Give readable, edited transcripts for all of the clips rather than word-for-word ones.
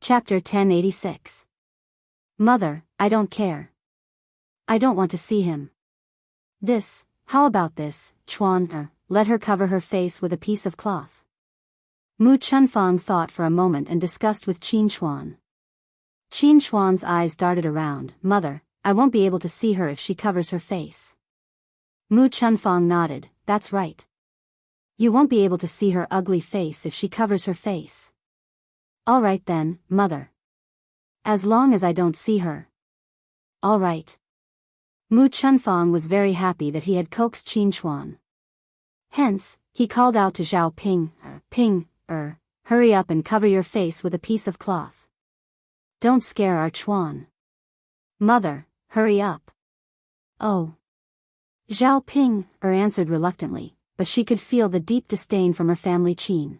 Chapter 1086. Mother, I don't care. I don't want to see him. How about this, Chuan, let her cover her face with a piece of cloth. Mu Chunfang thought for a moment and discussed with Qin Chuan. Qin Chuan's eyes darted around. Mother, I won't be able to see her if she covers her face. Mu Chunfang nodded. That's right. You won't be able to see her ugly face if she covers her face. All right then, mother. As long as I don't see her. All right. Mu Chunfang was very happy that he had coaxed Qin Chuan. Hence, he called out to Zhao Ping, hurry up and cover your face with a piece of cloth. Don't scare our Chuan. Mother, hurry up. Oh. Zhao Ping, answered reluctantly, but she could feel the deep disdain from her family Qin.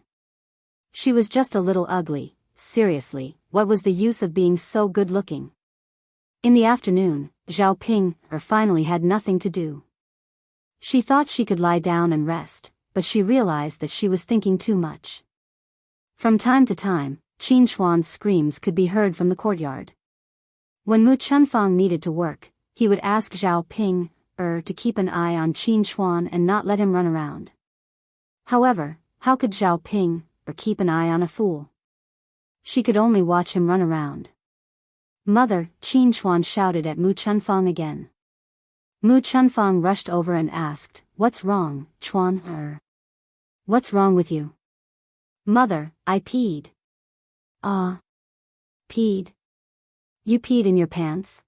She was just a little ugly. Seriously, what was the use of being so good-looking? In the afternoon, Zhao Ping, finally had nothing to do. She thought she could lie down and rest, but she realized that she was thinking too much. From time to time, Qin Chuan's screams could be heard from the courtyard. When Mu Chunfang needed to work, he would ask Zhao Ping, to keep an eye on Qin Chuan and not let him run around. However, how could Zhao Ping, keep an eye on a fool? She could only watch him run around. Mother, Qin Chuan shouted at Mu Chunfang again. Mu Chunfang rushed over and asked, What's wrong, Chuan? What's wrong with you? Mother, I peed. Peed? You peed in your pants?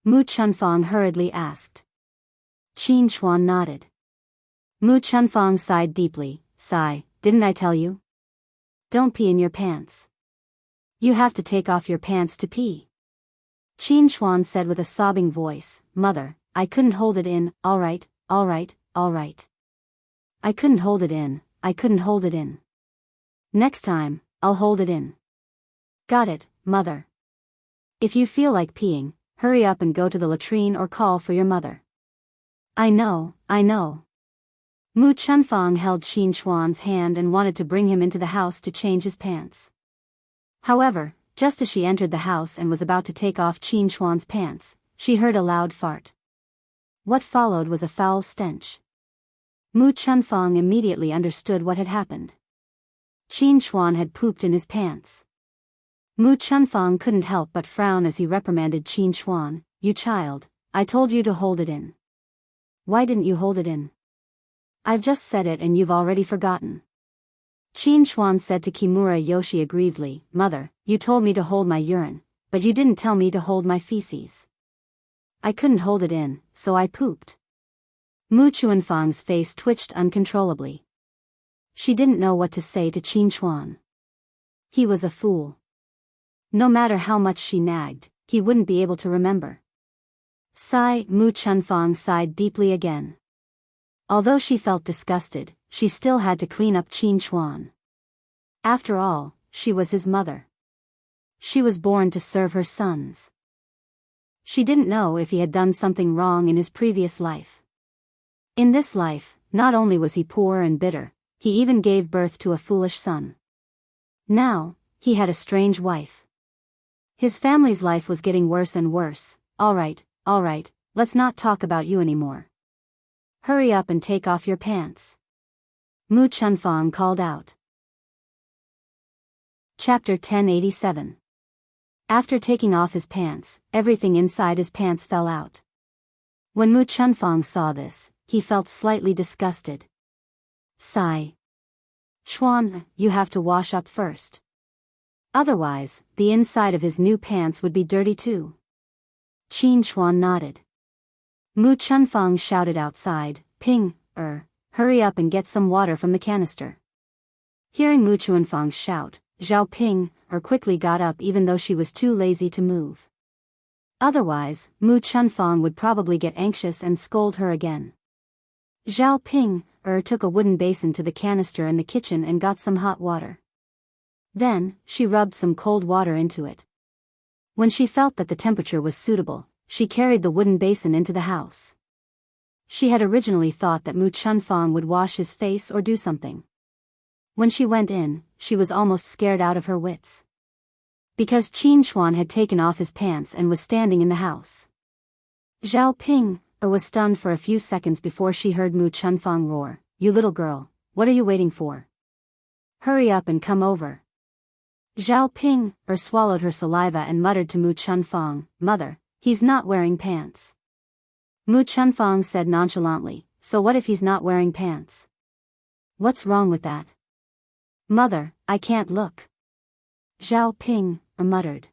Mu Chunfang hurriedly asked. Qin Chuan nodded. Mu Chunfang sighed deeply. Sigh, didn't I tell you? Don't pee in your pants. You have to take off your pants to pee. Qin Chuan said with a sobbing voice, Mother, I couldn't hold it in, all right. I couldn't hold it in. Next time, I'll hold it in. Got it, Mother. If you feel like peeing, hurry up and go to the latrine or call for your mother. I know. Mu Chunfang held Qin Chuan's hand and wanted to bring him into the house to change his pants. However, just as she entered the house and was about to take off Qin Chuan's pants, she heard a loud fart. What followed was a foul stench. Mu Chunfang immediately understood what had happened. Qin Chuan had pooped in his pants. Mu Chunfang couldn't help but frown as he reprimanded Qin Chuan. You child, I told you to hold it in. Why didn't you hold it in? I've just said it and you've already forgotten. Qin Chuan said to Kimura Yoshi aggrievedly, Mother, you told me to hold my urine, but you didn't tell me to hold my feces. I couldn't hold it in, so I pooped. Mu Chunfang's face twitched uncontrollably. She didn't know what to say to Qin Chuan. He was a fool. No matter how much she nagged, he wouldn't be able to remember. Sigh, Mu Chunfang sighed deeply again. Although she felt disgusted, she still had to clean up Qin Chuan. After all, she was his mother. She was born to serve her sons. She didn't know if he had done something wrong in his previous life. In this life, not only was he poor and bitter, he even gave birth to a foolish son. Now, he had a strange wife. His family's life was getting worse and worse. All right, let's not talk about you anymore. Hurry up and take off your pants. Mu Chunfang called out. Chapter 1087. After taking off his pants, everything inside his pants fell out. When Mu Chunfang saw this, he felt slightly disgusted. Sigh. Chuan, you have to wash up first. Otherwise, the inside of his new pants would be dirty too. Qin Chuan nodded. Mu Chunfang shouted outside, Ping, hurry up and get some water from the canister. Hearing Mu Chunfang's shout, Zhao Ping, quickly got up even though she was too lazy to move. Otherwise, Mu Chunfang would probably get anxious and scold her again. Zhao Ping, took a wooden basin to the canister in the kitchen and got some hot water. Then, she rubbed some cold water into it. When she felt that the temperature was suitable, she carried the wooden basin into the house. She had originally thought that Mu Chunfang would wash his face or do something. When she went in, she was almost scared out of her wits. because Qin Chuan had taken off his pants and was standing in the house. Zhao Ping was stunned for a few seconds before she heard Mu Chunfang roar, "You little girl, what are you waiting for? Hurry up and come over." Zhao Ping swallowed her saliva and muttered to Mu Chunfang, "Mother, he's not wearing pants." Mu Chunfang said nonchalantly, "So what if he's not wearing pants? What's wrong with that?" "Mother, I can't look." Zhao Ping muttered.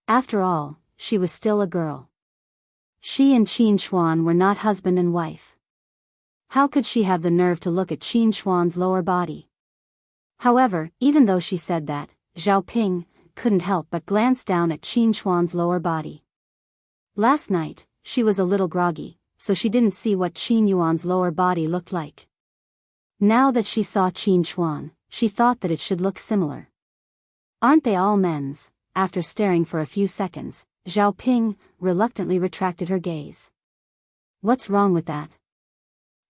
After all, she was still a girl. She and Qin Chuan were not husband and wife. How could she have the nerve to look at Qin Chuan's lower body? However, even though she said that, Zhao Ping couldn't help but glance down at Qin Chuan's lower body. Last night, she was a little groggy, so she didn't see what Qin Yuan's lower body looked like. Now that she saw Qin Chuan, she thought that it should look similar. Aren't they all men's? After staring for a few seconds, Zhao Ping reluctantly retracted her gaze. "What's wrong with that?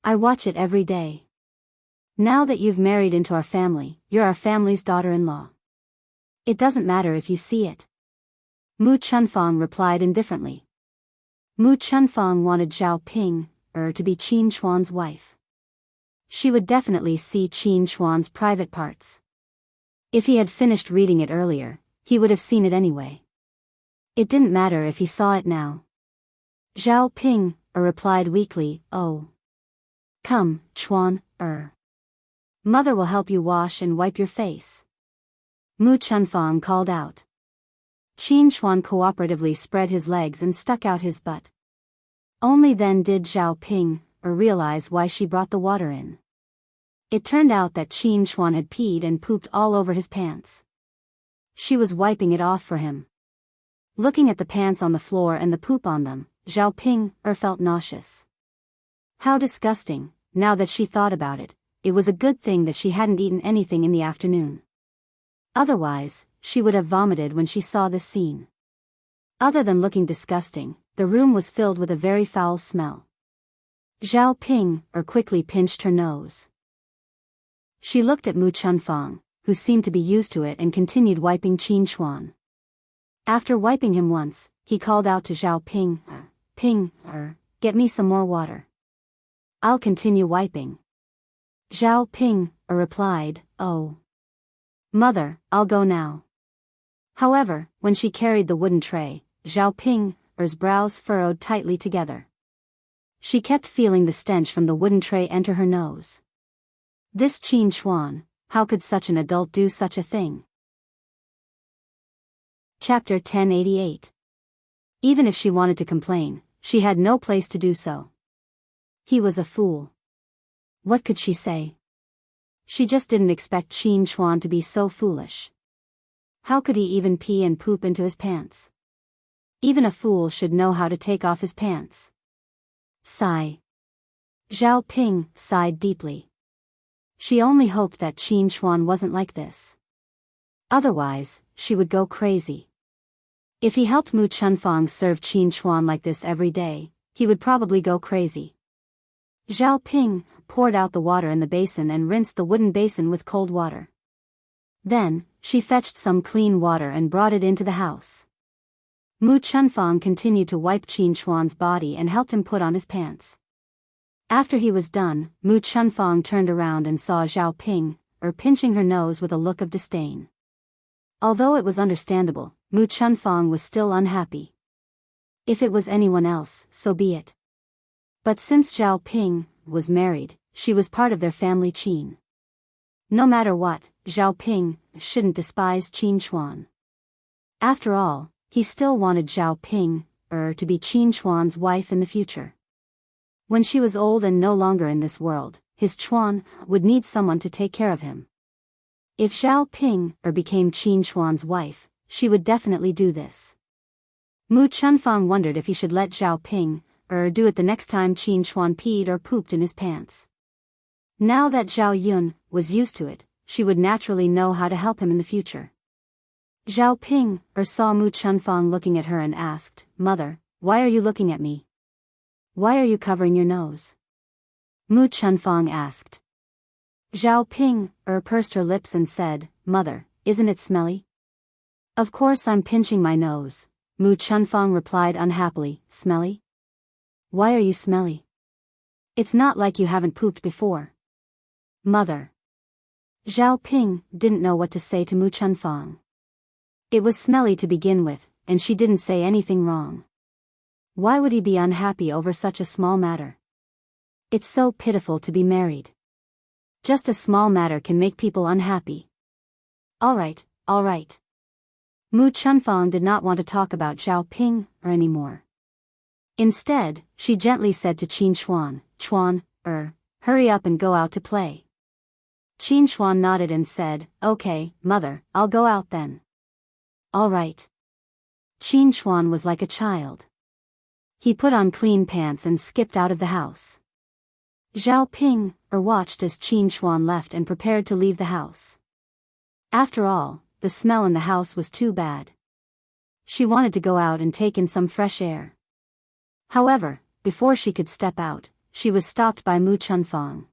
I watch it every day. Now that you've married into our family, you're our family's daughter-in-law. It doesn't matter if you see it." Mu Chunfang replied indifferently. Mu Chunfang wanted Zhao Ping to be Qin Chuan's wife. She would definitely see Qin Chuan's private parts. If he had finished reading it earlier, he would have seen it anyway. It didn't matter if he saw it now. Zhao Ping replied weakly, "Oh. Come, Chuan, Mother will help you wash and wipe your face." Mu Chunfang called out. Qin Chuan cooperatively spread his legs and stuck out his butt. Only then did Zhao Ping realize why she brought the water in. It turned out that Qin Chuan had peed and pooped all over his pants. She was wiping it off for him. Looking at the pants on the floor and the poop on them, Zhao Ping felt nauseous. How disgusting. Now that she thought about it, it was a good thing that she hadn't eaten anything in the afternoon. Otherwise, she would have vomited when she saw this scene. Other than looking disgusting, the room was filled with a very foul smell. Zhao Ping quickly pinched her nose. She looked at Mu Chunfang, who seemed to be used to it, and continued wiping Qin Chuan. After wiping him once, he called out to Zhao Ping, "Ping, get me some more water. I'll continue wiping." Zhao Ping replied, "Oh. Mother, I'll go now." However, when she carried the wooden tray, Zhao Ping's brows furrowed tightly together. She kept feeling the stench from the wooden tray enter her nose. This Qin Chuan, how could such an adult do such a thing? Chapter 1088. Even if she wanted to complain, she had no place to do so. He was a fool. What could she say? She just didn't expect Qin Chuan to be so foolish. How could he even pee and poop into his pants? Even a fool should know how to take off his pants. Sigh. Zhao Ping sighed deeply. She only hoped that Qin Chuan wasn't like this. Otherwise, she would go crazy. If he helped Mu Chunfang serve Qin Chuan like this every day, he would probably go crazy. Zhao Ping poured out the water in the basin and rinsed the wooden basin with cold water. Then, she fetched some clean water and brought it into the house. Mu Chunfang continued to wipe Qin Chuan's body and helped him put on his pants. After he was done, Mu Chunfang turned around and saw Zhao Ping pinching her nose with a look of disdain. Although it was understandable, Mu Chunfang was still unhappy. If it was anyone else, so be it. But since Zhao Ping was married, she was part of their family Qin. No matter what, Zhao Ping shouldn't despise Qin Chuan. After all, he still wanted Zhao Ping to be Qin Chuan's wife in the future. When she was old and no longer in this world, his Chuan would need someone to take care of him. If Zhao Ping became Qin Chuan's wife, she would definitely do this. Mu Chunfang wondered if he should let Zhao Ping do it the next time Qin Chuan peed or pooped in his pants. Now that Zhao Yun was used to it, she would naturally know how to help him in the future. Zhao Ping saw Mu Chunfang looking at her and asked, "Mother, why are you looking at me? Why are you covering your nose?" Mu Chunfang asked. Zhao Ping pursed her lips and said, "Mother, isn't it smelly?" Of course I'm pinching my nose, Mu Chunfang replied unhappily. Smelly? Why are you smelly? It's not like you haven't pooped before. Mother. Zhao Ping didn't know what to say to Mu Chunfang. It was smelly to begin with, and she didn't say anything wrong. Why would he be unhappy over such a small matter? It's so pitiful to be married. Just a small matter can make people unhappy. All right. Mu Chunfang did not want to talk about Zhao Ping anymore. Instead, she gently said to Qin Chuan, hurry up and go out to play. Qin Chuan nodded and said, okay, mother, I'll go out then. All right. Qin Chuan was like a child. He put on clean pants and skipped out of the house. Zhao Ping watched as Qin Chuan left and prepared to leave the house. After all, the smell in the house was too bad. She wanted to go out and take in some fresh air. However, before she could step out, she was stopped by Mu Chunfang.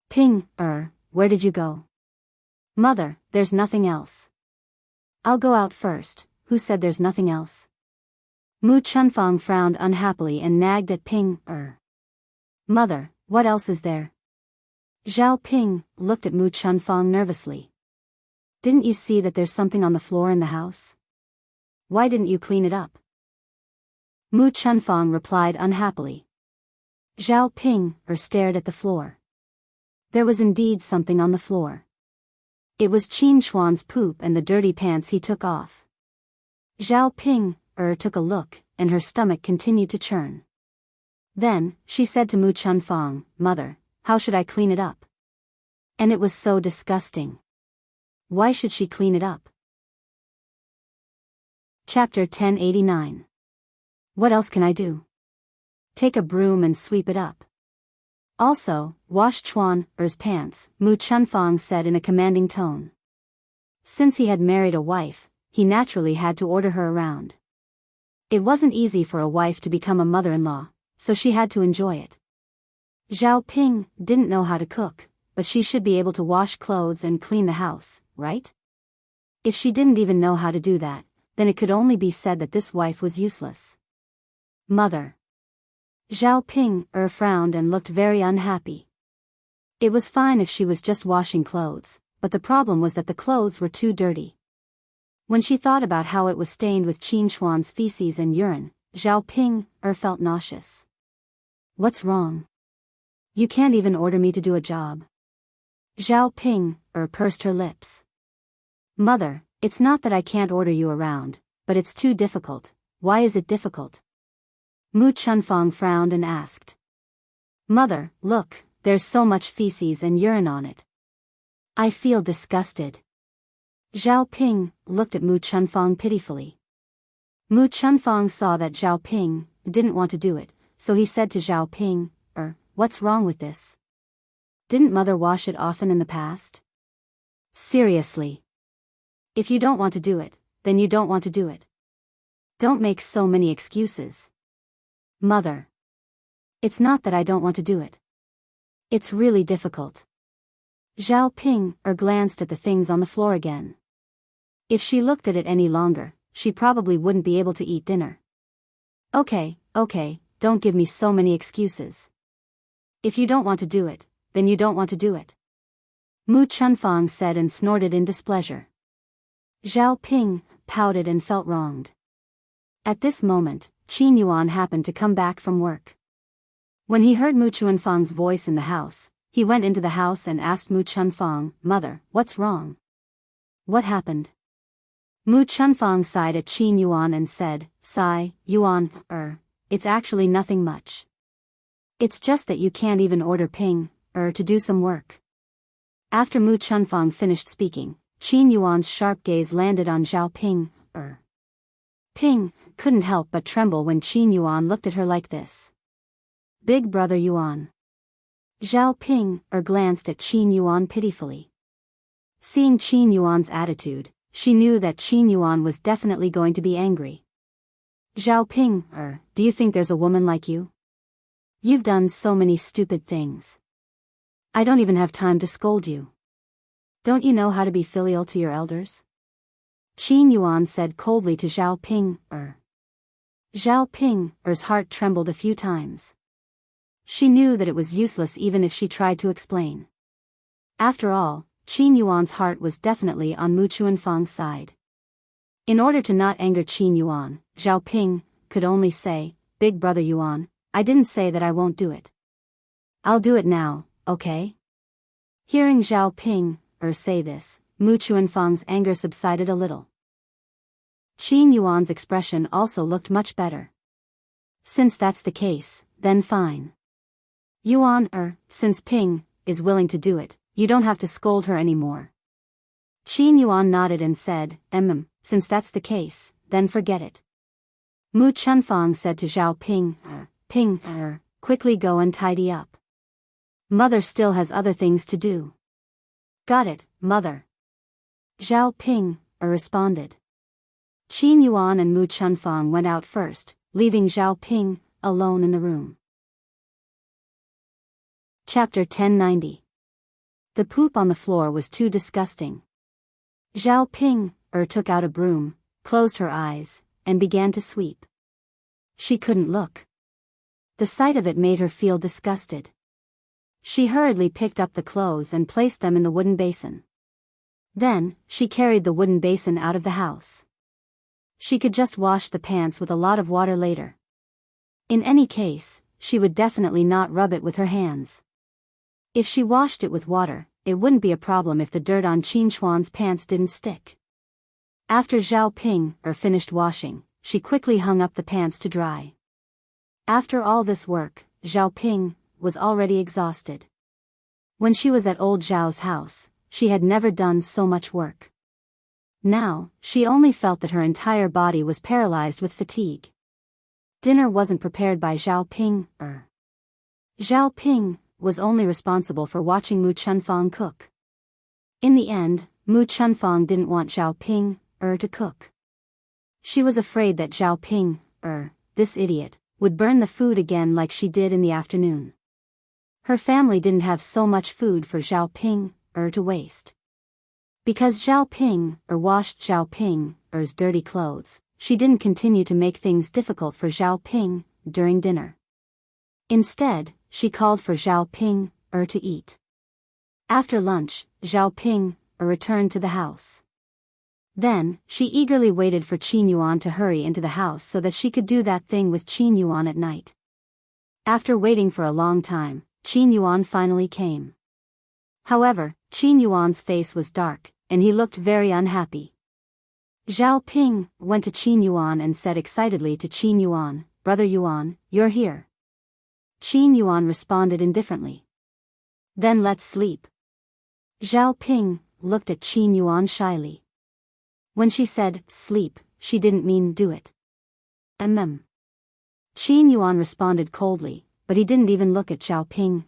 Ping, where did you go? Mother, there's nothing else. I'll go out first. Who said there's nothing else? Mu Chunfang frowned unhappily and nagged at Ping, Mother, what else is there? Zhao Ping looked at Mu Chunfang nervously. Didn't you see that there's something on the floor in the house? Why didn't you clean it up? Mu Chunfang replied unhappily. Zhao Ping stared at the floor. There was indeed something on the floor. It was Qin Chuan's poop and the dirty pants he took off. Zhao Ping took a look, and her stomach continued to churn. Then, she said to Mu Chunfang, Mother, how should I clean it up? And it was so disgusting. Why should she clean it up? Chapter 1089. What else can I do? Take a broom and sweep it up. Also, wash Chuan's pants, Mu Chunfang said in a commanding tone. Since he had married a wife, he naturally had to order her around. It wasn't easy for a wife to become a mother-in-law, so she had to enjoy it. Zhao Ping didn't know how to cook, but she should be able to wash clothes and clean the house, right? If she didn't even know how to do that, then it could only be said that this wife was useless. Mother. Zhao Ping frowned and looked very unhappy. It was fine if she was just washing clothes, but the problem was that the clothes were too dirty. When she thought about how it was stained with Qin Chuan's feces and urine, Zhao Ping felt nauseous. What's wrong? You can't even order me to do a job. Zhao Ping pursed her lips. Mother, it's not that I can't order you around, but it's too difficult. Why is it difficult? Mu Chunfang frowned and asked. Mother, look, there's so much feces and urine on it. I feel disgusted. Zhao Ping looked at Mu Chunfang pitifully. Mu Chunfang saw that Zhao Ping didn't want to do it, so he said to Zhao Ping, what's wrong with this? Didn't mother wash it often in the past? Seriously. If you don't want to do it, then you don't want to do it. Don't make so many excuses. Mother. It's not that I don't want to do it. It's really difficult. Zhao Ping glanced at the things on the floor again. If she looked at it any longer, she probably wouldn't be able to eat dinner. Okay, don't give me so many excuses. If you don't want to do it, then you don't want to do it. Mu Chunfang said and snorted in displeasure. Zhao Ping pouted and felt wronged. At this moment, Qin Yuan happened to come back from work. When he heard Mu Chunfang's voice in the house, he went into the house and asked Mu Chunfang, Mother, what's wrong? What happened? Mu Chunfang sighed at Qin Yuan and said, Sigh, Yuan, it's actually nothing much. It's just that you can't even order Ping, to do some work. After Mu Chunfang finished speaking, Qin Yuan's sharp gaze landed on Zhao Ping, Ping couldn't help but tremble when Qin Yuan looked at her like this. Big brother Yuan. Zhao Ping glanced at Qin Yuan pitifully. Seeing Qin Yuan's attitude, she knew that Qin Yuan was definitely going to be angry. Zhao Ping, do you think there's a woman like you? You've done so many stupid things. I don't even have time to scold you. Don't you know how to be filial to your elders? Qin Yuan said coldly to Zhao Ping. Zhao Ping's heart trembled a few times. She knew that it was useless even if she tried to explain. After all, Qin Yuan's heart was definitely on Mu Chuanfang's side. In order to not anger Qin Yuan, Zhao Ping could only say, "Big brother Yuan, I didn't say that I won't do it. I'll do it now, okay?" Hearing Zhao Ping say this, Mu Chuanfang's anger subsided a little. Qin Yuan's expression also looked much better. "Since that's the case, then fine. Yuan, since Ping is willing to do it, you don't have to scold her anymore." Qin Yuan nodded and said, "Since that's the case, then forget it." Mu Chuanfang said to Zhao Ping, "Ping, quickly go and tidy up. Mother still has other things to do." "Got it, mother." Zhao Ping responded. Qin Yuan and Mu Chuanfang went out first, leaving Zhao Ping alone in the room. Chapter 1090. The poop on the floor was too disgusting. Zhao Ping took out a broom, closed her eyes, and began to sweep. She couldn't look. The sight of it made her feel disgusted. She hurriedly picked up the clothes and placed them in the wooden basin. Then, she carried the wooden basin out of the house. She could just wash the pants with a lot of water later. In any case, she would definitely not rub it with her hands. If she washed it with water, it wouldn't be a problem if the dirt on Qin Chuan's pants didn't stick. After Zhao Ping finished washing, she quickly hung up the pants to dry. After all this work, Zhao Ping was already exhausted. When she was at old Zhao's house, she had never done so much work. Now, she only felt that her entire body was paralyzed with fatigue. Dinner wasn't prepared by Zhao Ping. Zhao Ping was only responsible for watching Mu Chuanfang cook. In the end, Mu Chuanfang didn't want Zhao Ping to cook. She was afraid that Zhao Ping, this idiot, would burn the food again like she did in the afternoon. Her family didn't have so much food for Zhao Ping to waste. Because Zhao Ping washed Zhao Ping's dirty clothes, she didn't continue to make things difficult for Zhao Ping during dinner. Instead, she called for Zhao Ping to eat. After lunch, Zhao Ping returned to the house. Then, she eagerly waited for Qin Yuan to hurry into the house so that she could do that thing with Qin Yuan at night. After waiting for a long time, Qin Yuan finally came. However, Qin Yuan's face was dark, and he looked very unhappy. Zhao Ping went to Qin Yuan and said excitedly to Qin Yuan, "Brother Yuan, you're here." Qin Yuan responded indifferently. "Then let's sleep." Zhao Ping looked at Qin Yuan shyly. When she said, "sleep," she didn't mean do it. Qin Yuan responded coldly, but he didn't even look at Zhao Ping.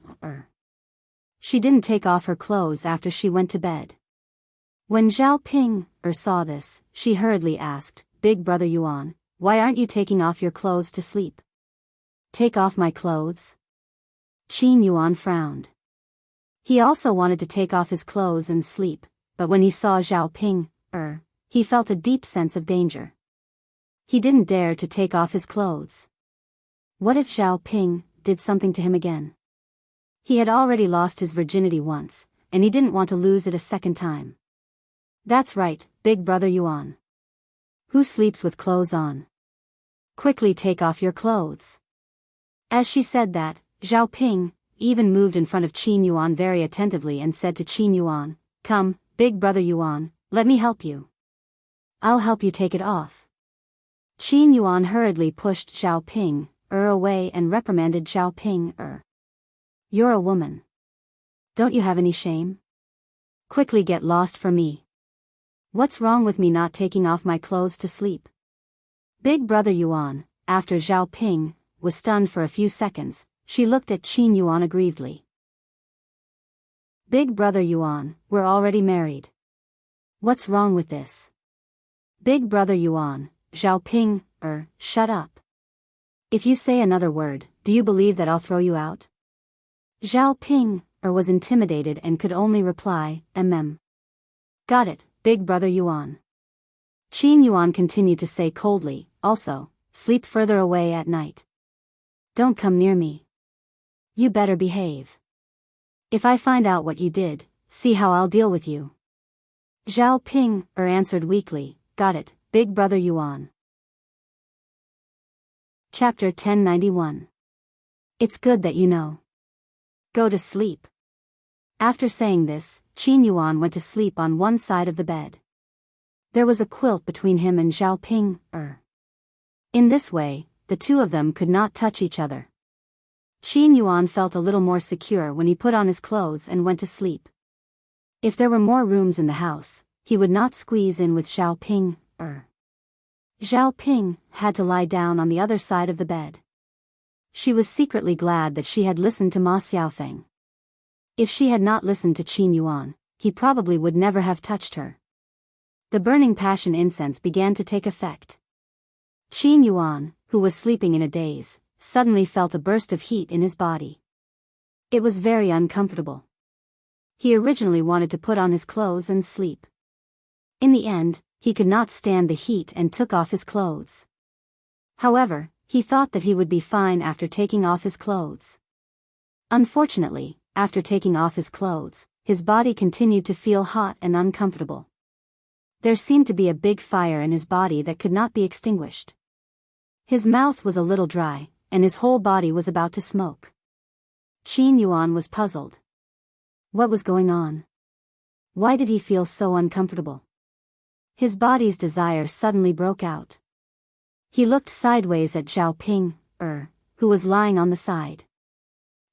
She didn't take off her clothes after she went to bed. When Zhao Ping saw this, she hurriedly asked, "Big brother Yuan, why aren't you taking off your clothes to sleep?" "Take off my clothes?" Qin Yuan frowned. He also wanted to take off his clothes and sleep, but when he saw Zhao Ping, he felt a deep sense of danger. He didn't dare to take off his clothes. What if Zhao Ping did something to him again? He had already lost his virginity once, and he didn't want to lose it a second time. "That's right, big brother Yuan. Who sleeps with clothes on? Quickly take off your clothes." As she said that, Zhao Ping even moved in front of Qin Yuan very attentively and said to Qin Yuan, "Come, big brother Yuan, let me help you. I'll help you take it off." Qin Yuan hurriedly pushed Zhao Ping away and reprimanded Zhao Ping. "You're a woman. Don't you have any shame? Quickly get lost for me. What's wrong with me not taking off my clothes to sleep?" Big brother Yuan, after Zhao Ping was stunned for a few seconds, she looked at Qin Yuan aggrievedly. "Big brother Yuan, we're already married. What's wrong with this?" "Big brother Yuan, Zhao Ping, shut up. If you say another word, do you believe that I'll throw you out?" Zhao Ping was intimidated and could only reply, "Got it, big brother Yuan." Qin Yuan continued to say coldly, also, sleep further away at night. Don't come near me. You better behave. If I find out what you did, see how I'll deal with you. Zhao Ping answered weakly, got it, big brother Yuan. Chapter 1091. It's good that you know. Go to sleep. After saying this, Qin Yuan went to sleep on one side of the bed. There was a quilt between him and Zhao Ping. In this way, the two of them could not touch each other. Qin Yuan felt a little more secure when he put on his clothes and went to sleep. If there were more rooms in the house, he would not squeeze in with Zhao Ping. Zhao Ping had to lie down on the other side of the bed. She was secretly glad that she had listened to Ma Xiaofeng. If she had not listened to Qin Yuan, he probably would never have touched her. The burning passion incense began to take effect. Qin Yuan, who was sleeping in a daze, suddenly felt a burst of heat in his body. It was very uncomfortable. He originally wanted to put on his clothes and sleep. In the end, he could not stand the heat and took off his clothes. However, he thought that he would be fine after taking off his clothes. Unfortunately, after taking off his clothes, his body continued to feel hot and uncomfortable. There seemed to be a big fire in his body that could not be extinguished. His mouth was a little dry, and his whole body was about to smoke. Qin Yuan was puzzled. What was going on? Why did he feel so uncomfortable? His body's desire suddenly broke out. He looked sideways at Zhao Ping, who was lying on the side.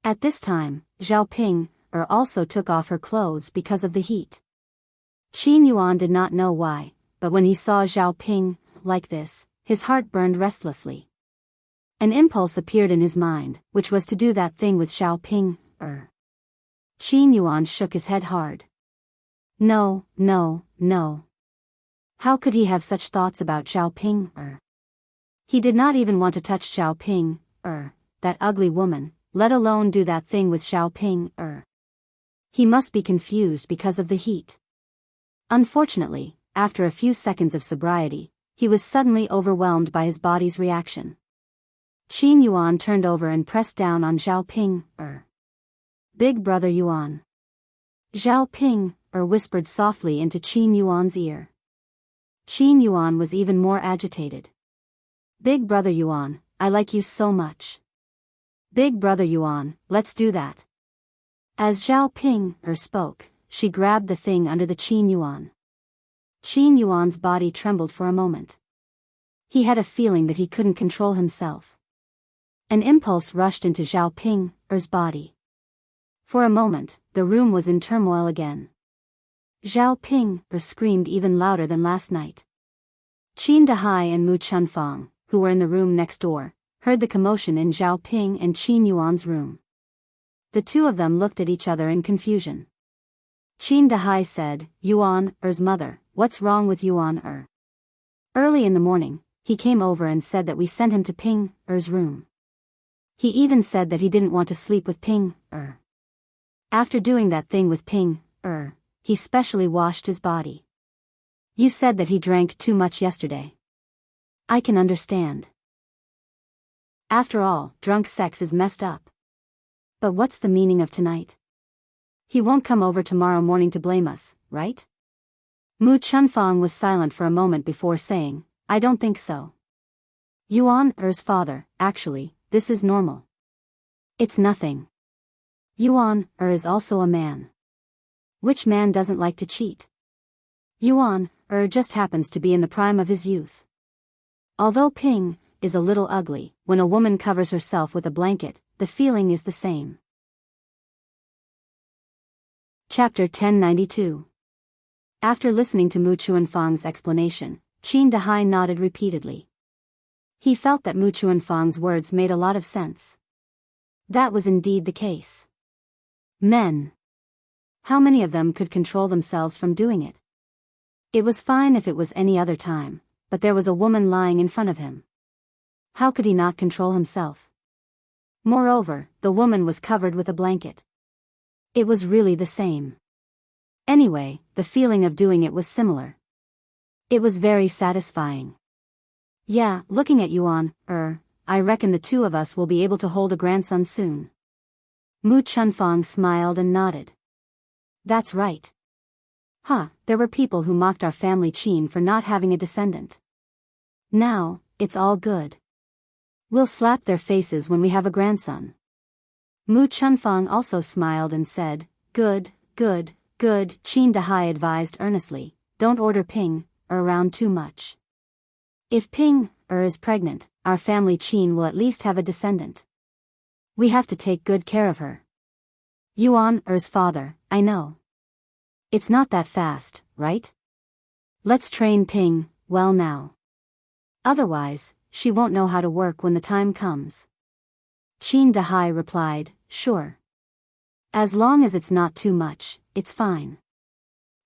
At this time, Zhao Ping, also took off her clothes because of the heat. Qin Yuan did not know why, but when he saw Zhao Ping, like this, his heart burned restlessly. An impulse appeared in his mind, which was to do that thing with Zhao Ping, Qin Yuan shook his head hard. No, no, no. How could he have such thoughts about Zhao Ping, He did not even want to touch Zhao Ping, that ugly woman, let alone do that thing with Zhao Ping, He must be confused because of the heat. Unfortunately, after a few seconds of sobriety, he was suddenly overwhelmed by his body's reaction. Qin Yuan turned over and pressed down on Zhao Ping, Big brother Yuan. Zhao Ping, whispered softly into Qin Yuan's ear. Qin Yuan was even more agitated. Big brother Yuan, I like you so much. Big brother Yuan, let's do that. As Zhao Ping, spoke, she grabbed the thing under the Qin Yuan. Qin Yuan's body trembled for a moment. He had a feeling that he couldn't control himself. An impulse rushed into Zhao Ping's body. For a moment, the room was in turmoil again. Zhao Ping screamed even louder than last night. Qin Dahai and Mu Chunfang, who were in the room next door, heard the commotion in Zhao Ping and Qin Yuan's room. The two of them looked at each other in confusion. Qin Dahai said, Yuan-er's mother, what's wrong with Yuan-er? Early in the morning, he came over and said that we sent him to Ping-er's room. He even said that he didn't want to sleep with Ping-er. After doing that thing with Ping-er, he specially washed his body. You said that he drank too much yesterday. I can understand. After all, drunk sex is messed up. But what's the meaning of tonight? He won't come over tomorrow morning to blame us, right? Mu Chunfang was silent for a moment before saying, I don't think so. Yuan-er's father, actually, this is normal. It's nothing. Yuan-er is also a man. Which man doesn't like to cheat? Yuan-er just happens to be in the prime of his youth. Although Ping is a little ugly, when a woman covers herself with a blanket, the feeling is the same. Chapter 1092. After listening to Mu Chunfang's explanation, Qin Dahai nodded repeatedly. He felt that Mu Chunfang's words made a lot of sense. That was indeed the case. Men. How many of them could control themselves from doing it? It was fine if it was any other time, but there was a woman lying in front of him. How could he not control himself? Moreover, the woman was covered with a blanket. It was really the same. Anyway, the feeling of doing it was similar. It was very satisfying. Yeah, looking at Yuan, I reckon the two of us will be able to hold a grandson soon. Mu Chunfang smiled and nodded. That's right. There were people who mocked our family Qin for not having a descendant. Now, it's all good. We'll slap their faces when we have a grandson. Mu Chunfang also smiled and said, Good. Qin Dahai advised earnestly, don't order Ping around too much. If Ping is pregnant, our family Qin will at least have a descendant. We have to take good care of her. Yuan's father, I know. It's not that fast, right? Let's train Ping well now. Otherwise, she won't know how to work when the time comes. Qin Dahai replied, Sure. As long as it's not too much, it's fine.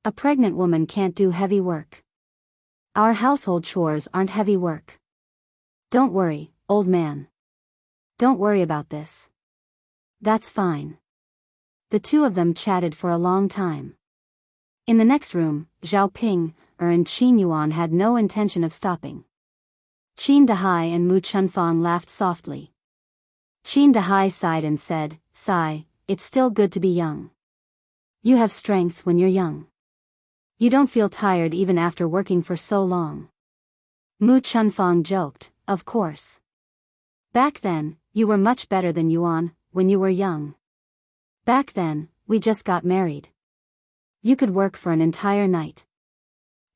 A pregnant woman can't do heavy work. Our household chores aren't heavy work. Don't worry, old man. Don't worry about this. That's fine. The two of them chatted for a long time. In the next room, Zhao Ping and Qin Yuan had no intention of stopping. Qin Dahai and Mu Chunfang laughed softly. Qin Dahai sighed and said, Sigh, it's still good to be young. You have strength when you're young. You don't feel tired even after working for so long. Mu Chunfang joked, Of course. Back then, you were much better than Yuan, when you were young. Back then, we just got married. You could work for an entire night.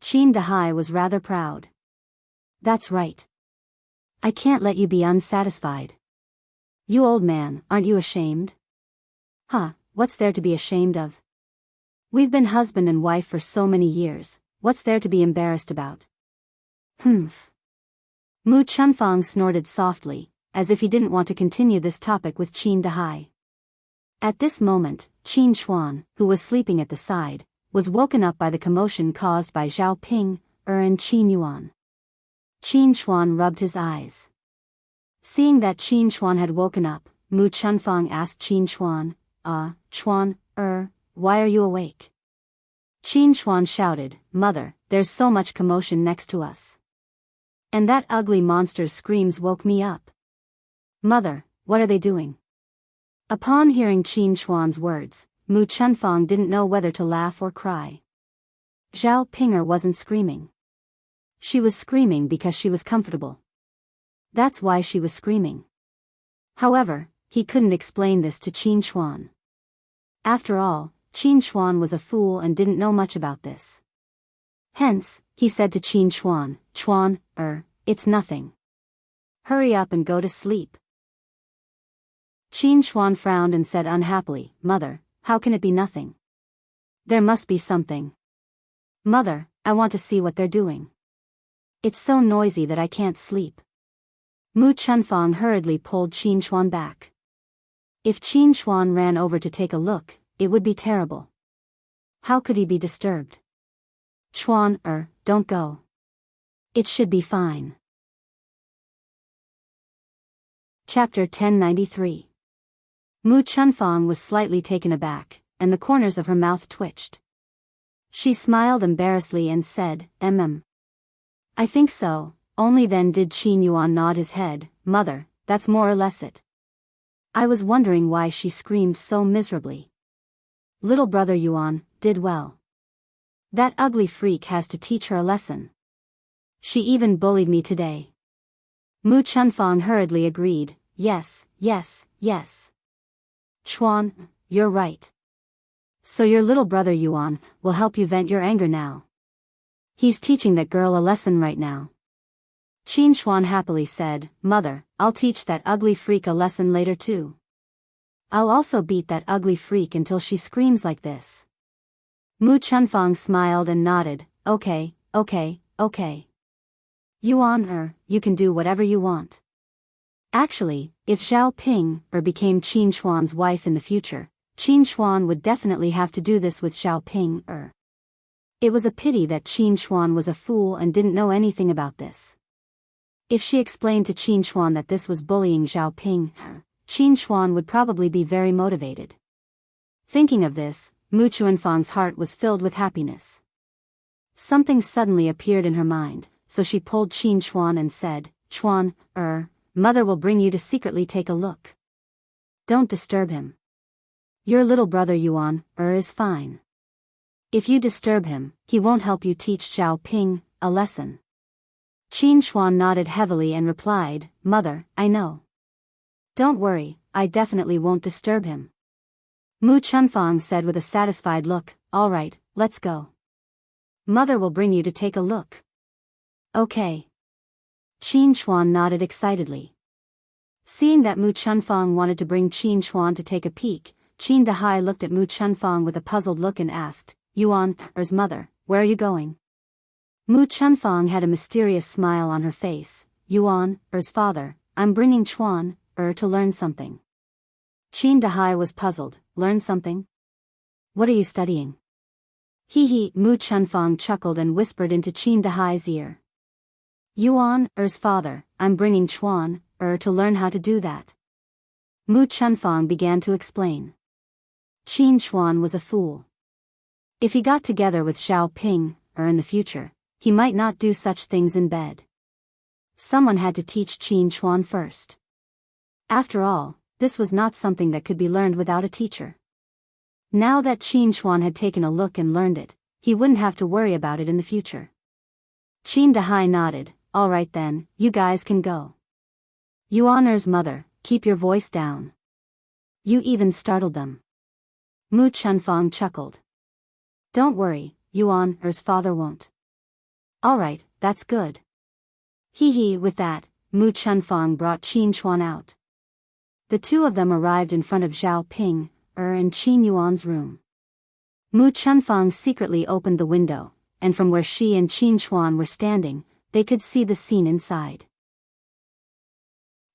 Qin Dahai was rather proud. That's right. I can't let you be unsatisfied. You old man, aren't you ashamed? What's there to be ashamed of? We've been husband and wife for so many years, what's there to be embarrassed about? Humph. Mu Chunfang snorted softly, as if he didn't want to continue this topic with Qin Dahai. At this moment, Qin Chuan, who was sleeping at the side, was woken up by the commotion caused by Zhao Ping and Qin Yuan. Qin Chuan rubbed his eyes. Seeing that Qin Chuan had woken up, Mu Chunfang asked Qin Chuan, Chuan, why are you awake? Qin Chuan shouted, Mother, there's so much commotion next to us. And that ugly monster's screams woke me up. Mother, what are they doing? Upon hearing Qin Chuan's words, Mu Chunfang didn't know whether to laugh or cry. Zhao Pinger wasn't screaming. She was screaming because she was comfortable. That's why she was screaming. However, he couldn't explain this to Qin Chuan. After all, Qin Chuan was a fool and didn't know much about this. Hence, he said to Qin Chuan, Chuan, it's nothing. Hurry up and go to sleep. Qin Chuan frowned and said unhappily, Mother, how can it be nothing? There must be something. Mother, I want to see what they're doing. It's so noisy that I can't sleep. Mu Chunfang hurriedly pulled Qin Chuan back. If Qin Chuan ran over to take a look, it would be terrible. How could he be disturbed? Chuan, don't go. It should be fine. Chapter 1093. Mu Chunfang was slightly taken aback, and the corners of her mouth twitched. She smiled embarrassedly and said, I think so. Only then did Qin Yuan nod his head, Mother, that's more or less it. I was wondering why she screamed so miserably. Little brother Yuan did well. That ugly freak has to teach her a lesson. She even bullied me today. Mu Chunfang hurriedly agreed, Yes. Chuan, you're right. So your little brother Yuan will help you vent your anger now. He's teaching that girl a lesson right now. Qin Chuan happily said, Mother, I'll teach that ugly freak a lesson later too. I'll also beat that ugly freak until she screams like this. Mu Chunfang smiled and nodded, Okay. Yuan, you can do whatever you want. Actually, if Zhao Ping became Qin Chuan's wife in the future, Qin Chuan would definitely have to do this with Zhao Ping. It was a pity that Qin Chuan was a fool and didn't know anything about this. If she explained to Qin Chuan that this was bullying Zhao Ping, Qin Chuan would probably be very motivated. Thinking of this, Mu Chunfang's heart was filled with happiness. Something suddenly appeared in her mind, so she pulled Qin Chuan and said, Chuan, mother will bring you to secretly take a look. Don't disturb him. Your little brother Yuan, is fine. If you disturb him, he won't help you teach Zhao Ping a lesson. Qin Chuan nodded heavily and replied, Mother, I know. Don't worry, I definitely won't disturb him. Mu Chunfang said with a satisfied look, all right, let's go. Mother will bring you to take a look. Okay. Qin Chuan nodded excitedly. Seeing that Mu Chunfang wanted to bring Qin Chuan to take a peek, Qin Dahai looked at Mu Chunfang with a puzzled look and asked, Yuan's mother, where are you going? Mu Chunfang had a mysterious smile on her face. Yuan's father, I'm bringing Chuan, to learn something. Qin Dahai was puzzled. Learn something? What are you studying? He, Mu Chunfang chuckled and whispered into Qin Dahai's ear. Yuan's father, I'm bringing Chuan, to learn how to do that. Mu Chunfang began to explain. Qin Chuan was a fool. If he got together with Zhao Ping, in the future, he might not do such things in bed. Someone had to teach Qin Chuan first. After all, this was not something that could be learned without a teacher. Now that Qin Chuan had taken a look and learned it, he wouldn't have to worry about it in the future. Qin Dahai nodded, all right then, you guys can go. Yuan's mother, keep your voice down. You even startled them. Mu Chunfang chuckled. Don't worry, Yuan's father won't. All right, that's good. With that, Mu Chunfang brought Qin Chuan out. The two of them arrived in front of Zhao Ping, and Qin Yuan's room. Mu Chunfang secretly opened the window, and from where she and Qin Chuan were standing, they could see the scene inside.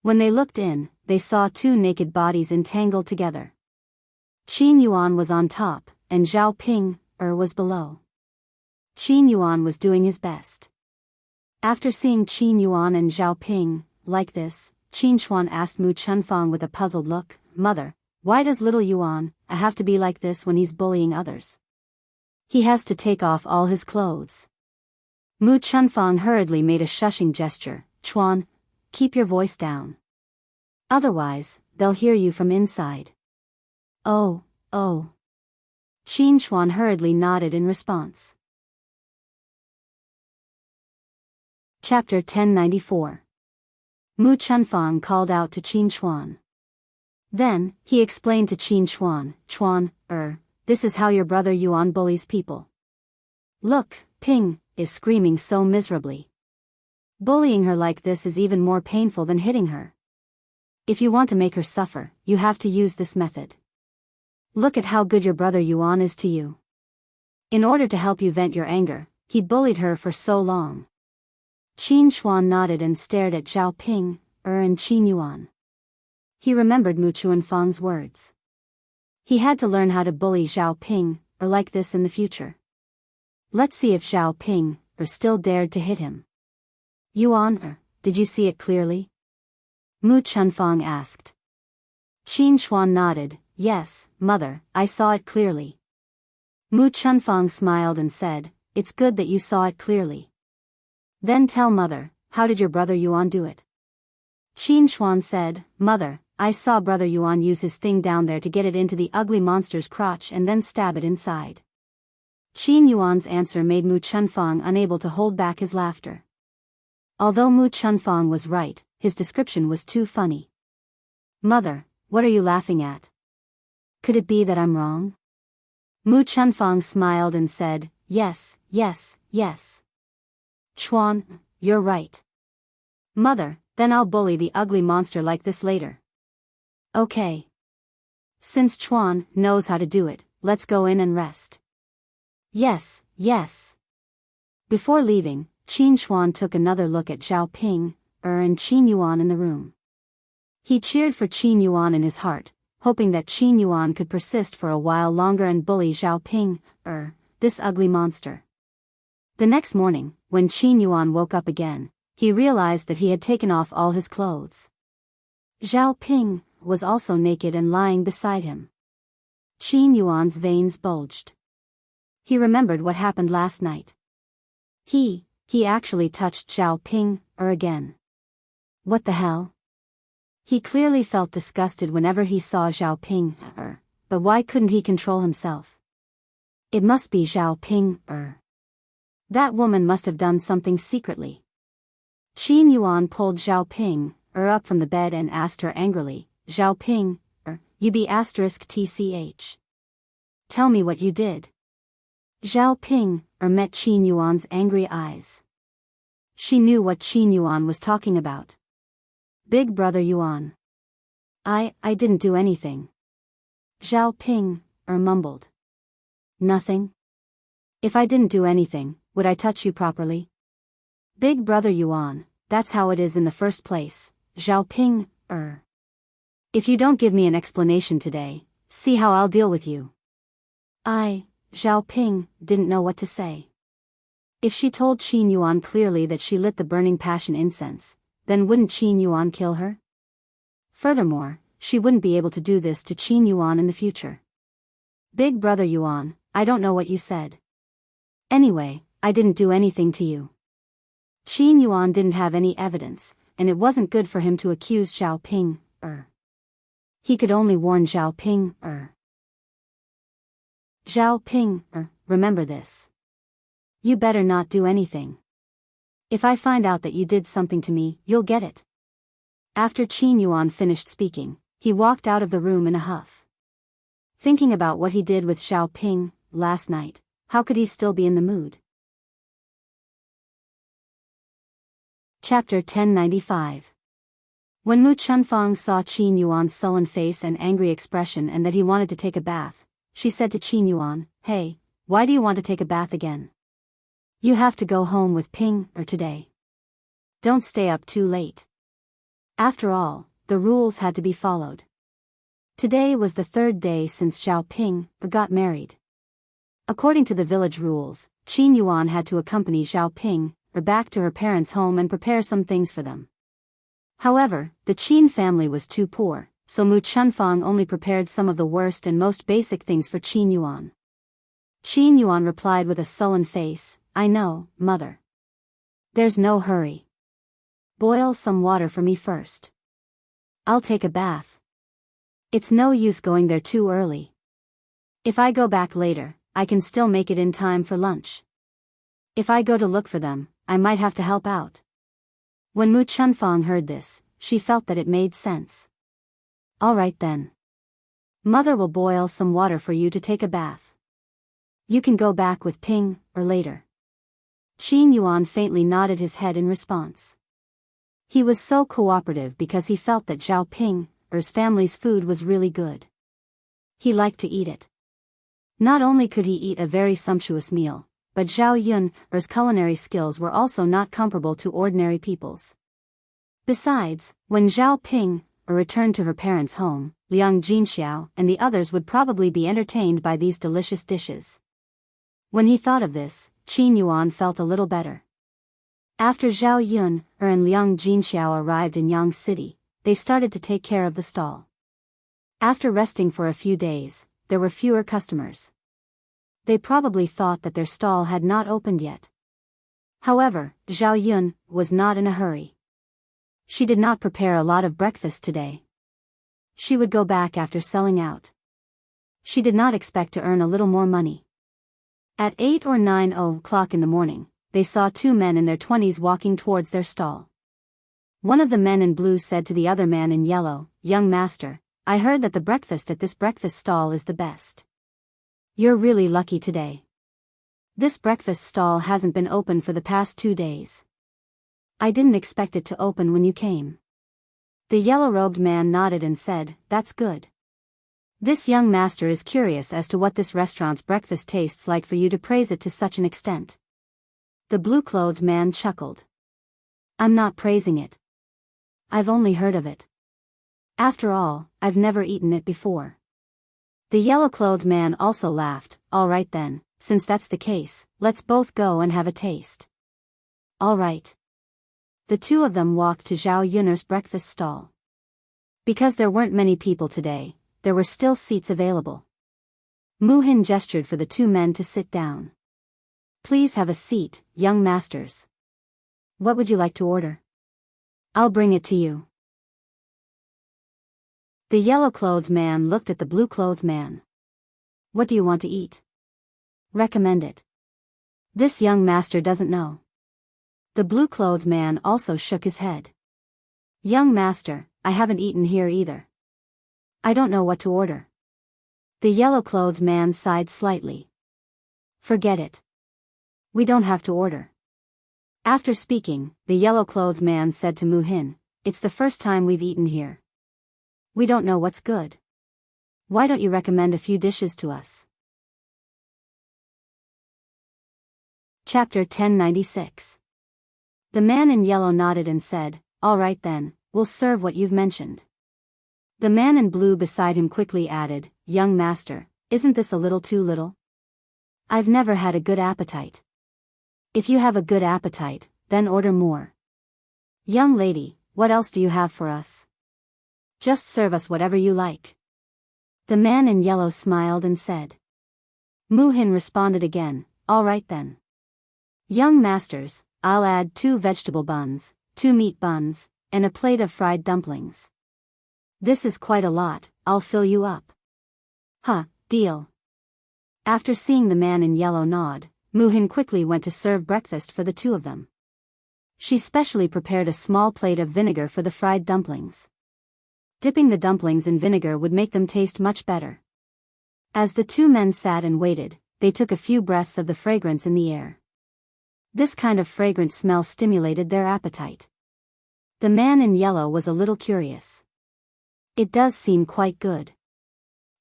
When they looked in, they saw two naked bodies entangled together. Qin Yuan was on top, and Zhao Ping, was below. Qin Yuan was doing his best. After seeing Qin Yuan and Zhao Ping, like this, Qin Chuan asked Mu Chunfang with a puzzled look, Mother, why does little Yuan have to be like this when he's bullying others? He has to take off all his clothes. Mu Chunfang hurriedly made a shushing gesture, Chuan, keep your voice down. Otherwise, they'll hear you from inside. Oh. Qin Chuan hurriedly nodded in response. Chapter 1094. Mu Chunfang called out to Qin Chuan. Then, he explained to Qin Chuan, Chuan, this is how your brother Yuan bullies people. Look, Ping is screaming so miserably. Bullying her like this is even more painful than hitting her. If you want to make her suffer, you have to use this method. Look at how good your brother Yuan is to you. In order to help you vent your anger, he bullied her for so long. Qin Chuan nodded and stared at Zhao Ping, and Qin Yuan. He remembered Mu Chunfang's words. He had to learn how to bully Zhao Ping, like this in the future. Let's see if Zhao Ping, still dared to hit him. Yuan, did you see it clearly? Mu Chunfang asked. Qin Chuan nodded, yes, mother, I saw it clearly. Mu Chunfang smiled and said, it's good that you saw it clearly. Then tell mother, how did your brother Yuan do it? Qin Chuan said, Mother, I saw brother Yuan use his thing down there to get it into the ugly monster's crotch and then stab it inside. Qin Yuan's answer made Mu Chunfang unable to hold back his laughter. Although Mu Chunfang was right, his description was too funny. Mother, what are you laughing at? Could it be that I'm wrong? Mu Chunfang smiled and said, yes. Chuan, you're right. Mother, then I'll bully the ugly monster like this later. Okay. Since Chuan knows how to do it, let's go in and rest. Yes. Before leaving, Qin Chuan took another look at Zhao Ping, and Qin Yuan in the room. He cheered for Qin Yuan in his heart, hoping that Qin Yuan could persist for a while longer and bully Zhao Ping, this ugly monster. The next morning, when Qin Yuan woke up again, he realized that he had taken off all his clothes. Zhao Ping was also naked and lying beside him. Qin Yuan's veins bulged. He remembered what happened last night. He actually touched Zhao Ping again. What the hell? He clearly felt disgusted whenever he saw Zhao Ping but why couldn't he control himself? It must be Zhao Ping That woman must have done something secretly. Qin Yuan pulled Zhao Ping up from the bed and asked her angrily, Zhao Ping, you be *tch. Tell me what you did. Zhao Ping met Qin Yuan's angry eyes. She knew what Qin Yuan was talking about. Big brother Yuan. I didn't do anything. Zhao Ping mumbled. Nothing? If I didn't do anything, would I touch you properly? Big brother Yuan, that's how it is in the first place, Zhao Ping If you don't give me an explanation today, see how I'll deal with you. Zhao Ping didn't know what to say. If she told Qin Yuan clearly that she lit the burning passion incense, then wouldn't Qin Yuan kill her? Furthermore, she wouldn't be able to do this to Qin Yuan in the future. Big brother Yuan, I don't know what you said. Anyway, I didn't do anything to you. Qin Yuan didn't have any evidence, and it wasn't good for him to accuse Zhao Ping He could only warn Zhao Ping Zhao Ping remember this. You better not do anything. If I find out that you did something to me, you'll get it. After Qin Yuan finished speaking, he walked out of the room in a huff. Thinking about what he did with Zhao Ping last night, how could he still be in the mood? Chapter 1095. When Mu Chunfang saw Qin Yuan's sullen face and angry expression and that he wanted to take a bath, she said to Qin Yuan, Hey, why do you want to take a bath again? You have to go home with Ping today. Don't stay up too late. After all, the rules had to be followed. Today was the third day since Zhao Ping got married. According to the village rules, Qin Yuan had to accompany Zhao Ping back to her parents' home and prepare some things for them. However, the Qin family was too poor, so Mu Chunfang only prepared some of the worst and most basic things for Qin Yuan. Qin Yuan replied with a sullen face, I know, mother. There's no hurry. Boil some water for me first. I'll take a bath. It's no use going there too early. If I go back later, I can still make it in time for lunch. If I go to look for them, I might have to help out. When Mu Chunfang heard this, she felt that it made sense. All right then. Mother will boil some water for you to take a bath. You can go back with Ping later. Qin Yuan faintly nodded his head in response. He was so cooperative because he felt that Zhao Ping's family's food was really good. He liked to eat it. Not only could he eat a very sumptuous meal, but Zhao Yun's culinary skills were also not comparable to ordinary people's. Besides, when Zhao Ping returned to her parents' home, Liang Jinxiao and the others would probably be entertained by these delicious dishes. When he thought of this, Qin Yuan felt a little better. After Zhao Yun and Liang Jinxiao arrived in Yang City, they started to take care of the stall. After resting for a few days, there were fewer customers. They probably thought that their stall had not opened yet. However, Zhao Yun was not in a hurry. She did not prepare a lot of breakfast today. She would go back after selling out. She did not expect to earn a little more money. At 8 or 9 o'clock in the morning, they saw two men in their 20s walking towards their stall. One of the men in blue said to the other man in yellow, Young master, I heard that the breakfast at this breakfast stall is the best. You're really lucky today. This breakfast stall hasn't been open for the past 2 days. I didn't expect it to open when you came. The yellow-robed man nodded and said, That's good. This young master is curious as to what this restaurant's breakfast tastes like for you to praise it to such an extent. The blue-clothed man chuckled. I'm not praising it. I've only heard of it. After all, I've never eaten it before. The yellow-clothed man also laughed. All right then, since that's the case, let's both go and have a taste. All right. The two of them walked to Zhao Yun's breakfast stall. Because there weren't many people today, there were still seats available. Mu Hin gestured for the two men to sit down. Please have a seat, young masters. What would you like to order? I'll bring it to you. The yellow-clothed man looked at the blue-clothed man. What do you want to eat? Recommend it. This young master doesn't know. The blue-clothed man also shook his head. Young master, I haven't eaten here either. I don't know what to order. The yellow-clothed man sighed slightly. Forget it. We don't have to order. After speaking, the yellow-clothed man said to Mu-hin, it's the first time we've eaten here. We don't know what's good. Why don't you recommend a few dishes to us? Chapter 1096. The man in yellow nodded and said, all right then, we'll serve what you've mentioned. The man in blue beside him quickly added, young master, isn't this a little too little? I've never had a good appetite. If you have a good appetite, then order more. Young lady, what else do you have for us? Just serve us whatever you like. The man in yellow smiled and said. Mu-hin responded again, all right then. Young masters, I'll add 2 vegetable buns, 2 meat buns, and a plate of fried dumplings. This is quite a lot, I'll fill you up. Huh, deal. After seeing the man in yellow nod, Mu-hin quickly went to serve breakfast for the 2 of them. She specially prepared a small plate of vinegar for the fried dumplings. Dipping the dumplings in vinegar would make them taste much better. As the 2 men sat and waited, they took a few breaths of the fragrance in the air. This kind of fragrant smell stimulated their appetite. The man in yellow was a little curious. It does seem quite good.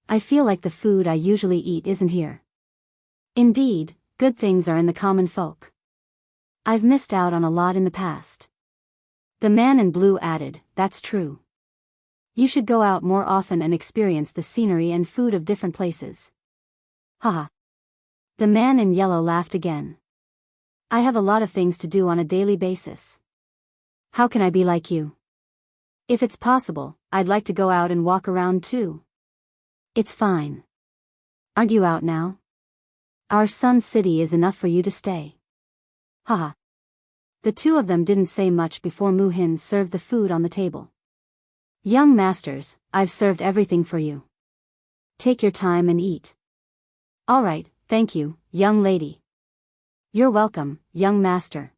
I feel like the food I usually eat isn't here. Indeed, good things are in the common folk. I've missed out on a lot in the past. The man in blue added, that's true. You should go out more often and experience the scenery and food of different places. Haha. The man in yellow laughed again. I have a lot of things to do on a daily basis. How can I be like you? If it's possible, I'd like to go out and walk around too. It's fine. Aren't you out now? Our Sun City is enough for you to stay. Haha. The 2 of them didn't say much before Mu-hin served the food on the table. Young masters, I've served everything for you. Take your time and eat. All right, thank you, young lady. You're welcome, young master.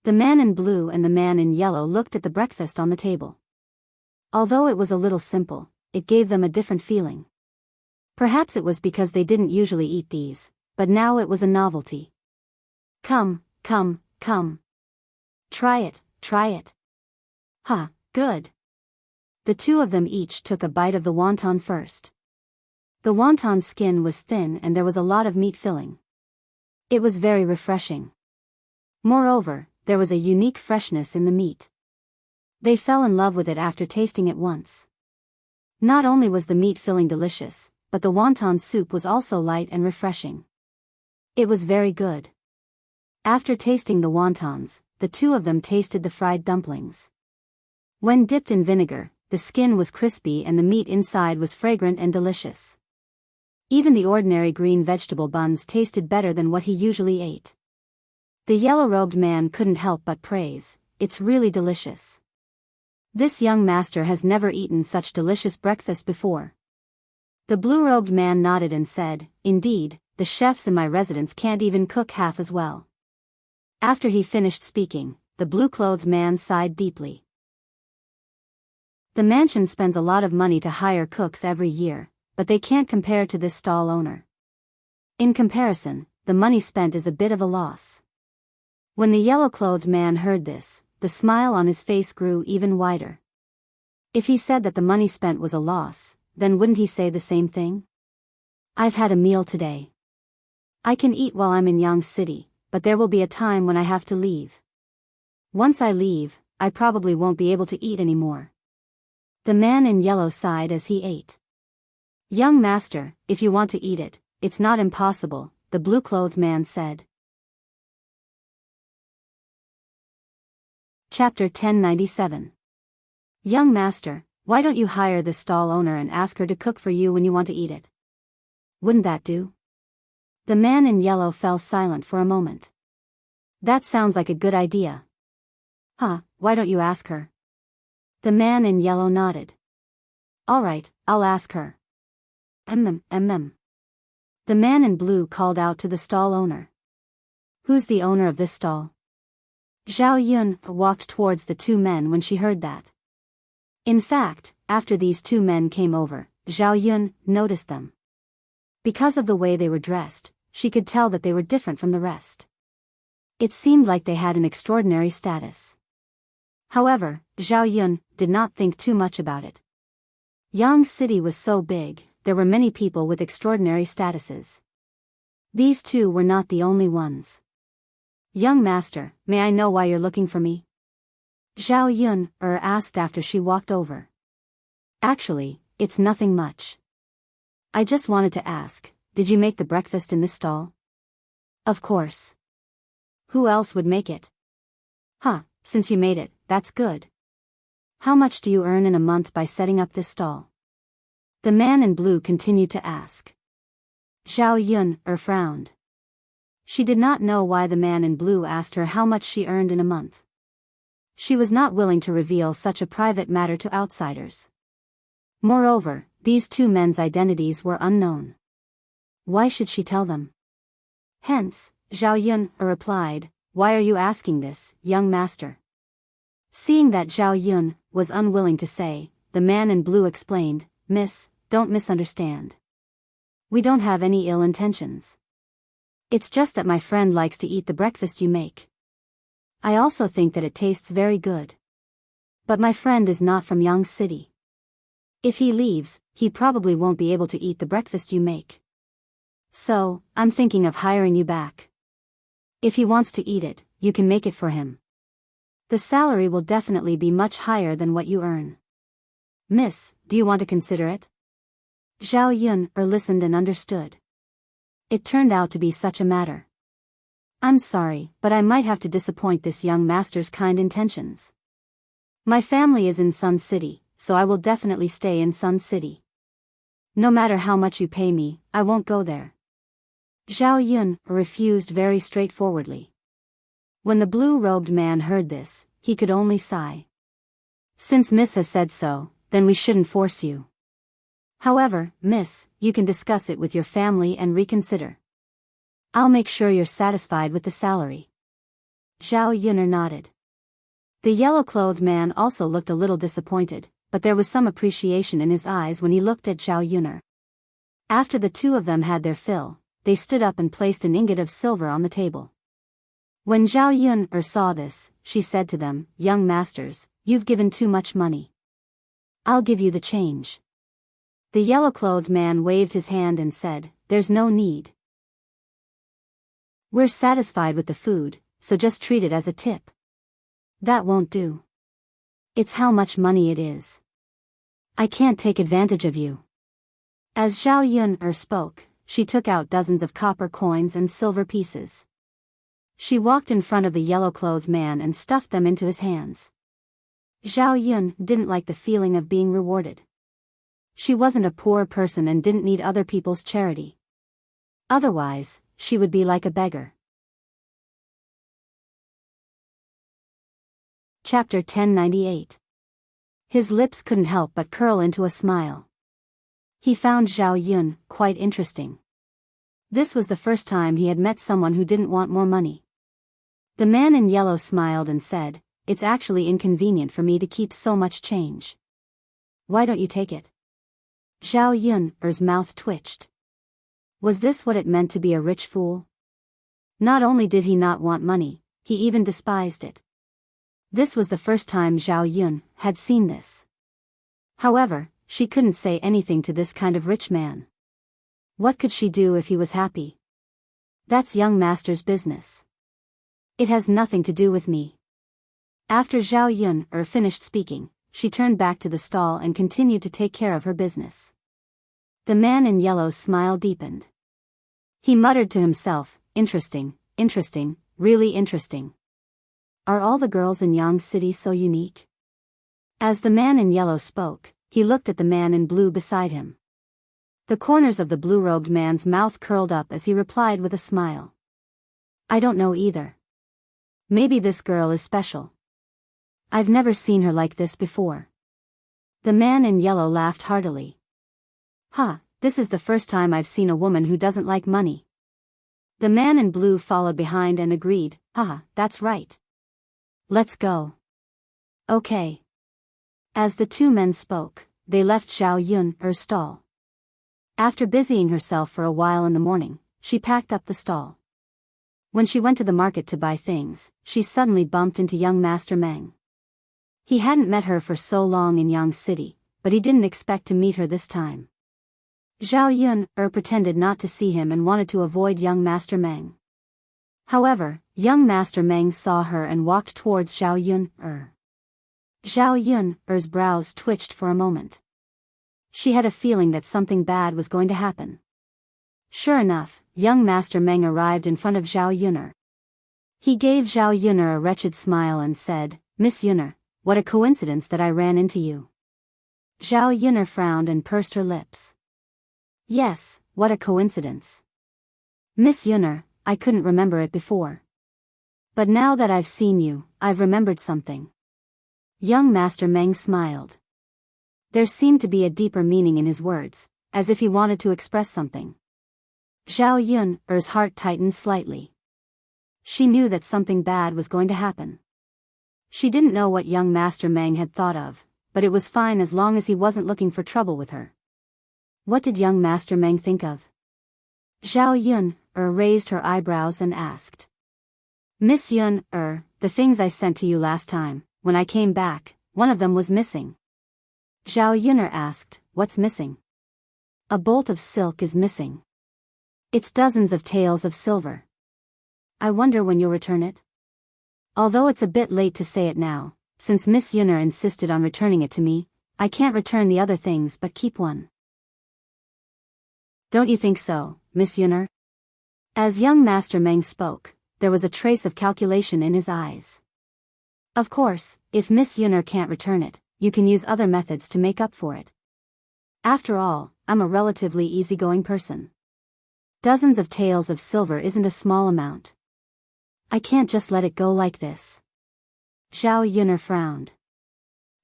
The man in blue and the man in yellow looked at the breakfast on the table. Although it was a little simple, it gave them a different feeling. Perhaps it was because they didn't usually eat these, but now it was a novelty. Come, come, come. Try it, try it. Huh, good. The 2 of them each took a bite of the wonton first. The wonton skin was thin and there was a lot of meat filling. It was very refreshing. Moreover, there was a unique freshness in the meat. They fell in love with it after tasting it once. Not only was the meat filling delicious, but the wonton soup was also light and refreshing. It was very good. After tasting the wontons, the 2 of them tasted the fried dumplings. When dipped in vinegar, the skin was crispy and the meat inside was fragrant and delicious. Even the ordinary green vegetable buns tasted better than what he usually ate. The yellow-robed man couldn't help but praise, it's really delicious. This young master has never eaten such delicious breakfast before. The blue-robed man nodded and said, indeed, the chefs in my residence can't even cook half as well. After he finished speaking, the blue-clothed man sighed deeply. The mansion spends a lot of money to hire cooks every year, but they can't compare to this stall owner. In comparison, the money spent is a bit of a loss. When the yellow-clothed man heard this, the smile on his face grew even wider. If he said that the money spent was a loss, then wouldn't he say the same thing? I've had a meal today. I can eat while I'm in Yang City, but there will be a time when I have to leave. Once I leave, I probably won't be able to eat anymore. The man in yellow sighed as he ate. Young master, if you want to eat it, it's not impossible, the blue-clothed man said. Chapter 1097. Young master, why don't you hire the stall owner and ask her to cook for you when you want to eat it? Wouldn't that do? The man in yellow fell silent for a moment. That sounds like a good idea. Huh, why don't you ask her? The man in yellow nodded. All right, I'll ask her. The man in blue called out to the stall owner. Who's the owner of this stall? Zhao Yun walked towards the two men when she heard that. In fact, after these two men came over, Zhao Yun noticed them. Because of the way they were dressed, she could tell that they were different from the rest. It seemed like they had an extraordinary status. However, Zhao Yun did not think too much about it. Yang City was so big, there were many people with extraordinary statuses. These two were not the only ones. Young master, may I know why you're looking for me? Zhao Yun asked after she walked over. Actually, it's nothing much. I just wanted to ask, did you make the breakfast in this stall? Of course. Who else would make it? Huh, since you made it, that's good. How much do you earn in a month by setting up this stall? The man in blue continued to ask. Zhao Yun frowned. She did not know why the man in blue asked her how much she earned in a month. She was not willing to reveal such a private matter to outsiders. Moreover, these two men's identities were unknown. Why should she tell them? Hence, Zhao Yun replied, why are you asking this, young master? Seeing that Zhao Yun was unwilling to say, the man in blue explained, Miss, don't misunderstand. We don't have any ill intentions. It's just that my friend likes to eat the breakfast you make. I also think that it tastes very good. But my friend is not from Yang City. If he leaves, he probably won't be able to eat the breakfast you make. So, I'm thinking of hiring you back. If he wants to eat it, you can make it for him. The salary will definitely be much higher than what you earn. Miss, do you want to consider it? Zhao Yun listened and understood. It turned out to be such a matter. I'm sorry, but I might have to disappoint this young master's kind intentions. My family is in Sun City, so I will definitely stay in Sun City. No matter how much you pay me, I won't go there. Zhao Yun refused very straightforwardly. When the blue-robed man heard this, he could only sigh. Since Miss has said so, then we shouldn't force you. However, Miss, you can discuss it with your family and reconsider. I'll make sure you're satisfied with the salary. Zhao Yun nodded. The yellow-clothed man also looked a little disappointed, but there was some appreciation in his eyes when he looked at Zhao Yun. After the two of them had their fill, they stood up and placed an ingot of silver on the table. When Zhao Yun saw this, she said to them, young masters, you've given too much money. I'll give you the change. The yellow-clothed man waved his hand and said, there's no need. We're satisfied with the food, so just treat it as a tip. That won't do. It's how much money it is. I can't take advantage of you. As Zhao Yun spoke, she took out dozens of copper coins and silver pieces. She walked in front of the yellow-clothed man and stuffed them into his hands. Zhao Yun didn't like the feeling of being rewarded. She wasn't a poor person and didn't need other people's charity. Otherwise, she would be like a beggar. Chapter 1098. His lips couldn't help but curl into a smile. He found Zhao Yun quite interesting. This was the first time he had met someone who didn't want more money. The man in yellow smiled and said, it's actually inconvenient for me to keep so much change. Why don't you take it? Zhao Yun's mouth twitched. Was this what it meant to be a rich fool? Not only did he not want money, he even despised it. This was the first time Zhao Yun had seen this. However, she couldn't say anything to this kind of rich man. What could she do if he was happy? That's young master's business. It has nothing to do with me. After Zhao Yun finished speaking, she turned back to the stall and continued to take care of her business. The man in yellow's smile deepened. He muttered to himself, interesting, really interesting. Are all the girls in Yang City so unique? As the man in yellow spoke, he looked at the man in blue beside him. The corners of the blue-robed man's mouth curled up as he replied with a smile. I don't know either. Maybe this girl is special. I've never seen her like this before. The man in yellow laughed heartily. This is the first time I've seen a woman who doesn't like money. The man in blue followed behind and agreed, that's right. Let's go. Okay. As the two men spoke, they left Zhao Yun's stall. After busying herself for a while in the morning, she packed up the stall. When she went to the market to buy things, she suddenly bumped into young Master Meng. He hadn't met her for so long in Yang City, but he didn't expect to meet her this time. Zhao Yun pretended not to see him and wanted to avoid young Master Meng. However, young Master Meng saw her and walked towards Zhao Yun. Zhao Yun's brows twitched for a moment. She had a feeling that something bad was going to happen. Sure enough, young Master Meng arrived in front of Zhao Yun. He gave Zhao Yun a wretched smile and said, Miss Yun, what a coincidence that I ran into you. Zhao Yun frowned and pursed her lips. Yes, what a coincidence. Miss Yun, I couldn't remember it before. But now that I've seen you, I've remembered something. Young Master Meng smiled. There seemed to be a deeper meaning in his words, as if he wanted to express something. Zhao Yun's heart tightened slightly. She knew that something bad was going to happen. She didn't know what young Master Meng had thought of, but it was fine as long as he wasn't looking for trouble with her. What did young Master Meng think of? Zhao Yun raised her eyebrows and asked. Miss Yun, the things I sent to you last time, when I came back, one of them was missing. Zhao Yun asked, what's missing? A bolt of silk is missing. It's dozens of taels of silver. I wonder when you'll return it? Although it's a bit late to say it now, since Miss Yun insisted on returning it to me, I can't return the other things but keep one. Don't you think so, Miss Yun? As young Master Meng spoke, there was a trace of calculation in his eyes. Of course, if Miss Yun can't return it, you can use other methods to make up for it. After all, I'm a relatively easygoing person. Dozens of taels of silver isn't a small amount. I can't just let it go like this. Zhao Yun frowned.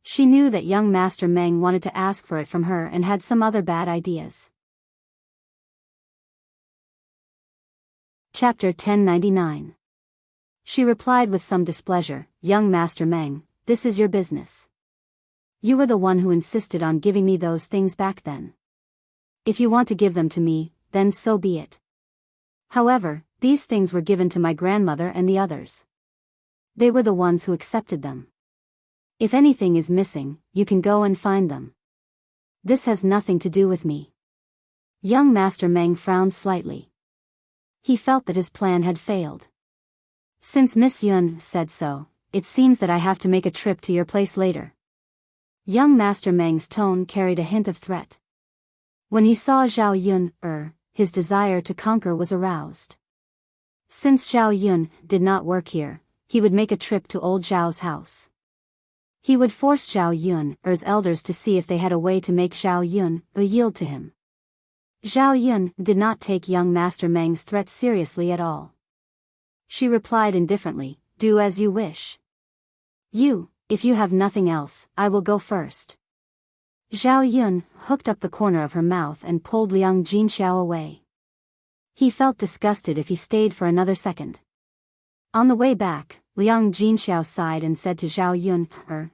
She knew that young Master Meng wanted to ask for it from her and had some other bad ideas. Chapter 1099. She replied with some displeasure, Young Master Meng, this is your business. You were the one who insisted on giving me those things back then. If you want to give them to me, then so be it. However, these things were given to my grandmother and the others. They were the ones who accepted them. If anything is missing, you can go and find them. This has nothing to do with me. Young Master Meng frowned slightly. He felt that his plan had failed. Since Miss Yun said so, it seems that I have to make a trip to your place later. Young Master Meng's tone carried a hint of threat. When he saw Zhao Yun, his desire to conquer was aroused. Since Zhao Yun did not work here, he would make a trip to old Zhao's house. He would force Zhao Yun's elders to see if they had a way to make Zhao Yun yield to him. Zhao Yun did not take young Master Meng's threat seriously at all. She replied indifferently, do as you wish. If you have nothing else, I will go first. Zhao Yun hooked up the corner of her mouth and pulled Liang Jinxiao away. He felt disgusted if he stayed for another second. On the way back, Liang Jinxiao sighed and said to Zhao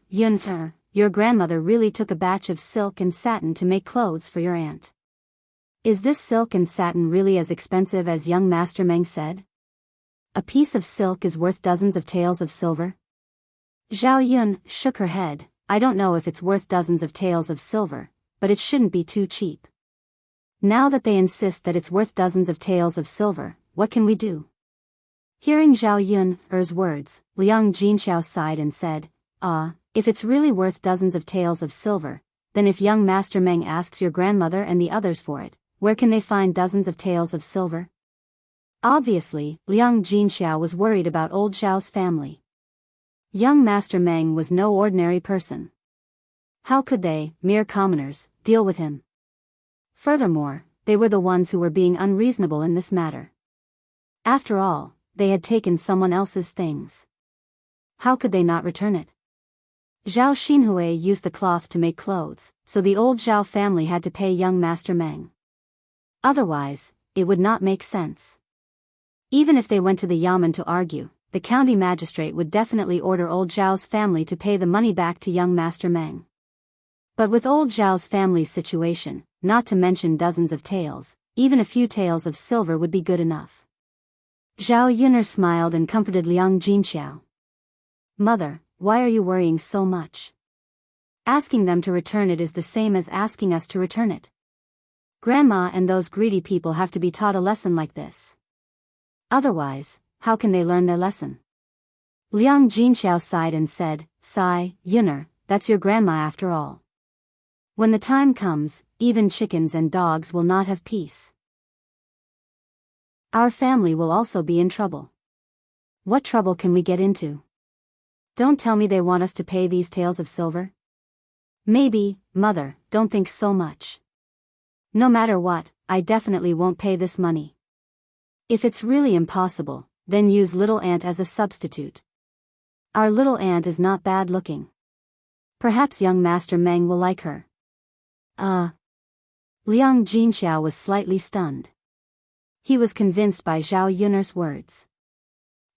Yun, your grandmother really took a batch of silk and satin to make clothes for your aunt. Is this silk and satin really as expensive as young Master Meng said? A piece of silk is worth dozens of taels of silver? Zhao Yun shook her head. I don't know if it's worth dozens of taels of silver, but it shouldn't be too cheap. Now that they insist that it's worth dozens of taels of silver, what can we do? Hearing Zhao Yun's words, Liang Jinxiao sighed and said, if it's really worth dozens of taels of silver, then if young Master Meng asks your grandmother and the others for it, where can they find dozens of taels of silver? Obviously, Liang Jinxiao was worried about old Zhao's family. Young Master Meng was no ordinary person. How could they, mere commoners, deal with him? Furthermore, they were the ones who were being unreasonable in this matter. After all, they had taken someone else's things. How could they not return it? Zhao Xinhui used the cloth to make clothes, so the old Zhao family had to pay young Master Meng. Otherwise, it would not make sense. Even if they went to the Yamen to argue, the county magistrate would definitely order old Zhao's family to pay the money back to young Master Meng. But with old Zhao's family's situation, not to mention dozens of taels, even a few taels of silver would be good enough. Zhao Yuner smiled and comforted Liang Jinxiao. Mother, why are you worrying so much? Asking them to return it is the same as asking us to return it. Grandma and those greedy people have to be taught a lesson like this. Otherwise, how can they learn their lesson? Liang Jinxiao sighed and said, "Sigh, Yuner, that's your grandma after all. When the time comes, even chickens and dogs will not have peace. Our family will also be in trouble. What trouble can we get into? Don't tell me they want us to pay these taels of silver? Maybe, mother, don't think so much. No matter what, I definitely won't pay this money. If it's really impossible, then use little aunt as a substitute. Our little aunt is not bad looking. Perhaps young Master Meng will like her." Liang Jinxiao was slightly stunned. He was convinced by Zhao Yuner's words.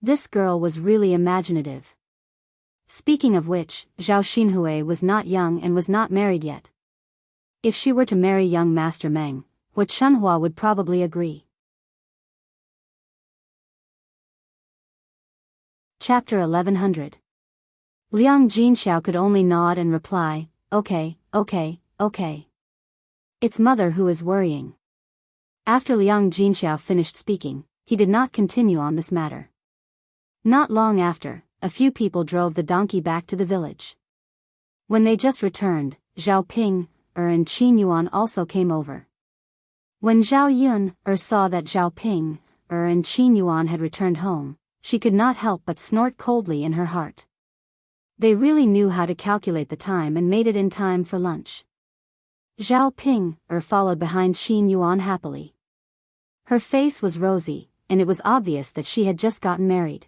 This girl was really imaginative. Speaking of which, Zhao Xinhui was not young and was not married yet. If she were to marry young Master Meng, Wu Chunhua would probably agree. Chapter 1100. Liang Jinxiao could only nod and reply, "Okay, okay, okay." It's mother who is worrying. After Liang Jinxiao finished speaking, he did not continue on this matter. Not long after, a few people drove the donkey back to the village. When they just returned, Zhao Ping, and Qin Yuan also came over. When Zhao Yun, saw that Zhao Ping, and Qin Yuan had returned home, she could not help but snort coldly in her heart. They really knew how to calculate the time and made it in time for lunch. Zhao Ping, followed behind Qin Yuan happily. Her face was rosy, and it was obvious that she had just gotten married.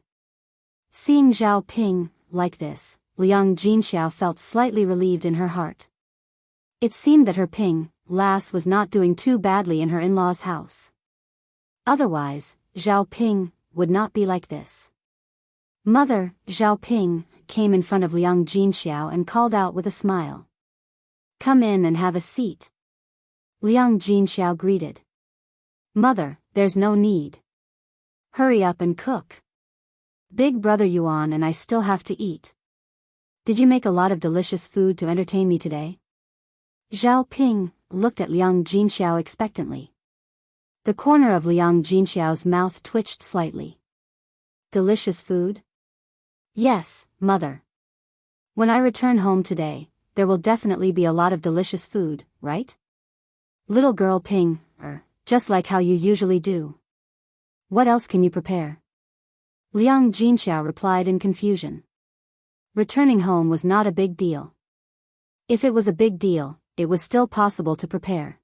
Seeing Zhao Ping like this, Liang Jinxiao felt slightly relieved in her heart. It seemed that her Ping lass was not doing too badly in her in-laws' house. Otherwise, Zhao Ping would not be like this. Mother, Zhao Ping, came in front of Liang Jinxiao and called out with a smile. "Come in and have a seat." Liang Jinxiao greeted. "Mother, there's no need. Hurry up and cook. Big brother Yuan and I still have to eat. Did you make a lot of delicious food to entertain me today?" Zhao Ping looked at Liang Jinxiao expectantly. The corner of Liang Jinxiao's mouth twitched slightly. "Delicious food?" "Yes, mother. When I return home today, there will definitely be a lot of delicious food, right? Little girl Ping, just like how you usually do. What else can you prepare?" Liang Jinxiao replied in confusion. Returning home was not a big deal. If it was a big deal, it was still possible to prepare.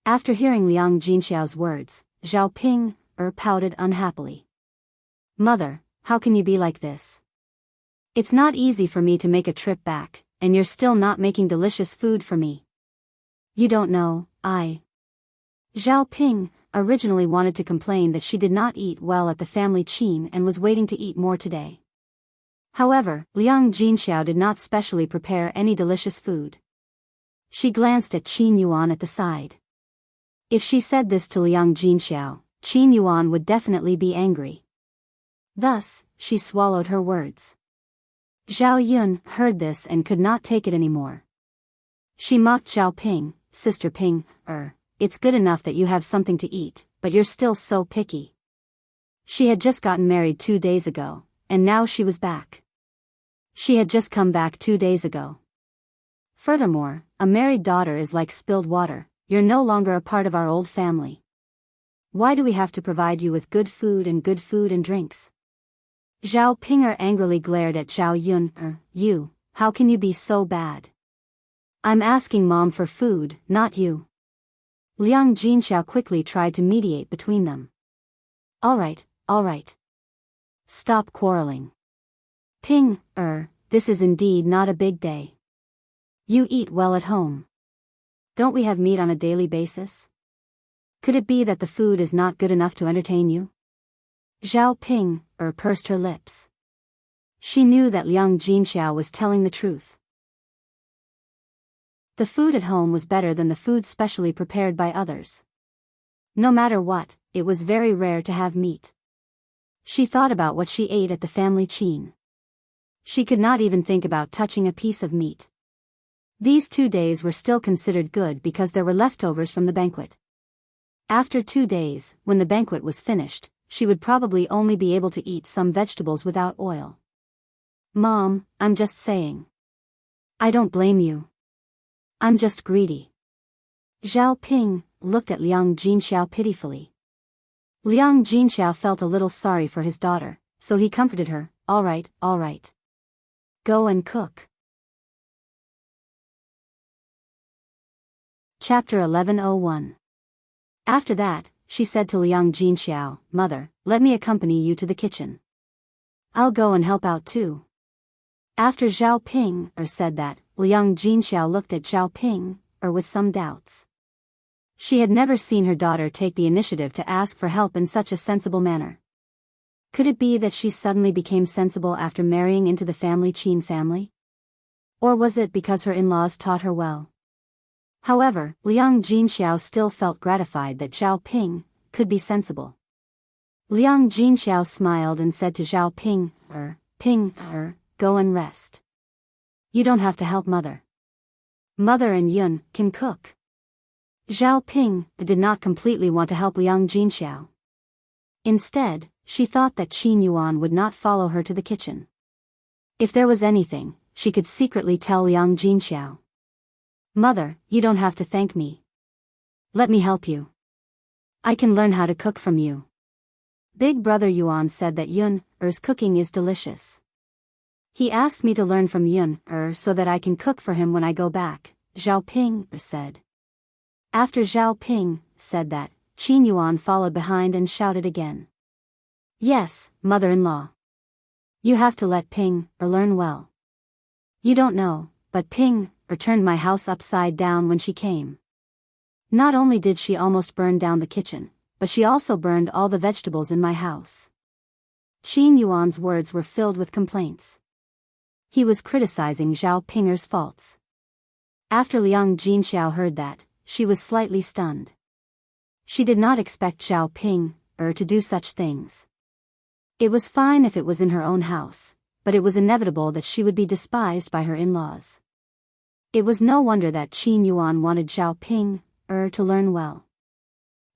After hearing Liang Jinxiao's words, Zhao Ping, pouted unhappily. "Mother, how can you be like this? It's not easy for me to make a trip back, and you're still not making delicious food for me. You don't know, Zhao Ping originally wanted to complain that she did not eat well at the family Qin and was waiting to eat more today. However, Liang Jinxiao did not specially prepare any delicious food. She glanced at Qin Yuan at the side. If she said this to Liang Jinxiao, Qin Yuan would definitely be angry. Thus, she swallowed her words. Zhao Yun heard this and could not take it anymore. She mocked Zhao Ping, "Sister Ping, it's good enough that you have something to eat, but you're still so picky." She had just gotten married 2 days ago, and now she was back. She had just come back 2 days ago. Furthermore, a married daughter is like spilled water. You're no longer a part of our old family. Why do we have to provide you with good food and drinks? Zhao Pinger angrily glared at Zhao Yun. You, how can you be so bad? I'm asking Mom for food, not you. Liang Jinxiao quickly tried to mediate between them. All right. Stop quarreling. Ping, this is indeed not a big day. You eat well at home. Don't we have meat on a daily basis? Could it be that the food is not good enough to entertain you? Zhao Ping, pursed her lips. She knew that Liang Jinxiao was telling the truth. The food at home was better than the food specially prepared by others. No matter what, it was very rare to have meat. She thought about what she ate at the family qin. She could not even think about touching a piece of meat. These 2 days were still considered good because there were leftovers from the banquet. After 2 days, when the banquet was finished, she would probably only be able to eat some vegetables without oil. Mom, I'm just saying. I don't blame you. I'm just greedy. Zhao Ping looked at Liang Jinxiao pitifully. Liang Jinxiao felt a little sorry for his daughter, so he comforted her. All right. Go and cook. Chapter 1101. After that, she said to Liang Jinxiao, Mother, let me accompany you to the kitchen. I'll go and help out too. After Zhao Ping said that, Liang Jinxiao looked at Zhao Ping with some doubts. She had never seen her daughter take the initiative to ask for help in such a sensible manner. Could it be that she suddenly became sensible after marrying into the family Qin family? Or was it because her in-laws taught her well? However, Liang Jinxiao still felt gratified that Zhao Ping could be sensible. Liang Jinxiao smiled and said to Zhao Ping, go and rest. You don't have to help Mother. Mother and Yun can cook. Zhao Ping did not completely want to help Liang Jinxiao. Instead, she thought that Qin Yuan would not follow her to the kitchen. If there was anything, she could secretly tell Liang Jinxiao. Mother, you don't have to thank me. Let me help you. I can learn how to cook from you. Big brother Yuan said that Yun's cooking is delicious. He asked me to learn from Yun so that I can cook for him when I go back, Zhao Ping said. After Zhao Ping said that, Qin Yuan followed behind and shouted again. Yes, mother-in-law. You have to let Ping learn well. You don't know, but Ping turned my house upside down when she came. Not only did she almost burn down the kitchen, but she also burned all the vegetables in my house. Qin Yuan's words were filled with complaints. He was criticizing Zhao Pinger's faults. After Liang Jinxiao heard that, she was slightly stunned. She did not expect Zhao Ping to do such things. It was fine if it was in her own house, but it was inevitable that she would be despised by her in-laws. It was no wonder that Qin Yuan wanted Zhao Ping to learn well.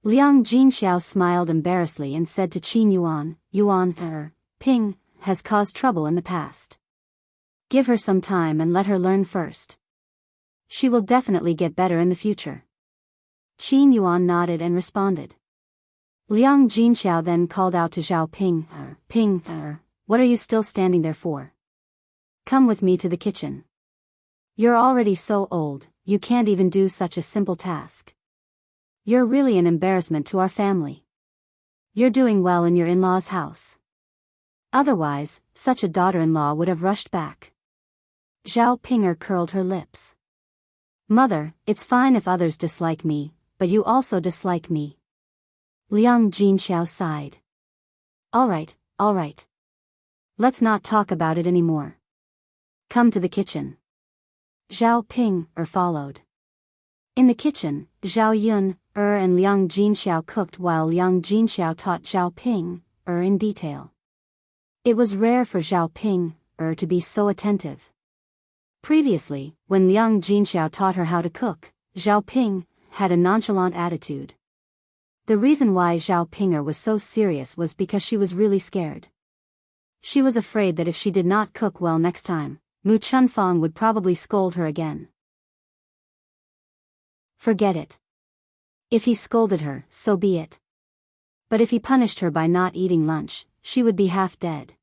Liang Jinxiao smiled embarrassedly and said to Qin Yuan, Ping has caused trouble in the past. Give her some time and let her learn first. She will definitely get better in the future. Qin Yuan nodded and responded. Liang Jinxiao then called out to Zhao Ping, what are you still standing there for? Come with me to the kitchen. You're already so old, you can't even do such a simple task. You're really an embarrassment to our family. You're doing well in your in-law's house. Otherwise, such a daughter-in-law would have rushed back. Zhao Pinger curled her lips. Mother, it's fine if others dislike me, but you also dislike me. Liang Jinxiao sighed. All right. Let's not talk about it anymore. Come to the kitchen. Zhao Ping followed. In the kitchen, Zhao Yun and Liang Jinxiao cooked while Liang Jinxiao taught Zhao Ping in detail. It was rare for Zhao Ping to be so attentive. Previously, when Liang Jinxiao taught her how to cook, Zhao Ping had a nonchalant attitude. The reason why Zhao Pinger was so serious was because she was really scared. She was afraid that if she did not cook well next time, Mu Chunfang would probably scold her again. Forget it. If he scolded her, so be it. But if he punished her by not eating lunch, she would be half dead.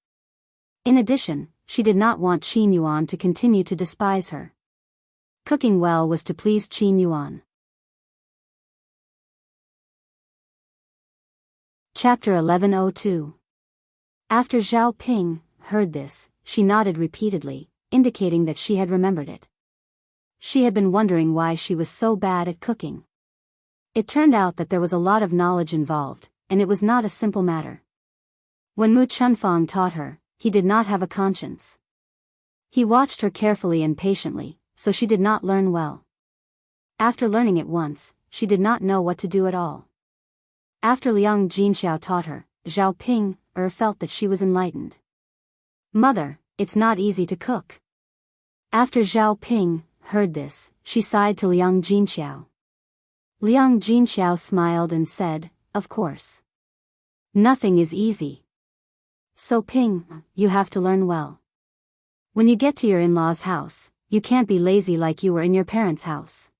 In addition, she did not want Qin Yuan to continue to despise her. Cooking well was to please Qin Yuan. Chapter 1102. After Zhao Ping heard this, she nodded repeatedly, indicating that she had remembered it. She had been wondering why she was so bad at cooking. It turned out that there was a lot of knowledge involved, and it was not a simple matter. When Mu Chunfang taught her, he did not have a conscience. He watched her carefully and patiently, so she did not learn well. After learning it once, she did not know what to do at all. After Liang Jinxiao taught her, Zhao Ping felt that she was enlightened. Mother, it's not easy to cook. After Zhao Ping heard this, she sighed to Liang Jinxiao. Liang Jinxiao smiled and said, of course. Nothing is easy. So Ping, you have to learn well. When you get to your in-laws' house, you can't be lazy like you were in your parents' house.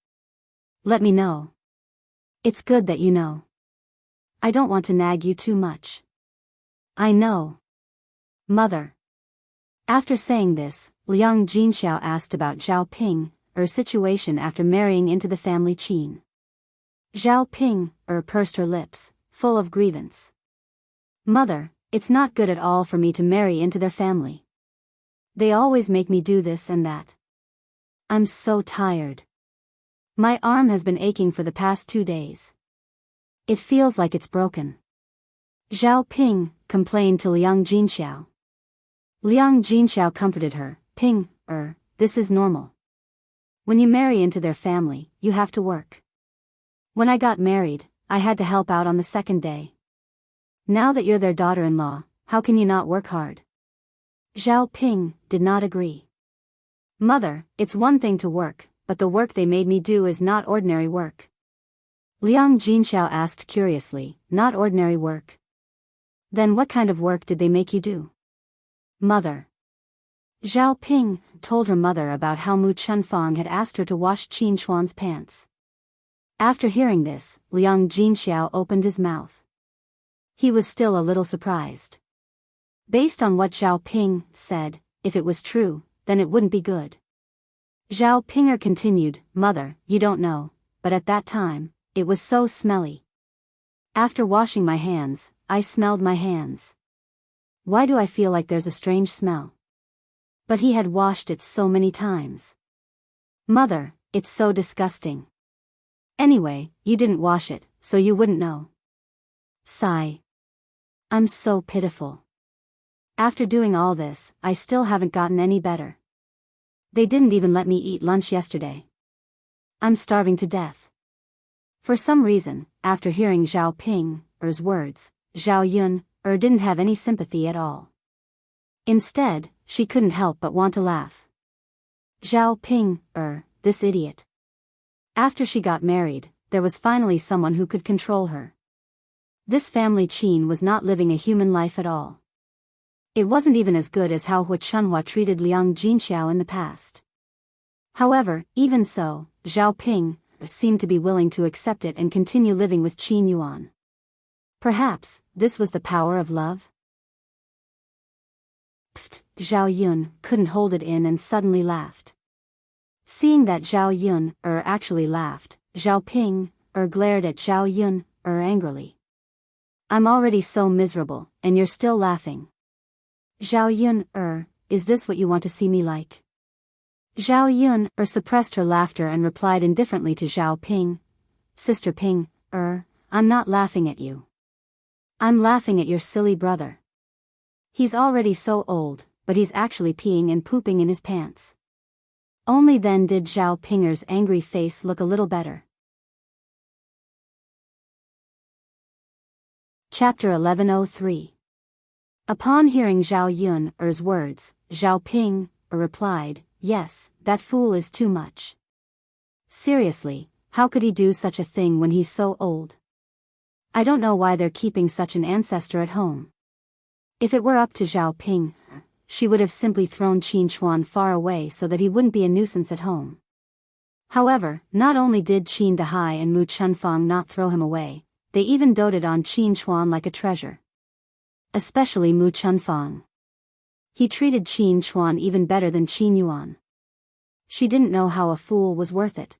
Let me know. It's good that you know. I don't want to nag you too much. I know. Mother. After saying this, Liang Jinxiao asked about Zhao Ping, situation after marrying into the family Qin. Zhao Ping, pursed her lips, full of grievance. Mother, it's not good at all for me to marry into their family. They always make me do this and that. I'm so tired. My arm has been aching for the past 2 days. It feels like it's broken. Zhao Ping complained to Liang Jinxiao. Liang Jinxiao comforted her. Ping, this is normal. When you marry into their family, you have to work. When I got married, I had to help out on the second day. Now that you're their daughter-in-law, how can you not work hard? Zhao Ping did not agree. Mother, it's one thing to work, but the work they made me do is not ordinary work. Liang Jinxiao asked curiously, not ordinary work? Then what kind of work did they make you do? Mother. Zhao Ping told her mother about how Mu Chunfang had asked her to wash Qin Chuan's pants. After hearing this, Liang Jinxiao opened his mouth. He was still a little surprised. Based on what Zhao Ping said, if it was true, then it wouldn't be good. Zhao Pinger continued, Mother, you don't know, but at that time, it was so smelly. After washing my hands, I smelled my hands. Why do I feel like there's a strange smell? But he had washed it so many times. Mother, it's so disgusting. Anyway, you didn't wash it, so you wouldn't know. Sigh. I'm so pitiful. After doing all this, I still haven't gotten any better. They didn't even let me eat lunch yesterday. I'm starving to death. For some reason, after hearing Zhao Ping's words, Zhao Yun didn't have any sympathy at all. Instead, she couldn't help but want to laugh. Zhao Ping, this idiot. After she got married, there was finally someone who could control her. This family Qin was not living a human life at all. It wasn't even as good as how Hu Chunhua treated Liang Jinxiao in the past. However, even so, Zhao Ping seemed to be willing to accept it and continue living with Qin Yuan. Perhaps, this was the power of love? Pfft, Zhao Yun couldn't hold it in and suddenly laughed. Seeing that Zhao Yun actually laughed, Zhao Ping glared at Zhao Yun angrily. I'm already so miserable, and you're still laughing. Zhao Yun is this what you want to see me like? Zhao Yun suppressed her laughter and replied indifferently to Zhao Ping. Sister Ping, I'm not laughing at you. I'm laughing at your silly brother. He's already so old, but he's actually peeing and pooping in his pants. Only then did Zhao Pinger's angry face look a little better. Chapter 1103. Upon hearing Zhao Yun's words, Zhao Ping replied, Yes, that fool is too much. Seriously, how could he do such a thing when he's so old? I don't know why they're keeping such an ancestor at home. If it were up to Zhao Ping, she would have simply thrown Qin Chuan far away so that he wouldn't be a nuisance at home. However, not only did Qin Dahai and Mu Chunfang not throw him away, they even doted on Qin Chuan like a treasure. Especially Mu Chunfang. He treated Qin Chuan even better than Qin Yuan. She didn't know how a fool was worth it.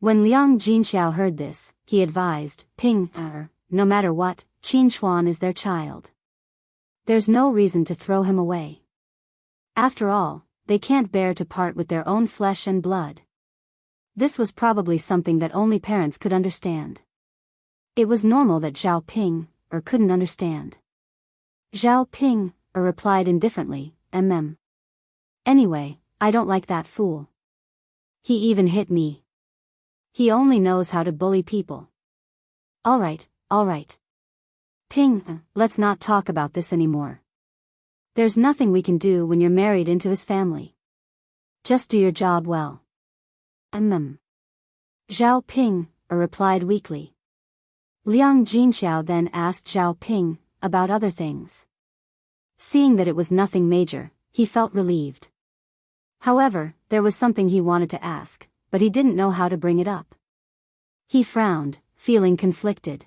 When Liang Jinxiao heard this, he advised, Ping, no matter what, Qin Xuan is their child. There's no reason to throw him away. After all, they can't bear to part with their own flesh and blood. This was probably something that only parents could understand. It was normal that Zhao Ping couldn't understand. Zhao Ping replied indifferently, Anyway, I don't like that fool. He even hit me. He only knows how to bully people. All right. Ping, let's not talk about this anymore. There's nothing we can do when you're married into his family. Just do your job well. Zhao Ping replied weakly. Liang Jinxiao then asked Zhao Ping about other things. Seeing that it was nothing major, he felt relieved. However, there was something he wanted to ask, but he didn't know how to bring it up. He frowned, feeling conflicted.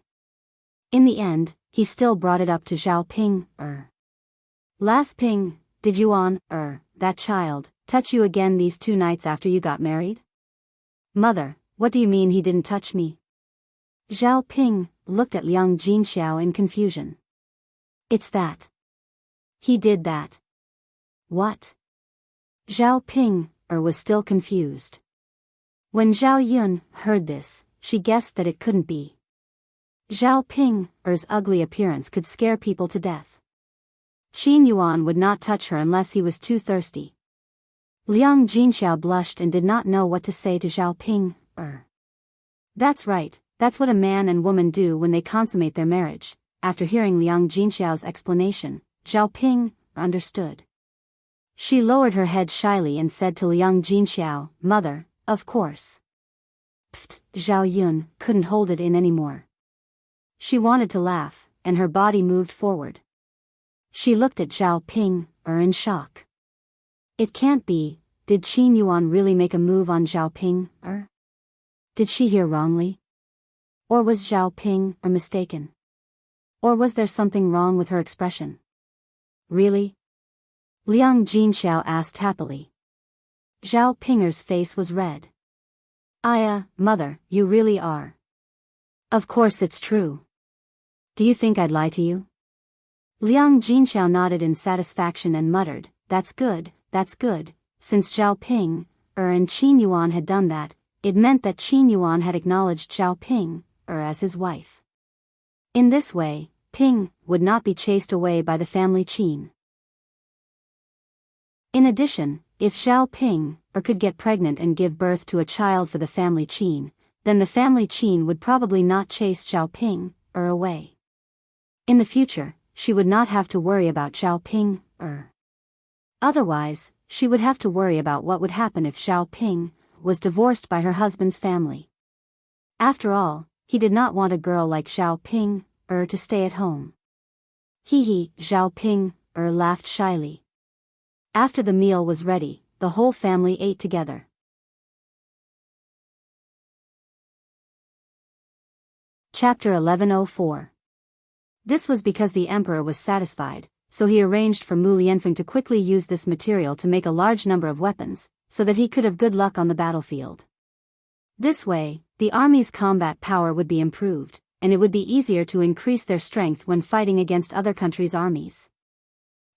In the end, he still brought it up to Zhao Ping. Last Ping, did Yuan, that child, touch you again these 2 nights after you got married? Mother, what do you mean he didn't touch me? Zhao Ping looked at Liang Jinxiao in confusion. It's that. He did that. What? Zhao Ping was still confused. When Zhao Yun heard this, she guessed that it couldn't be. Zhao Ping's ugly appearance could scare people to death. Qin Yuan would not touch her unless he was too thirsty. Liang Jinxiao blushed and did not know what to say to Zhao Ping. That's right, that's what a man and woman do when they consummate their marriage. After hearing Liang Jinxiao's explanation, Zhao Ping understood. She lowered her head shyly and said to Liang Jinxiao, Mother, of course. Pfft, Zhao Yun couldn't hold it in anymore. She wanted to laugh, and her body moved forward. She looked at Zhao Ping in shock. It can't be, did Qin Yuan really make a move on Zhao Ping? Did she hear wrongly? Or was Zhao Ping mistaken? Or was there something wrong with her expression? Really? Liang Jinxiao asked happily. Zhao Pinger's face was red. Mother, you really are. Of course it's true. Do you think I'd lie to you? Liang Jinxiao nodded in satisfaction and muttered, That's good. Since Zhao Ping and Qin Yuan had done that, it meant that Qin Yuan had acknowledged Zhao Ping as his wife. In this way, Ping would not be chased away by the family Qin. In addition, if Zhao Ping could get pregnant and give birth to a child for the family Qin, then the family Qin would probably not chase Zhao Ping away. In the future, she would not have to worry about Zhao Ping Otherwise, she would have to worry about what would happen if Zhao Ping was divorced by her husband's family. After all, he did not want a girl like Zhao Ping to stay at home. Zhao Ping laughed shyly. After the meal was ready, the whole family ate together. Chapter 1104. This was because the emperor was satisfied, so he arranged for Mu Lianfeng to quickly use this material to make a large number of weapons, so that he could have good luck on the battlefield. This way, the army's combat power would be improved, and it would be easier to increase their strength when fighting against other countries' armies.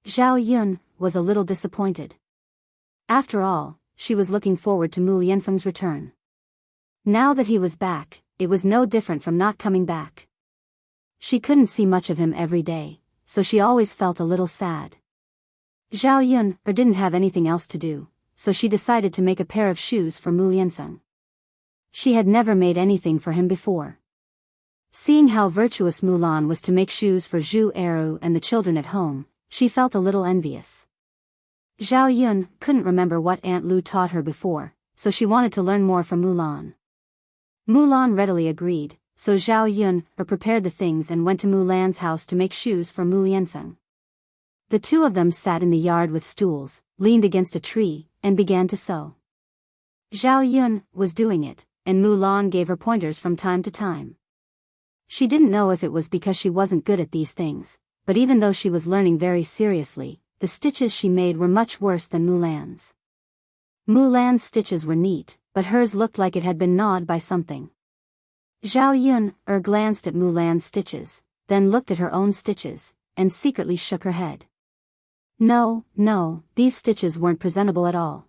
Zhao Yun was a little disappointed. After all, she was looking forward to Mu Lianfeng's return. Now that he was back, it was no different from not coming back. She couldn't see much of him every day, so she always felt a little sad. Zhao Yun didn't have anything else to do, so she decided to make a pair of shoes for Mu Lianfeng. She had never made anything for him before. Seeing how virtuous Mulan was to make shoes for Zhu Eru and the children at home, she felt a little envious. Zhao Yun couldn't remember what Aunt Lu taught her before, so she wanted to learn more from Mulan. Mulan readily agreed, so Zhao Yun prepared the things and went to Mulan's house to make shoes for Mu Lianfeng. The two of them sat in the yard with stools, leaned against a tree, and began to sew. Zhao Yun was doing it, and Mulan gave her pointers from time to time. She didn't know if it was because she wasn't good at these things, but even though she was learning very seriously, the stitches she made were much worse than Mulan's. Mulan's stitches were neat, but hers looked like it had been gnawed by something. Zhao Yun glanced at Mulan's stitches, then looked at her own stitches, and secretly shook her head. No, these stitches weren't presentable at all.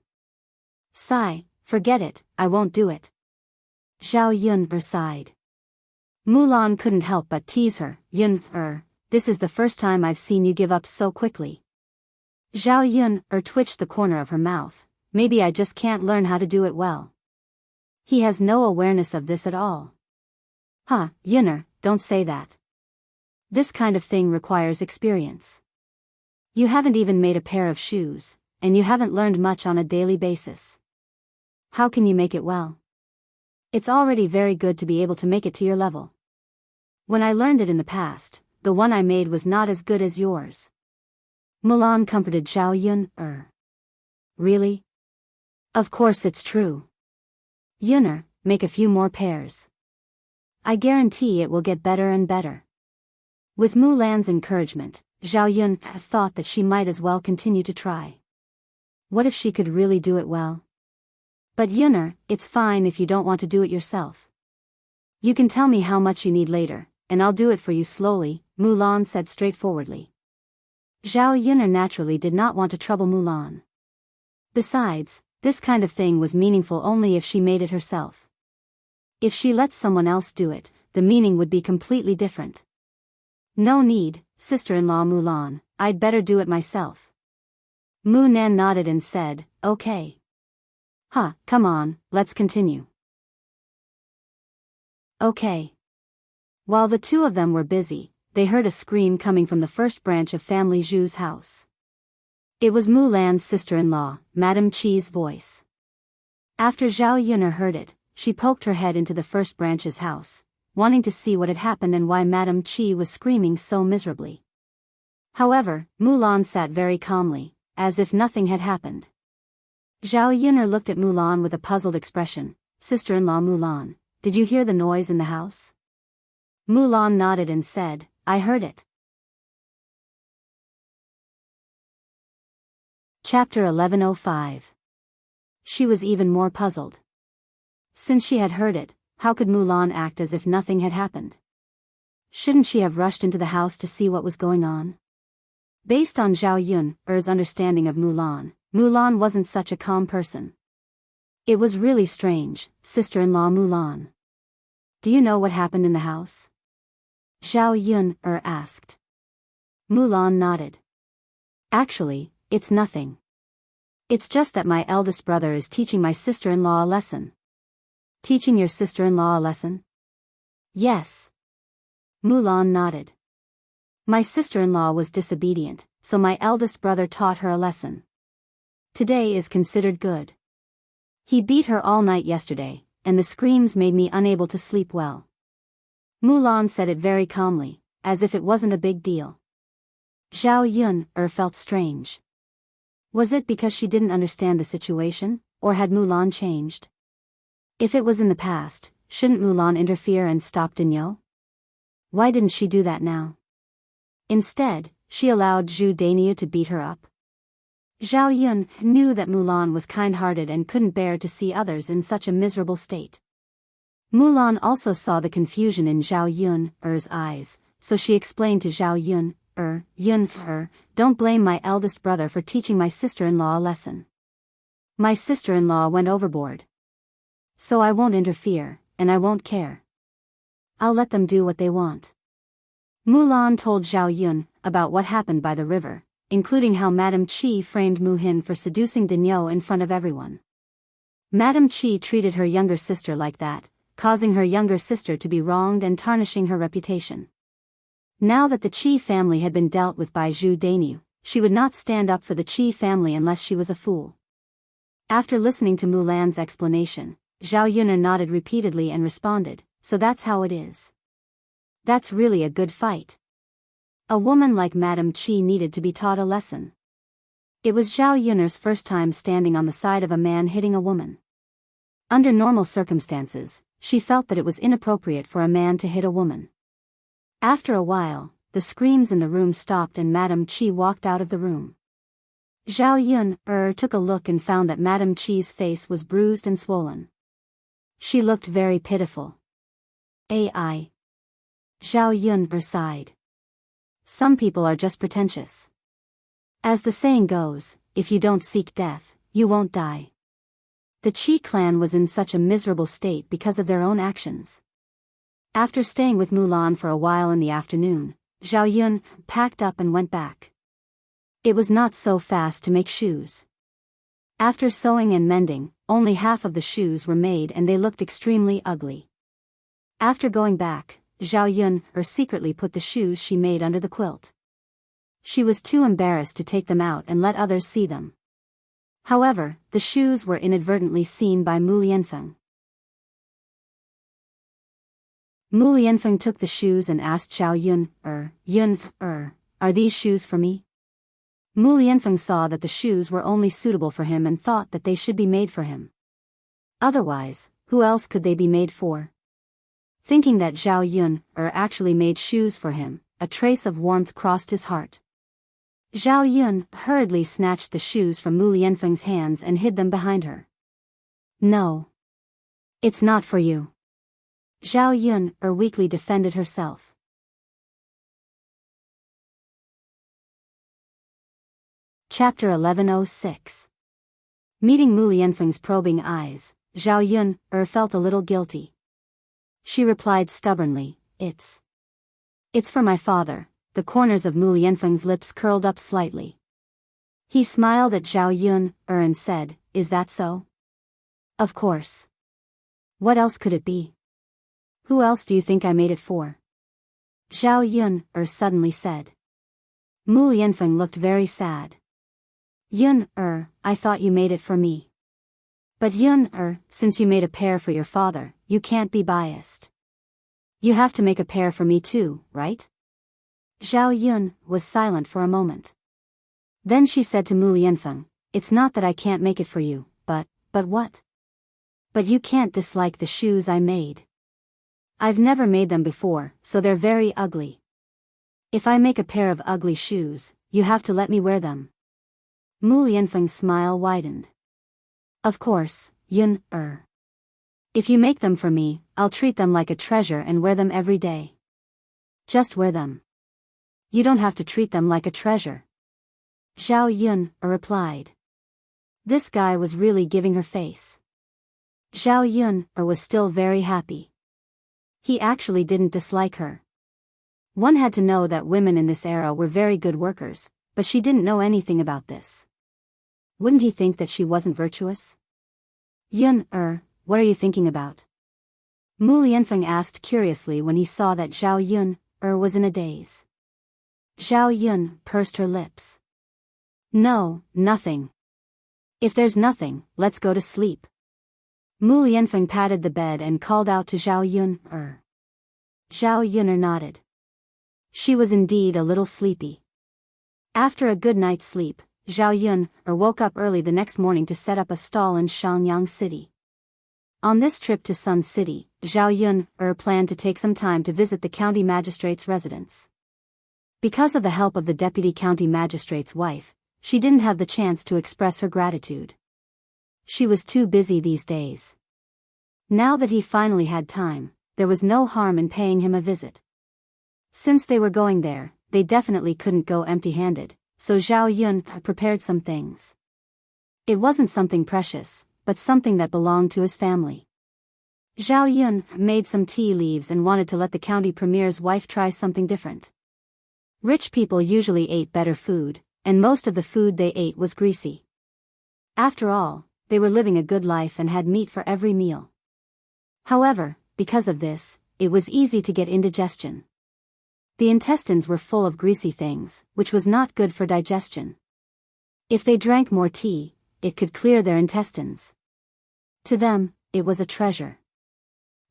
Sigh, forget it, I won't do it. Zhao Yun sighed. Mulan couldn't help but tease her. Yun, this is the first time I've seen you give up so quickly. Zhao Yun twitched the corner of her mouth. Maybe I just can't learn how to do it well. He has no awareness of this at all. Yunner, don't say that. This kind of thing requires experience. You haven't even made a pair of shoes, and you haven't learned much on a daily basis. How can you make it well? It's already very good to be able to make it to your level. When I learned it in the past, the one I made was not as good as yours. Mulan comforted Zhao Yun. Really? Of course it's true. Yunner, make a few more pairs. I guarantee it will get better and better. With Mulan's encouragement, Zhao Yun thought that she might as well continue to try. What if she could really do it well? But Yunner, it's fine if you don't want to do it yourself. You can tell me how much you need later, and I'll do it for you slowly, Mulan said straightforwardly. Zhao Yunner naturally did not want to trouble Mulan. Besides, this kind of thing was meaningful only if she made it herself. If she lets someone else do it, the meaning would be completely different. No need, sister-in-law Mulan, I'd better do it myself. Mu Nan nodded and said, okay. Come on, let's continue. Okay. While the two of them were busy, they heard a scream coming from the first branch of family Zhu's house. It was Mulan's sister-in-law, Madame Qi's voice. After Zhao Yunner heard it, she poked her head into the first branch's house, wanting to see what had happened and why Madame Qi was screaming so miserably. However, Mulan sat very calmly, as if nothing had happened. Zhao Yunner looked at Mulan with a puzzled expression. Sister-in-law Mulan, did you hear the noise in the house? Mulan nodded and said, I heard it. Chapter 1105. She was even more puzzled. Since she had heard it, how could Mulan act as if nothing had happened? Shouldn't she have rushed into the house to see what was going on? Based on Zhao Yun's understanding of Mulan, Mulan wasn't such a calm person. It was really strange, sister-in-law Mulan. Do you know what happened in the house? Zhao Yun asked. Mulan nodded. Actually, it's nothing. It's just that my eldest brother is teaching my sister-in-law a lesson. Teaching your sister-in-law a lesson? Yes. Mulan nodded. My sister-in-law was disobedient, so my eldest brother taught her a lesson. Today is considered good. He beat her all night yesterday, and the screams made me unable to sleep well. Mulan said it very calmly, as if it wasn't a big deal. Zhao Yun felt strange. Was it because she didn't understand the situation, or had Mulan changed? If it was in the past, shouldn't Mulan interfere and stop Danyou? Why didn't she do that now? Instead, she allowed Zhu Danyou to beat her up. Zhao Yun knew that Mulan was kind-hearted and couldn't bear to see others in such a miserable state. Mulan also saw the confusion in Zhao Yun's eyes, so she explained to Zhao Yun, don't blame my eldest brother for teaching my sister-in-law a lesson. My sister-in-law went overboard. So I won't interfere, and I won't care. I'll let them do what they want. Mulan told Zhao Yun about what happened by the river, including how Madame Qi framed Mu Hin for seducing Danyou in front of everyone. Madame Qi treated her younger sister like that, causing her younger sister to be wronged and tarnishing her reputation. Now that the Qi family had been dealt with by Zhu Danyou, she would not stand up for the Qi family unless she was a fool. After listening to Mulan's explanation, Zhao Yunner nodded repeatedly and responded, so that's how it is. That's really a good fight. A woman like Madame Qi needed to be taught a lesson. It was Zhao Yunner's first time standing on the side of a man hitting a woman. Under normal circumstances, she felt that it was inappropriate for a man to hit a woman. After a while, the screams in the room stopped and Madame Qi walked out of the room. Zhao Yun took a look and found that Madame Qi's face was bruised and swollen. She looked very pitiful. Ai. Zhao Yun sighed. Some people are just pretentious. As the saying goes, if you don't seek death, you won't die. The Qi clan was in such a miserable state because of their own actions. After staying with Mulan for a while in the afternoon, Zhao Yun packed up and went back. It was not so fast to make shoes. After sewing and mending, only half of the shoes were made and they looked extremely ugly. After going back, Zhao Yun secretly put the shoes she made under the quilt. She was too embarrassed to take them out and let others see them. However, the shoes were inadvertently seen by Mu Lianfeng. Mu Lianfeng took the shoes and asked Zhao Yun, are these shoes for me? Mu Lianfeng saw that the shoes were only suitable for him and thought that they should be made for him. Otherwise, who else could they be made for? Thinking that Zhao Yun actually made shoes for him, a trace of warmth crossed his heart. Zhao Yun hurriedly snatched the shoes from Mu Lianfeng's hands and hid them behind her. No. It's not for you. Zhao Yun weakly defended herself. Chapter 1106. Meeting Mu Lianfeng's probing eyes, Zhao Yun felt a little guilty. She replied stubbornly, It's for my father. The corners of Mu Lianfeng's lips curled up slightly. He smiled at Zhao Yun and said, Is that so? Of course. What else could it be? Who else do you think I made it for? Zhao Yun suddenly said. Mu Lianfeng looked very sad. Yun I thought you made it for me. But Yun since you made a pair for your father, you can't be biased. You have to make a pair for me too, right? Zhao Yun was silent for a moment. Then she said to Mu Lianfeng, It's not that I can't make it for you, but what? But you can't dislike the shoes I made. I've never made them before, so they're very ugly. If I make a pair of ugly shoes, you have to let me wear them. Mu Lianfeng's smile widened. Of course, Yun If you make them for me, I'll treat them like a treasure and wear them every day. Just wear them. You don't have to treat them like a treasure. Zhao Yun replied. This guy was really giving her face. Zhao Yun was still very happy. He actually didn't dislike her. One had to know that women in this era were very good workers, but she didn't know anything about this. Wouldn't he think that she wasn't virtuous? Yun what are you thinking about? Mu Lianfeng asked curiously when he saw that Zhao Yun was in a daze. Zhao Yun pursed her lips. No, nothing. If there's nothing, let's go to sleep. Mu Lianfeng patted the bed and called out to Zhao Yun Zhao Yun nodded. She was indeed a little sleepy. After a good night's sleep, Zhao Yun woke up early the next morning to set up a stall in Shangyang City. On this trip to Sun City, Zhao Yun planned to take some time to visit the county magistrate's residence. Because of the help of the deputy county magistrate's wife, she didn't have the chance to express her gratitude. She was too busy these days. Now that he finally had time, there was no harm in paying him a visit. Since they were going there, they definitely couldn't go empty-handed, so Zhao Yun prepared some things. It wasn't something precious, but something that belonged to his family. Zhao Yun made some tea leaves and wanted to let the county premier's wife try something different. Rich people usually ate better food, and most of the food they ate was greasy. After all, they were living a good life and had meat for every meal. However, because of this, it was easy to get indigestion. The intestines were full of greasy things, which was not good for digestion. If they drank more tea, it could clear their intestines. To them, it was a treasure.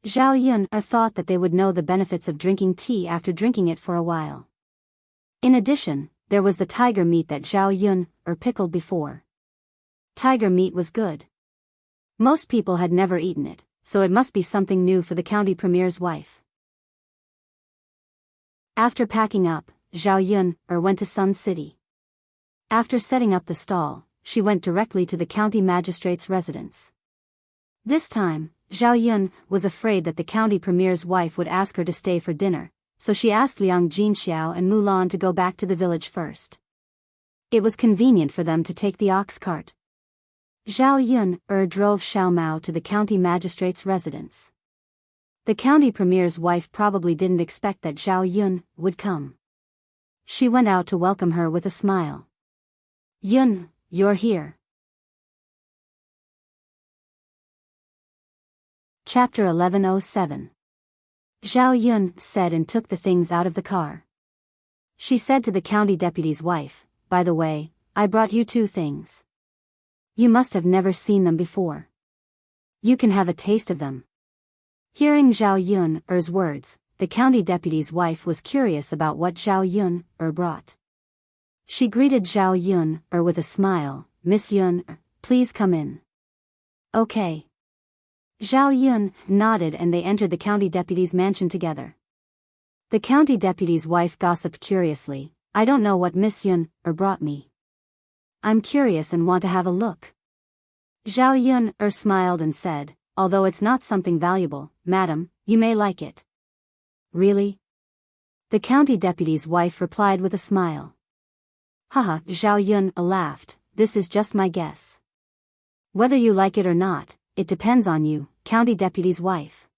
Zhao Yun thought that they would know the benefits of drinking tea after drinking it for a while. In addition, there was the tiger meat that Zhao Yun pickled before. Tiger meat was good. Most people had never eaten it, so it must be something new for the county premier's wife. After packing up, Zhao Yun went to Sun City. After setting up the stall, she went directly to the county magistrate's residence. This time, Zhao Yun was afraid that the county premier's wife would ask her to stay for dinner, so she asked Liang Jinxiao and Mulan to go back to the village first. It was convenient for them to take the ox cart. Zhao Yun drove Xiao Mao to the county magistrate's residence. The county premier's wife probably didn't expect that Zhao Yun would come. She went out to welcome her with a smile. Yun, you're here. Chapter 1107. Zhao Yun said and took the things out of the car. She said to the county deputy's wife, "By the way, I brought you 2 things. You must have never seen them before. You can have a taste of them." Hearing Zhao Yun's words, the county deputy's wife was curious about what Zhao Yun brought. She greeted Zhao Yun with a smile. "Miss Yun, please come in." "Okay." Zhao Yun nodded and they entered the county deputy's mansion together. The county deputy's wife gossiped curiously, "I don't know what Miss Yun brought me. I'm curious and want to have a look." Zhao Yun smiled and said, "Although it's not something valuable, madam, you may like it." "Really?" The county deputy's wife replied with a smile. "Haha," Zhao Yun laughed, "this is just my guess. Whether you like it or not, it depends on you, county deputy's wife."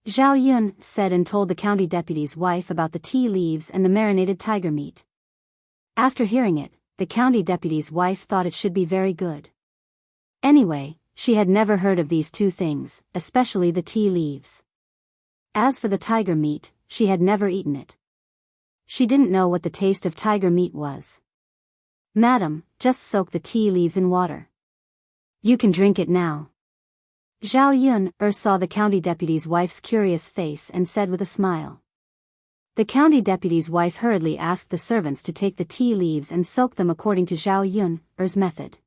Zhao Yun said and told the county deputy's wife about the tea leaves and the marinated tiger meat. After hearing it, the county deputy's wife thought it should be very good. Anyway, she had never heard of these 2 things, especially the tea leaves. As for the tiger meat, she had never eaten it. She didn't know what the taste of tiger meat was. "Madam, just soak the tea leaves in water. You can drink it now." Zhao Yun saw the county deputy's wife's curious face and said with a smile. The county deputy's wife hurriedly asked the servants to take the tea leaves and soak them according to Zhao Yun's method.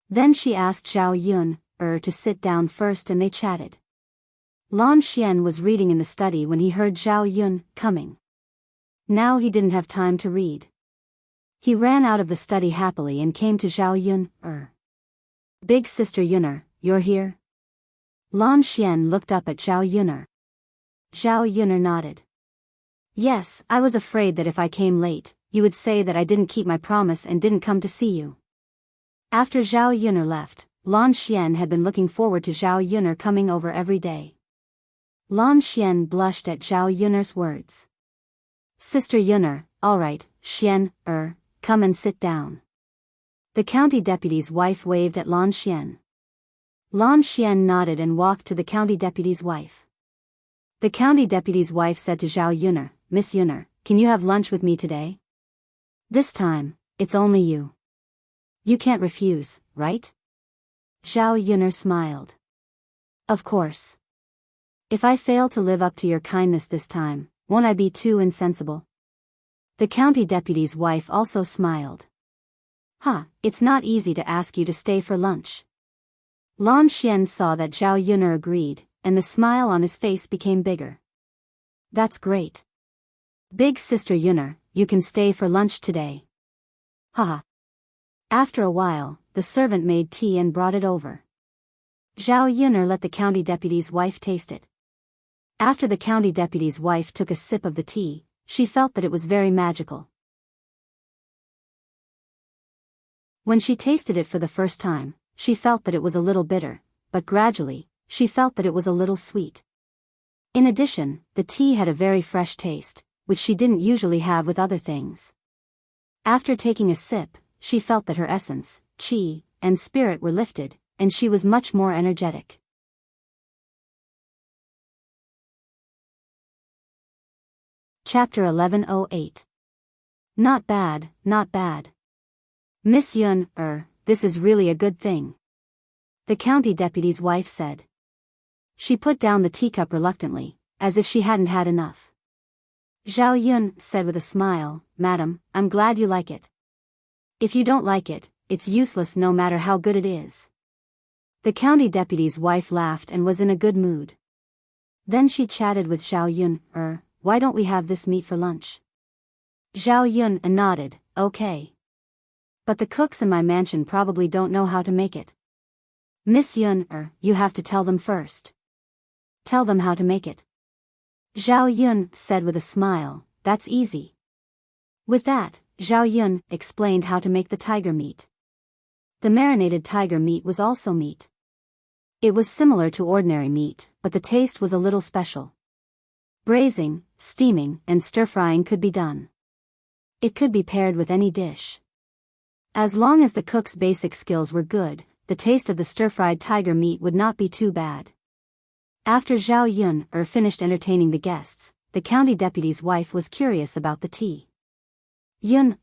Then she asked Zhao Yun to sit down first and they chatted. Lan Xian was reading in the study when he heard Zhao Yun coming. Now he didn't have time to read. He ran out of the study happily and came to Zhao Yun. "Big sister Yuner, you're here?" Lan Xian looked up at Zhao Yuner. Zhao Yuner nodded. "Yes, I was afraid that if I came late, you would say that I didn't keep my promise and didn't come to see you." After Zhao Yuner left, Lan Xian had been looking forward to Zhao Yuner coming over every day. Lan Xian blushed at Zhao Yuner's words. "Sister Yuner, all right, Xian, come and sit down." The county deputy's wife waved at Lan Xian. Lan Xian nodded and walked to the county deputy's wife. The county deputy's wife said to Zhao Yuner, "Miss Yuner, can you have lunch with me today? This time, it's only you. You can't refuse, right?" Zhao Yuner smiled. "Of course. If I fail to live up to your kindness this time, won't I be too insensible?" The county deputy's wife also smiled. It's not easy to ask you to stay for lunch." Lan Xian saw that Zhao Yuner agreed, and the smile on his face became bigger. "That's great. Big sister Yuner, you can stay for lunch today." After a while, the servant made tea and brought it over. Zhao Yuner let the county deputy's wife taste it. After the county deputy's wife took a sip of the tea, she felt that it was very magical. When she tasted it for the first time, she felt that it was a little bitter, but gradually, she felt that it was a little sweet. In addition, the tea had a very fresh taste, which she didn't usually have with other things. After taking a sip, she felt that her essence, qi, and spirit were lifted, and she was much more energetic. Chapter 1108. Not bad, not bad. Miss Yun, this is really a good thing. The county deputy's wife said. She put down the teacup reluctantly, as if she hadn't had enough. Zhao Yun said with a smile, "Madam, I'm glad you like it. If you don't like it, it's useless no matter how good it is." The county deputy's wife laughed and was in a good mood. Then she chatted with Zhao Yun, why don't we have this meat for lunch? Zhao Yun nodded, okay. But the cooks in my mansion probably don't know how to make it. Miss Yun, you have to tell them first. Tell them how to make it. Zhao Yun said with a smile, "That's easy." With that, Zhao Yun explained how to make the tiger meat. The marinated tiger meat was also meat. It was similar to ordinary meat, but the taste was a little special. Braising, steaming, and stir-frying could be done. It could be paired with any dish. As long as the cook's basic skills were good, the taste of the stir-fried tiger meat would not be too bad. After Zhao Yun finished entertaining the guests, the county deputy's wife was curious about the tea. "Yun,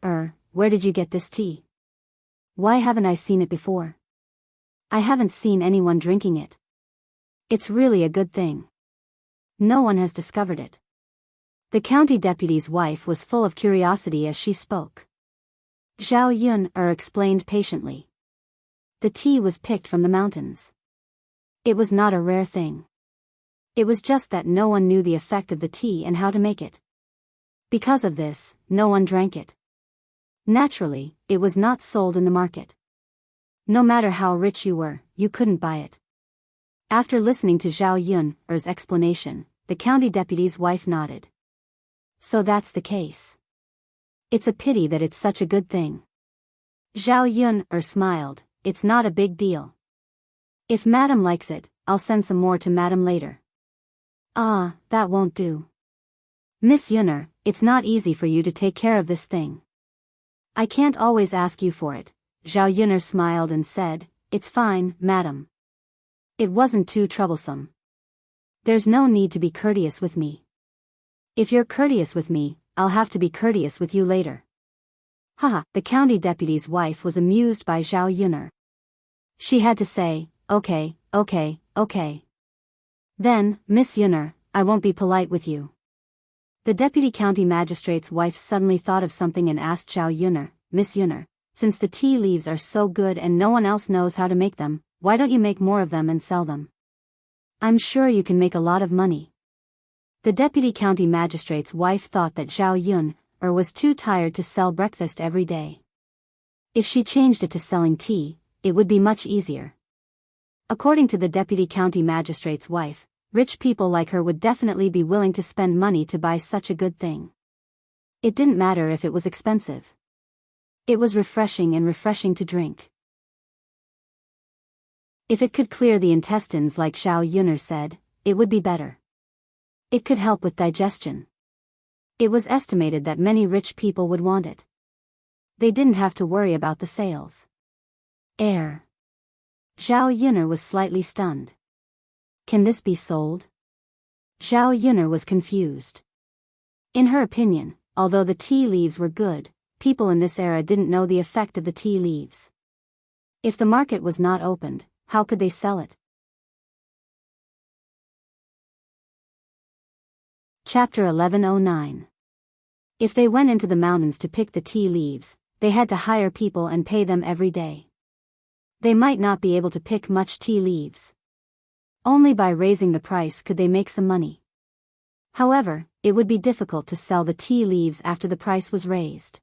where did you get this tea? Why haven't I seen it before? I haven't seen anyone drinking it. It's really a good thing. No one has discovered it." The county deputy's wife was full of curiosity as she spoke. Zhao Yun explained patiently. The tea was picked from the mountains. It was not a rare thing. It was just that no one knew the effect of the tea and how to make it. Because of this, no one drank it. Naturally, it was not sold in the market. No matter how rich you were, you couldn't buy it. After listening to Zhao Yun's explanation, the county deputy's wife nodded. So that's the case. It's a pity that it's such a good thing. Zhao Yun smiled. It's not a big deal. If Madam likes it, I'll send some more to Madam later. Ah, that won't do. Miss Yunner, it's not easy for you to take care of this thing. I can't always ask you for it. Zhao Yunner smiled and said, "It's fine, Madam. It wasn't too troublesome. There's no need to be courteous with me. If you're courteous with me, I'll have to be courteous with you later." Haha, the county deputy's wife was amused by Zhao Yunner. She had to say, okay. Then, Miss Yunner, I won't be polite with you. The deputy county magistrate's wife suddenly thought of something and asked Zhao Yunner, "Miss Yunner, since the tea leaves are so good and no one else knows how to make them, why don't you make more of them and sell them? I'm sure you can make a lot of money." The deputy county magistrate's wife thought that Zhao Yun was too tired to sell breakfast every day. If she changed it to selling tea, it would be much easier. According to the deputy county magistrate's wife, rich people like her would definitely be willing to spend money to buy such a good thing. It didn't matter if it was expensive. It was refreshing to drink. If it could clear the intestines like Zhao Yunner said, it would be better. It could help with digestion. It was estimated that many rich people would want it. They didn't have to worry about the sales. Zhao Yunner was slightly stunned. Can this be sold? Zhao Yunner was confused. In her opinion, although the tea leaves were good, people in this era didn't know the effect of the tea leaves. If the market was not opened, how could they sell it? Chapter 1109. If they went into the mountains to pick the tea leaves, they had to hire people and pay them every day. They might not be able to pick much tea leaves. Only by raising the price could they make some money. However, it would be difficult to sell the tea leaves after the price was raised.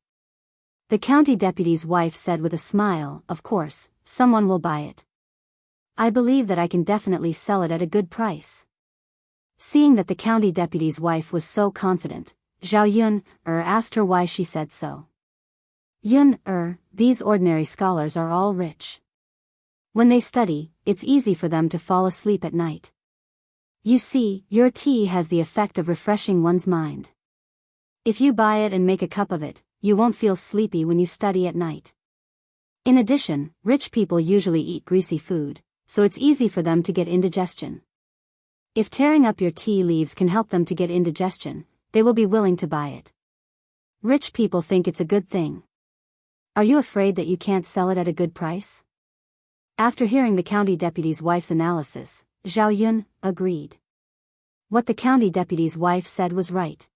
The county deputy's wife said with a smile, "Of course, someone will buy it. I believe that I can definitely sell it at a good price." Seeing that the county deputy's wife was so confident, Zhao Yun asked her why she said so. "Yun, these ordinary scholars are all rich. When they study, it's easy for them to fall asleep at night. You see, your tea has the effect of refreshing one's mind. If you buy it and make a cup of it, you won't feel sleepy when you study at night. In addition, rich people usually eat greasy food, so it's easy for them to get indigestion. If tearing up your tea leaves can help them to get indigestion, they will be willing to buy it. Rich people think it's a good thing. Are you afraid that you can't sell it at a good price?" After hearing the county deputy's wife's analysis, Zhao Yun agreed. What the county deputy's wife said was right.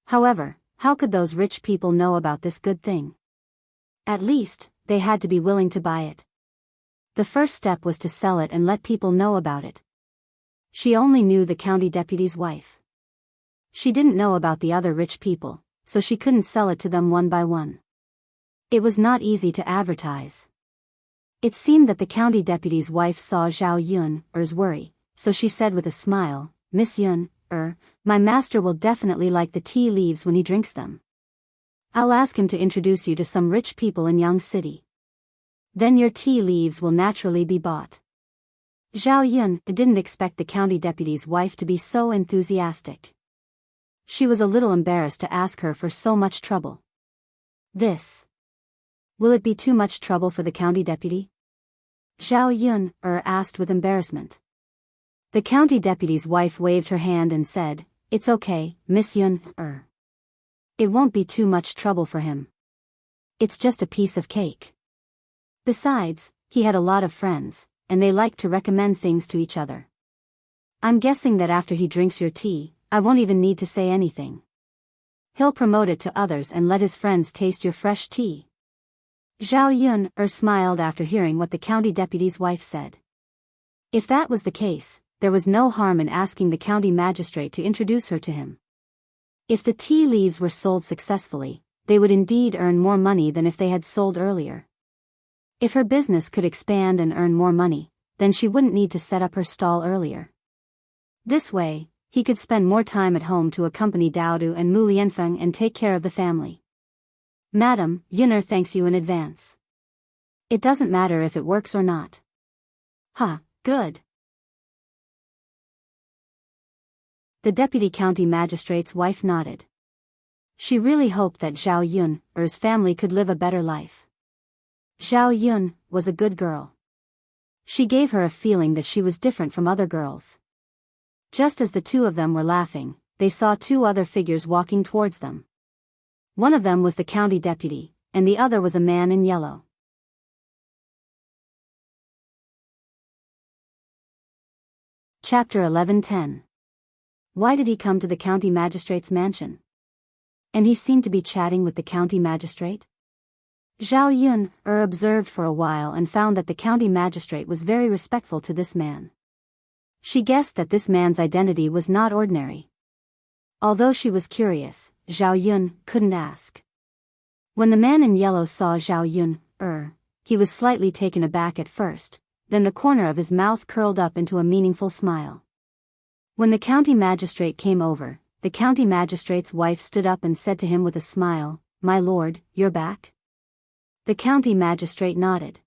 However, how could those rich people know about this good thing? At least, they had to be willing to buy it. The first step was to sell it and let people know about it. She only knew the county deputy's wife. She didn't know about the other rich people, so she couldn't sell it to them one by one. It was not easy to advertise. It seemed that the county deputy's wife saw Zhao Yun's worry, so she said with a smile, "Miss Yun, My master will definitely like the tea leaves when he drinks them. I'll ask him to introduce you to some rich people in Yang City. Then your tea leaves will naturally be bought. Zhao Yun didn't expect the county deputy's wife to be so enthusiastic. She was a little embarrassed to ask her for so much trouble. Will it be too much trouble for the county deputy? Zhao Yun asked with embarrassment. The county deputy's wife waved her hand and said, "It's okay, Miss Yun, It won't be too much trouble for him. It's just a piece of cake. Besides, he had a lot of friends, and they like to recommend things to each other. I'm guessing that after he drinks your tea, I won't even need to say anything. He'll promote it to others and let his friends taste your fresh tea." Zhao Yun smiled after hearing what the county deputy's wife said. If that was the case, there was no harm in asking the county magistrate to introduce her to him. If the tea leaves were sold successfully, they would indeed earn more money than if they had sold earlier. If her business could expand and earn more money, then she wouldn't need to set up her stall earlier. This way, he could spend more time at home to accompany Daodu and Mu Lianfeng and take care of the family. "Madam, Yunner thanks you in advance. It doesn't matter if it works or not." Good. The deputy county magistrate's wife nodded. She really hoped that Zhao Yun's family could live a better life. Zhao Yun was a good girl. She gave her a feeling that she was different from other girls. Just as the two of them were laughing, they saw two other figures walking towards them. One of them was the county deputy, and the other was a man in yellow. Chapter 11:10. Why did he come to the county magistrate's mansion? And he seemed to be chatting with the county magistrate? Zhao Yun observed for a while and found that the county magistrate was very respectful to this man. She guessed that this man's identity was not ordinary. Although she was curious, Zhao Yun couldn't ask. When the man in yellow saw Zhao Yun, he was slightly taken aback at first, then the corner of his mouth curled up into a meaningful smile. When the county magistrate came over, the county magistrate's wife stood up and said to him with a smile, "My lord, you're back?" The county magistrate nodded.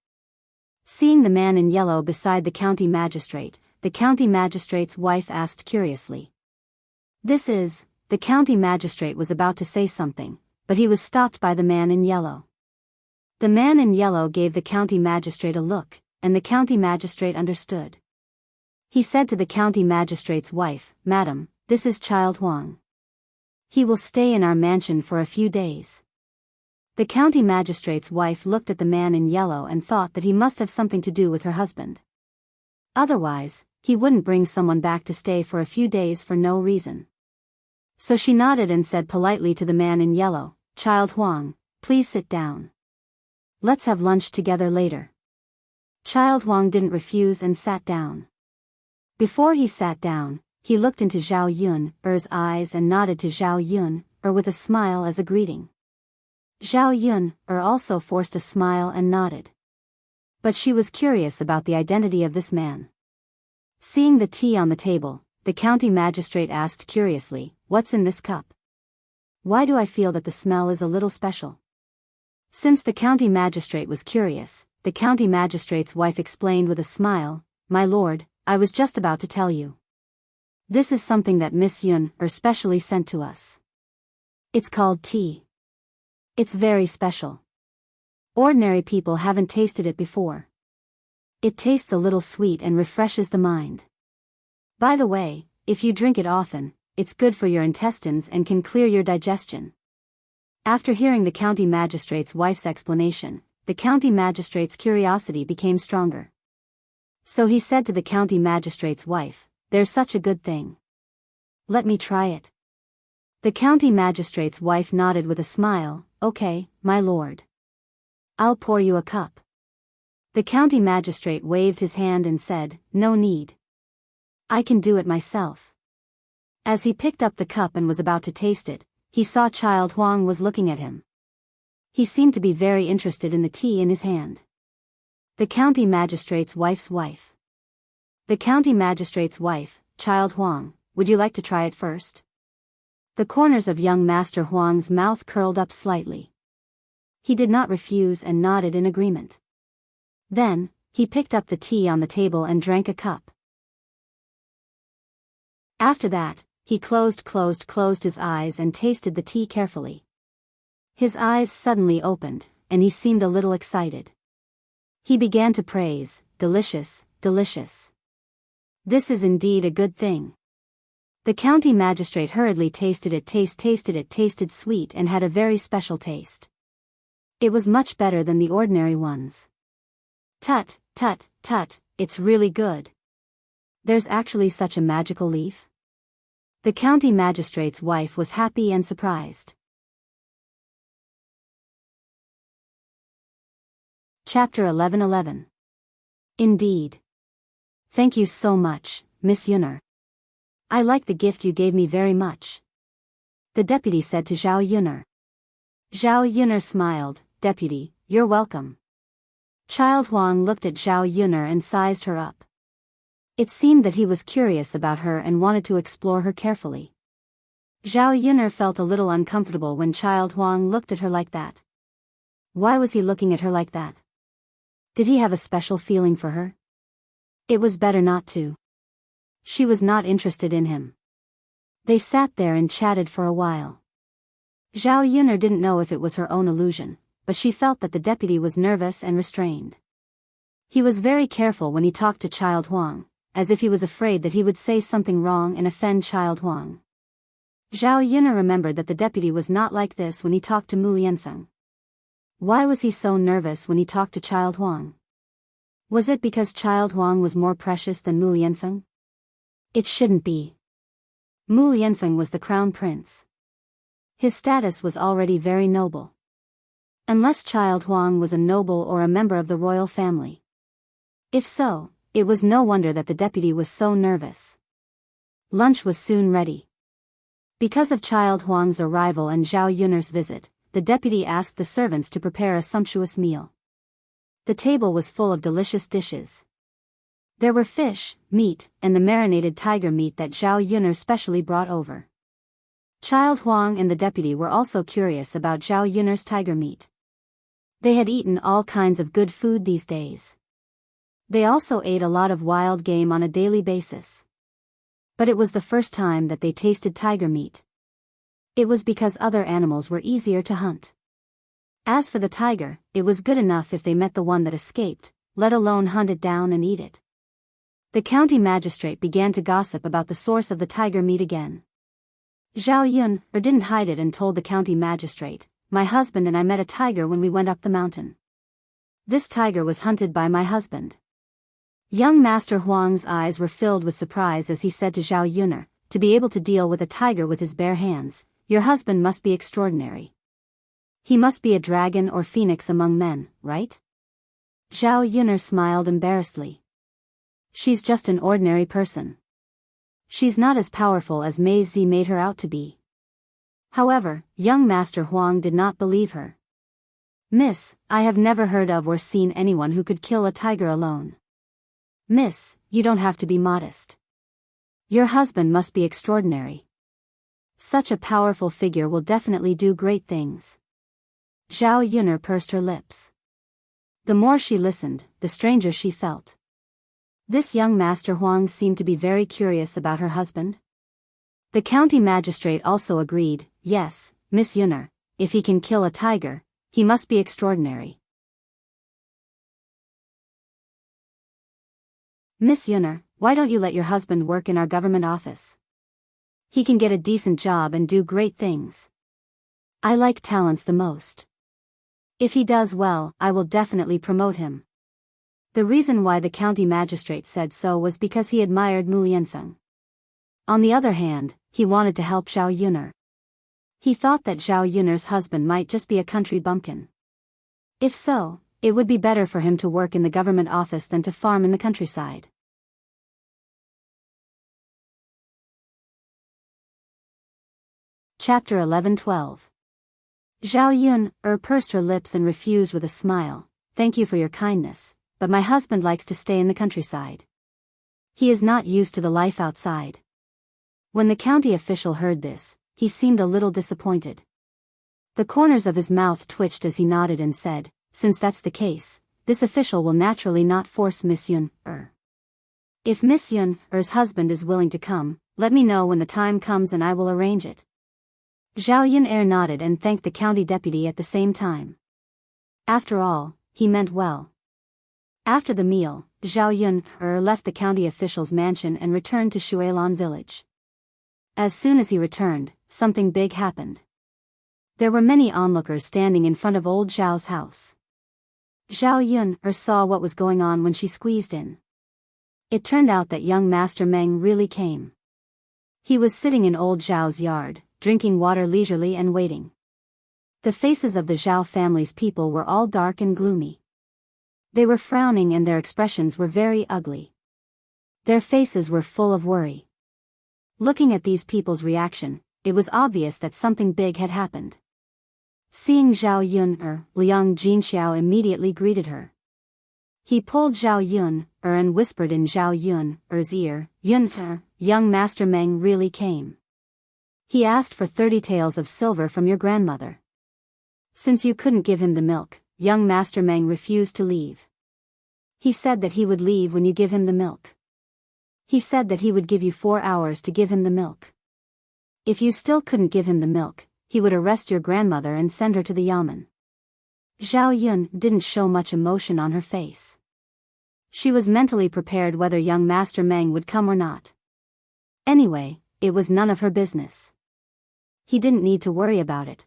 Seeing the man in yellow beside the county magistrate's wife asked curiously. The county magistrate was about to say something, but he was stopped by the man in yellow. The man in yellow gave the county magistrate a look, and the county magistrate understood. He said to the county magistrate's wife, "Madam, this is Child Huang. He will stay in our mansion for a few days." The county magistrate's wife looked at the man in yellow and thought that he must have something to do with her husband. Otherwise, he wouldn't bring someone back to stay for a few days for no reason. So she nodded and said politely to the man in yellow, "Child Huang, please sit down. Let's have lunch together later." Child Huang didn't refuse and sat down. Before he sat down, he looked into Zhao Yun's eyes and nodded to Zhao Yun with a smile as a greeting. Zhao Yun also forced a smile and nodded. But she was curious about the identity of this man. Seeing the tea on the table, the county magistrate asked curiously, "What's in this cup? Why do I feel that the smell is a little special?" Since the county magistrate was curious, the county magistrate's wife explained with a smile, "My lord, I was just about to tell you. This is something that Miss Yun specially sent to us. It's called tea. It's very special. Ordinary people haven't tasted it before. It tastes a little sweet and refreshes the mind. By the way, if you drink it often, it's good for your intestines and can clear your digestion." After hearing the county magistrate's wife's explanation, the county magistrate's curiosity became stronger. So he said to the county magistrate's wife, "There's such a good thing. Let me try it." The county magistrate's wife nodded with a smile, "Okay, my lord. I'll pour you a cup." The county magistrate waved his hand and said, "No need. I can do it myself." As he picked up the cup and was about to taste it, he saw Child Huang was looking at him. He seemed to be very interested in the tea in his hand. The county magistrate's wife's wife. The county magistrate's wife, Child Huang, would you like to try it first? The corners of young Master Huang's mouth curled up slightly. He did not refuse and nodded in agreement. Then, he picked up the tea on the table and drank a cup. After that, he closed his eyes and tasted the tea carefully. His eyes suddenly opened, and he seemed a little excited. He began to praise, delicious, delicious. This is indeed a good thing. The county magistrate hurriedly tasted it, tasted sweet and had a very special taste. It was much better than the ordinary ones. Tut, tut, tut, it's really good. There's actually such a magical leaf? The county magistrate's wife was happy and surprised. Chapter 11:11. Indeed. Thank you so much, Miss Yunner. I like the gift you gave me very much. The deputy said to Zhao Yunner. Zhao Yunner smiled. Deputy, you're welcome. Child Huang looked at Zhao Yunner and sized her up. It seemed that he was curious about her and wanted to explore her carefully. Zhao Yunner felt a little uncomfortable when Child Huang looked at her like that. Why was he looking at her like that? Did he have a special feeling for her? It was better not to. She was not interested in him. They sat there and chatted for a while. Zhao Yunner didn't know if it was her own illusion, but she felt that the deputy was nervous and restrained. He was very careful when he talked to Child Huang, as if he was afraid that he would say something wrong and offend Child Huang. Zhao Yunner remembered that the deputy was not like this when he talked to Mu Yanfeng. Why was he so nervous when he talked to Child Huang? Was it because Child Huang was more precious than Mu Yanfeng? It shouldn't be. Mu Yanfeng was the crown prince. His status was already very noble. Unless Child Huang was a noble or a member of the royal family. If so, it was no wonder that the deputy was so nervous. Lunch was soon ready. Because of Child Huang's arrival and Zhao Yunner's visit, the deputy asked the servants to prepare a sumptuous meal. The table was full of delicious dishes. There were fish, meat, and the marinated tiger meat that Zhao Yunner specially brought over. Child Huang and the deputy were also curious about Zhao Yunner's tiger meat. They had eaten all kinds of good food these days. They also ate a lot of wild game on a daily basis. But it was the first time that they tasted tiger meat. It was because other animals were easier to hunt. As for the tiger, it was good enough if they met the one that escaped, let alone hunt it down and eat it. The county magistrate began to gossip about the source of the tiger meat again. Zhao Yunner didn't hide it and told the county magistrate, "My husband and I met a tiger when we went up the mountain. This tiger was hunted by my husband." Young Master Huang's eyes were filled with surprise as he said to Zhao Yunner, "To be able to deal with a tiger with his bare hands, your husband must be extraordinary. He must be a dragon or phoenix among men, right?" Zhao Yunner smiled embarrassedly. "She's just an ordinary person. She's not as powerful as Mei Zi made her out to be." However, young Master Huang did not believe her. "Miss, I have never heard of or seen anyone who could kill a tiger alone. Miss, you don't have to be modest. Your husband must be extraordinary. Such a powerful figure will definitely do great things." Zhao Yunner pursed her lips. The more she listened, the stranger she felt. This young Master Huang seemed to be very curious about her husband. The county magistrate also agreed, "Yes, Miss Yunner, if he can kill a tiger, he must be extraordinary." "Miss Yunner, why don't you let your husband work in our government office? He can get a decent job and do great things. I like talents the most. If he does well, I will definitely promote him." The reason why the county magistrate said so was because he admired Mu Yanfeng. On the other hand, he wanted to help Zhao Yunner. He thought that Zhao Yunner's husband might just be a country bumpkin. If so, it would be better for him to work in the government office than to farm in the countryside. Chapter 11:12. Zhao Yunner pursed her lips and refused with a smile, "Thank you for your kindness, but my husband likes to stay in the countryside. He is not used to the life outside." When the county official heard this, he seemed a little disappointed. The corners of his mouth twitched as he nodded and said, "Since that's the case, this official will naturally not force Miss Yun-er. If Miss Yun-er's husband is willing to come, let me know when the time comes and I will arrange it." Zhao Yun-er nodded and thanked the county deputy at the same time. After all, he meant well. After the meal, Zhao Yun-er left the county official's mansion and returned to Shuilan village. As soon as he returned, something big happened. There were many onlookers standing in front of old Zhao's house. Zhao Yun-er saw what was going on when she squeezed in. It turned out that young Master Meng really came. He was sitting in old Zhao's yard, drinking water leisurely and waiting. The faces of the Zhao family's people were all dark and gloomy. They were frowning and their expressions were very ugly. Their faces were full of worry. Looking at these people's reaction, it was obvious that something big had happened. Seeing Zhao Yun-er, Liang Jinxiao immediately greeted her. He pulled Zhao Yun-er and whispered in Zhao Yun-er's ear, "Yun-er, young Master Meng really came. He asked for 30 taels of silver from your grandmother. Since you couldn't give him the milk, young Master Meng refused to leave. He said that he would leave when you give him the milk. He said that he would give you 4 hours to give him the milk. If you still couldn't give him the milk, he would arrest your grandmother and send her to the yamen." Zhao Yun didn't show much emotion on her face. She was mentally prepared whether young Master Meng would come or not. Anyway, it was none of her business. He didn't need to worry about it.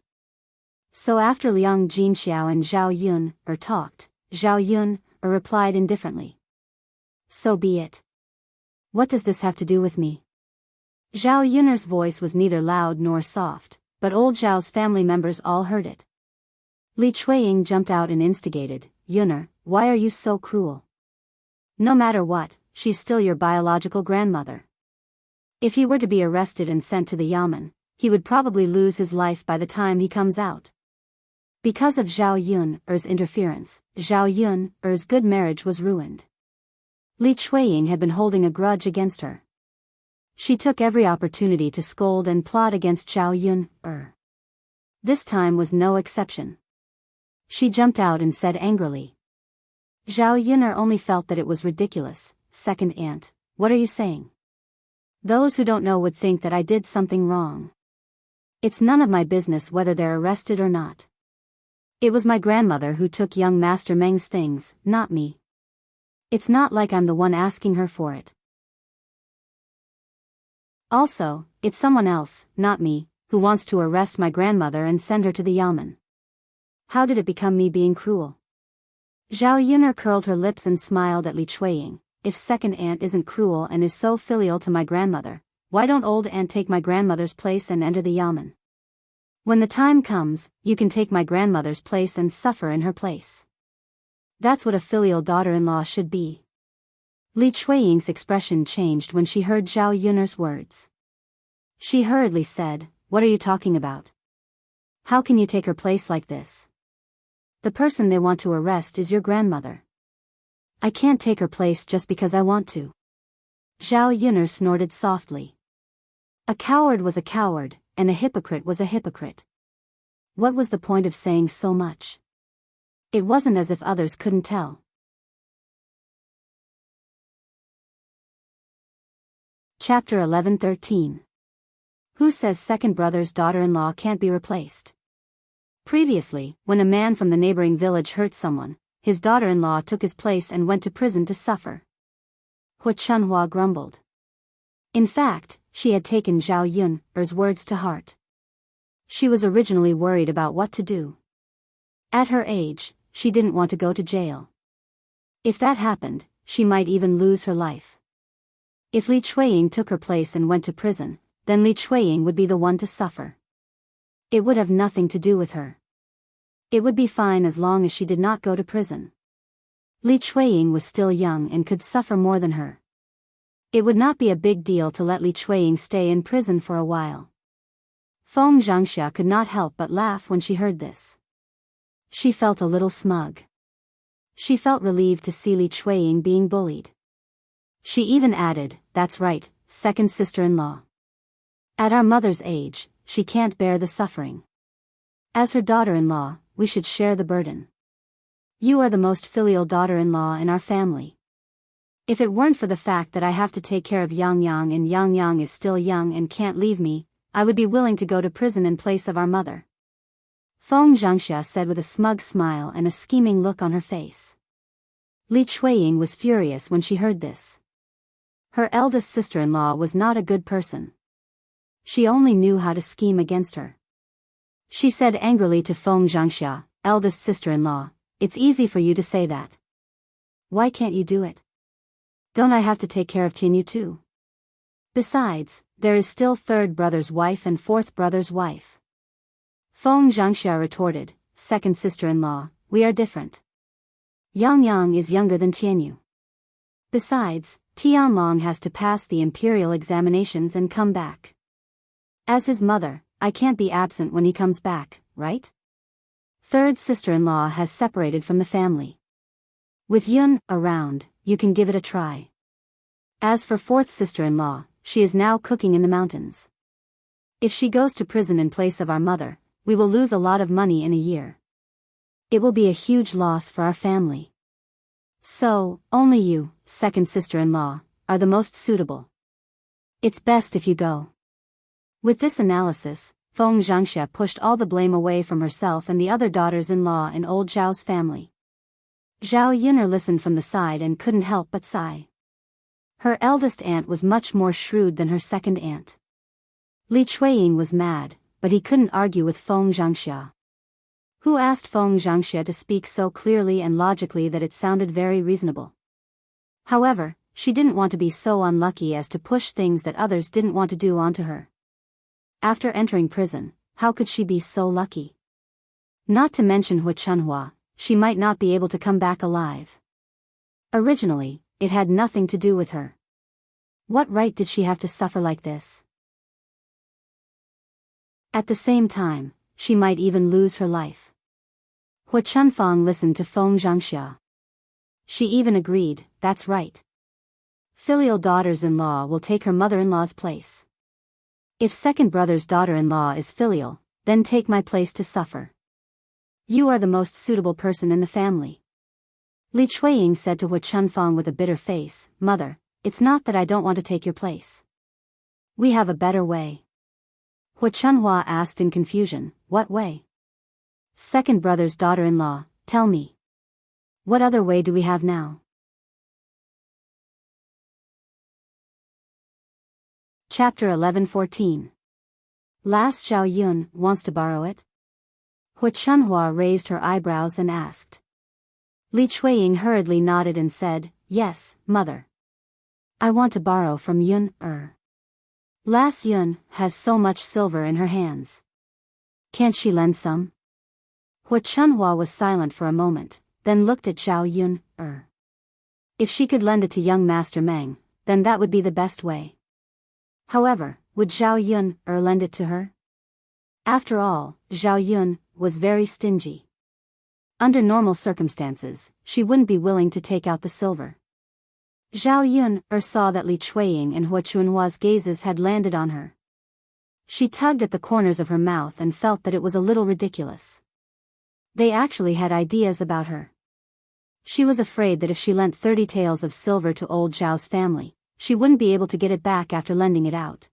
So after Liang Jinxiao and Zhao Yun-er talked, Zhao Yun-er replied indifferently. "So be it. What does this have to do with me?" Zhao Yun'er's voice was neither loud nor soft, but old Zhao's family members all heard it. Li Chuiying jumped out and instigated, "Yun'er, why are you so cruel? No matter what, she's still your biological grandmother. If he were to be arrested and sent to the yamen, he would probably lose his life by the time he comes out." Because of Zhao Yun-er's interference, Zhao Yun-er's good marriage was ruined. Li Chuiying had been holding a grudge against her. She took every opportunity to scold and plot against Zhao Yun-er. This time was no exception. She jumped out and said angrily. Zhao Yun-er only felt that it was ridiculous. "Second aunt, what are you saying? Those who don't know would think that I did something wrong. It's none of my business whether they're arrested or not. It was my grandmother who took young Master Meng's things, not me. It's not like I'm the one asking her for it. Also, it's someone else, not me, who wants to arrest my grandmother and send her to the yamen. How did it become me being cruel?" Zhao Yun'er curled her lips and smiled at Li Chuiying. "If second aunt isn't cruel and is so filial to my grandmother, why don't old aunt take my grandmother's place and enter the yamen? When the time comes, you can take my grandmother's place and suffer in her place. That's what a filial daughter-in-law should be." Li Chuiying's expression changed when she heard Zhao Yun'er's words. She hurriedly said, "What are you talking about? How can you take her place like this? The person they want to arrest is your grandmother. I can't take her place just because I want to." Zhao Yun'er snorted softly. A coward was a coward, and a hypocrite was a hypocrite. What was the point of saying so much? It wasn't as if others couldn't tell. Chapter 11-13. Who says second brother's daughter-in-law can't be replaced? Previously, when a man from the neighboring village hurt someone, his daughter-in-law took his place and went to prison to suffer. Hu Chunhua grumbled. In fact, she had taken Zhao Yun'er's words to heart. She was originally worried about what to do. At her age, she didn't want to go to jail. If that happened, she might even lose her life. If Li Chuiying took her place and went to prison, then Li Chuiying would be the one to suffer. It would have nothing to do with her. It would be fine as long as she did not go to prison. Li Chuiying was still young and could suffer more than her. It would not be a big deal to let Li Chuiying stay in prison for a while. Feng Zhangxia could not help but laugh when she heard this. She felt a little smug. She felt relieved to see Li Chuiying being bullied. She even added, "That's right, second sister-in-law. At our mother's age, she can't bear the suffering. As her daughter-in-law, we should share the burden. You are the most filial daughter-in-law in our family. If it weren't for the fact that I have to take care of Yang Yang and Yang Yang is still young and can't leave me, I would be willing to go to prison in place of our mother. Feng Zhangxia said with a smug smile and a scheming look on her face. Li Chuiying was furious when she heard this. Her eldest sister-in-law was not a good person. She only knew how to scheme against her. She said angrily to Feng Zhangxia, eldest sister-in-law, "It's easy for you to say that. Why can't you do it? Don't I have to take care of Tinyu too? Besides, there is still third brother's wife and fourth brother's wife." Feng Zhangxia retorted, "Second sister-in-law, we are different. Yang Yang is younger than Tianyu. Besides, Tianlong has to pass the imperial examinations and come back. As his mother, I can't be absent when he comes back, right? Third sister-in-law has separated from the family. With Yun around, you can give it a try. As for fourth sister-in-law, she is now cooking in the mountains. If she goes to prison in place of our mother, we will lose a lot of money in a year. It will be a huge loss for our family. So, only you, second sister-in-law, are the most suitable. It's best if you go." With this analysis, Feng Zhangxia pushed all the blame away from herself and the other daughters-in-law in old Zhao's family. Zhao Yun'er listened from the side and couldn't help but sigh. Her eldest aunt was much more shrewd than her second aunt. Li Chuiying was mad, but he couldn't argue with Feng Zhangxia. Who asked Feng Zhangxia to speak so clearly and logically that it sounded very reasonable. However, she didn't want to be so unlucky as to push things that others didn't want to do onto her. After entering prison, how could she be so lucky? Not to mention Hu Chunhua, she might not be able to come back alive. Originally, it had nothing to do with her. What right did she have to suffer like this? At the same time, she might even lose her life. Hu Chunfang listened to Feng Zhangxia. She even agreed, "That's right. Filial daughters-in-law will take her mother-in-law's place. If second brother's daughter-in-law is filial, then take my place to suffer. You are the most suitable person in the family." Li Chuiying said to Hu Chunfang with a bitter face, "Mother, it's not that I don't want to take your place. We have a better way." Hu Chunhua asked in confusion, "What way?" "Second brother's daughter-in-law, tell me. What other way do we have now?" Chapter 11:14. Last Zhao Yun wants to borrow it? Hu Chunhua raised her eyebrows and asked. Li Chuiying hurriedly nodded and said, "Yes, mother. I want to borrow from Yun. Last Yun has so much silver in her hands. Can't she lend some?" Hu Chunhua was silent for a moment, then looked at Zhao Yun. If she could lend it to young Master Meng, then that would be the best way. However, would Zhao Yun lend it to her? After all, Zhao Yun was very stingy. Under normal circumstances, she wouldn't be willing to take out the silver. Zhao Yun saw that Li Chuiying and Hu Chunhua's gazes had landed on her. She tugged at the corners of her mouth and felt that it was a little ridiculous. They actually had ideas about her. She was afraid that if she lent 30 taels of silver to old Zhao's family, she wouldn't be able to get it back after lending it out.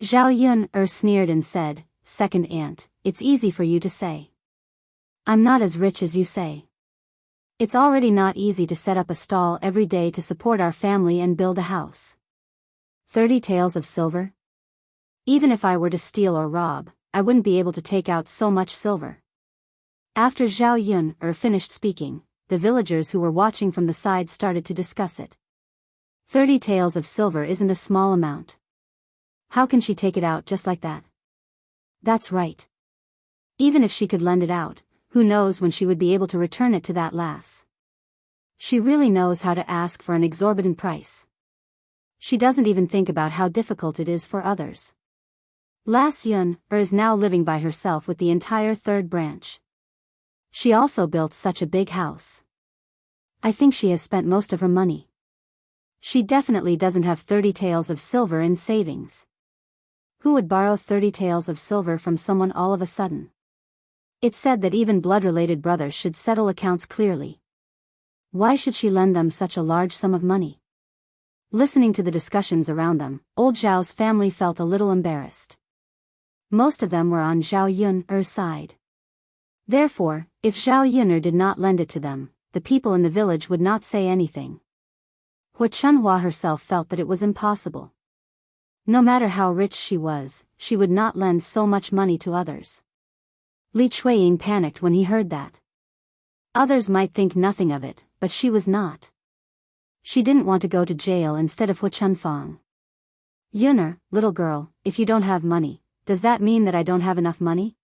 Zhao Yun sneered and said, "Second aunt, it's easy for you to say. I'm not as rich as you say. It's already not easy to set up a stall every day to support our family and build a house. 30 taels of silver? Even if I were to steal or rob, I wouldn't be able to take out so much silver." After Zhao Yun finished speaking, the villagers who were watching from the side started to discuss it. 30 taels of silver isn't a small amount. How can she take it out just like that? That's right. Even if she could lend it out, who knows when she would be able to return it to that lass. She really knows how to ask for an exorbitant price. She doesn't even think about how difficult it is for others. Lass Yun is now living by herself with the entire third branch. She also built such a big house. I think she has spent most of her money. She definitely doesn't have 30 taels of silver in savings. Who would borrow 30 taels of silver from someone all of a sudden? It said that even blood-related brothers should settle accounts clearly. Why should she lend them such a large sum of money? Listening to the discussions around them, old Zhao's family felt a little embarrassed. Most of them were on Zhao Yun'er's side. Therefore, if Zhao Yun'er did not lend it to them, the people in the village would not say anything. Hu Chunhua herself felt that it was impossible. No matter how rich she was, she would not lend so much money to others. Li Chuiying panicked when he heard that. Others might think nothing of it, but she was not. She didn't want to go to jail instead of Hu Chunfang. Yun'er, little girl, if you don't have money, does that mean that I don't have enough money?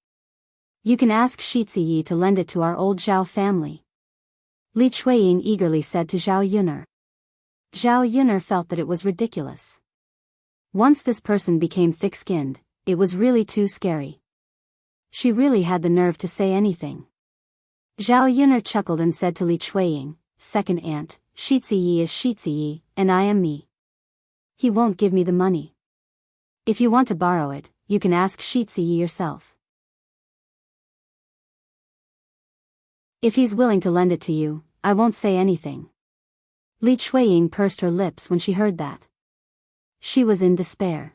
You can ask Shi Ziyi to lend it to our old Zhao family. Li Chuiying eagerly said to Zhao Yun'er. Zhao Yun'er felt that it was ridiculous. Once this person became thick-skinned, it was really too scary. She really had the nerve to say anything. Zhao Yun'er chuckled and said to Li Chuiying, second aunt, Shi Ziyi is Shi Ziyi, and I am me. He won't give me the money. If you want to borrow it, you can ask Shi Ziyi yourself. If he's willing to lend it to you, I won't say anything. Li Chuiying pursed her lips when she heard that. She was in despair.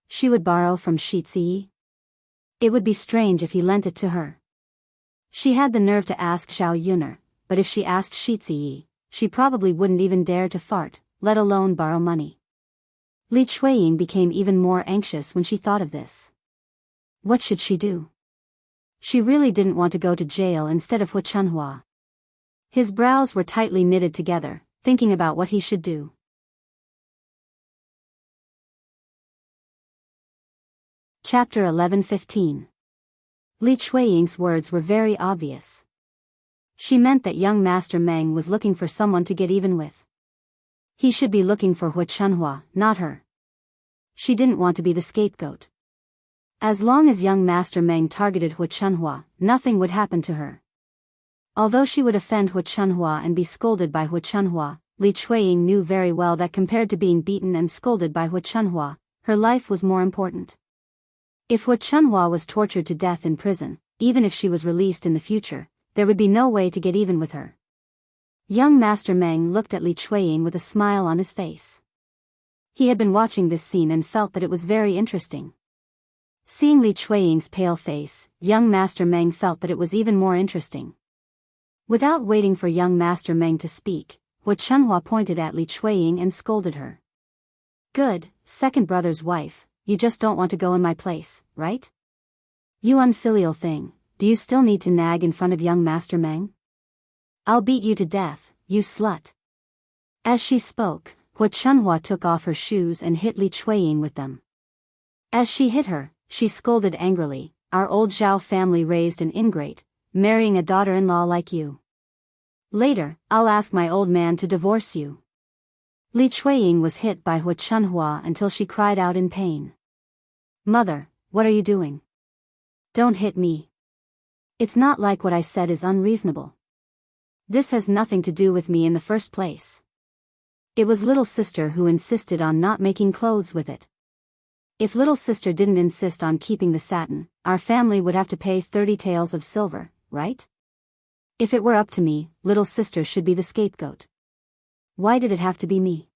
She would borrow from Shi Ziyi? It would be strange if he lent it to her. She had the nerve to ask Zhao Yun'er, but if she asked Shi Ziyi, she probably wouldn't even dare to fart, let alone borrow money. Li Chuiying became even more anxious when she thought of this. What should she do? She really didn't want to go to jail instead of Hu Chunhua. His brows were tightly knitted together, thinking about what he should do. Chapter 11:15. Li Chuiying's words were very obvious. She meant that young Master Meng was looking for someone to get even with. He should be looking for Hu Chunhua, not her. She didn't want to be the scapegoat. As long as young Master Meng targeted Hu Chunhua, nothing would happen to her. Although she would offend Hu Chunhua and be scolded by Hu Chunhua, Li Chuiying knew very well that compared to being beaten and scolded by Hu Chunhua, her life was more important. If Hu Chunhua was tortured to death in prison, even if she was released in the future, there would be no way to get even with her. Young Master Meng looked at Li Chuiying with a smile on his face. He had been watching this scene and felt that it was very interesting. Seeing Li Chuiying's pale face, young Master Meng felt that it was even more interesting. Without waiting for young Master Meng to speak, Hu Chunhua pointed at Li Chuiying and scolded her. Good, second brother's wife, you just don't want to go in my place, right? You unfilial thing, do you still need to nag in front of young Master Meng? I'll beat you to death, you slut. As she spoke, Hu Chunhua took off her shoes and hit Li Chuiying with them. As she hit her, she scolded angrily, our old Zhao family raised an ingrate, marrying a daughter-in-law like you. Later, I'll ask my old man to divorce you. Li Chuiying was hit by Hu Chunhua until she cried out in pain. Mother, what are you doing? Don't hit me. It's not like what I said is unreasonable. This has nothing to do with me in the first place. It was little sister who insisted on not making clothes with it. If little sister didn't insist on keeping the satin, our family would have to pay 30 taels of silver, right? If it were up to me, little sister should be the scapegoat. Why did it have to be me?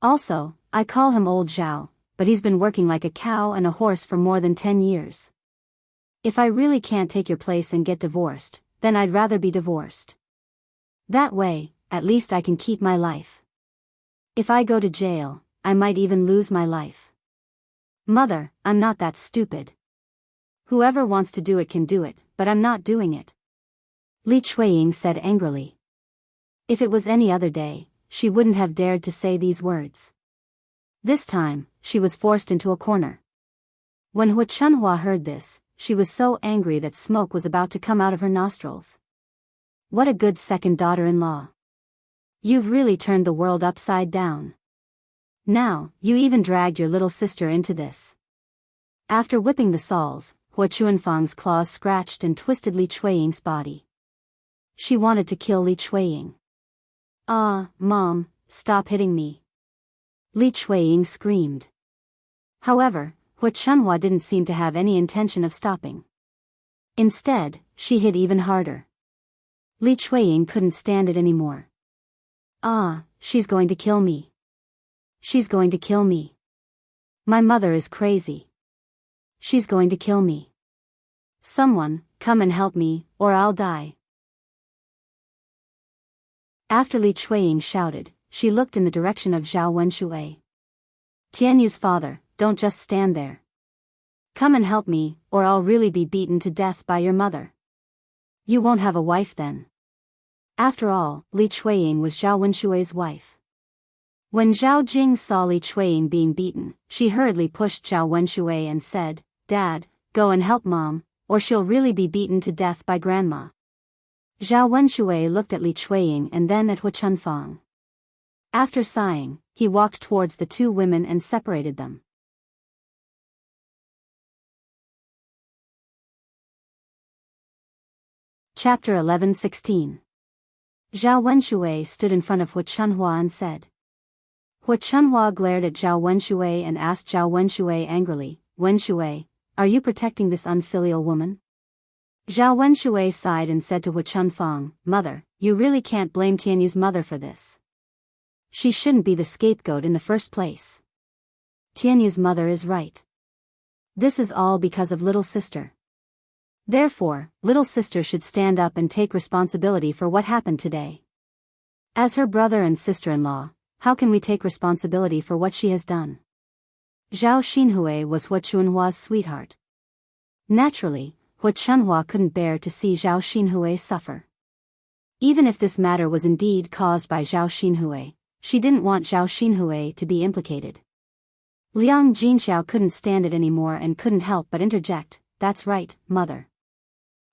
Also, I call him old Zhao, but he's been working like a cow and a horse for more than 10 years. If I really can't take your place and get divorced, then I'd rather be divorced. That way, at least I can keep my life. If I go to jail, I might even lose my life. Mother, I'm not that stupid. Whoever wants to do it can do it, but I'm not doing it. Li Chuiying said angrily. If it was any other day, she wouldn't have dared to say these words. This time, she was forced into a corner. When Hu Chunhua heard this, she was so angry that smoke was about to come out of her nostrils. What a good second daughter-in-law. You've really turned the world upside down. Now, you even dragged your little sister into this. After whipping the Sauls, Hu Chuanfang's claws scratched and twisted Li Chuiying's body. She wanted to kill Li Chuiying. Ah, Mom, stop hitting me. Li Chuiying screamed. However, Hua Chunhua didn't seem to have any intention of stopping. Instead, she hit even harder. Li Chuiying couldn't stand it anymore. Ah, she's going to kill me. She's going to kill me. My mother is crazy. She's going to kill me. Someone, come and help me, or I'll die. After Li Chuiying shouted, she looked in the direction of Zhao Wenshui. Tianyu's father, don't just stand there. Come and help me, or I'll really be beaten to death by your mother. You won't have a wife then. After all, Li Chuiying was Zhao Wenshui's wife. When Zhao Jing saw Li Chuiying being beaten, she hurriedly pushed Zhao Wenshui and said, Dad, go and help Mom, or she'll really be beaten to death by Grandma. Zhao Wenshui looked at Li Chuiying and then at Hua Chunfang. After sighing, he walked towards the two women and separated them. Chapter 11:16. Zhao Wenshui stood in front of Hua Chunhua and said. Hua Chunhua glared at Zhao Wenshui and asked Zhao Wenshui angrily, Wenshui, are you protecting this unfilial woman? Zhao Wenshui sighed and said to Hua Chunfang, Mother, you really can't blame Tianyu's mother for this. She shouldn't be the scapegoat in the first place. Tianyu's mother is right. This is all because of little sister. Therefore, little sister should stand up and take responsibility for what happened today. As her brother and sister-in-law, how can we take responsibility for what she has done? Zhao Xinhui was Hua Chunhua's sweetheart. Naturally, Hua Chunhua couldn't bear to see Zhao Xinhui suffer. Even if this matter was indeed caused by Zhao Xinhui, she didn't want Zhao Xinhui to be implicated. Liang Jinxiao couldn't stand it anymore and couldn't help but interject, That's right, Mother.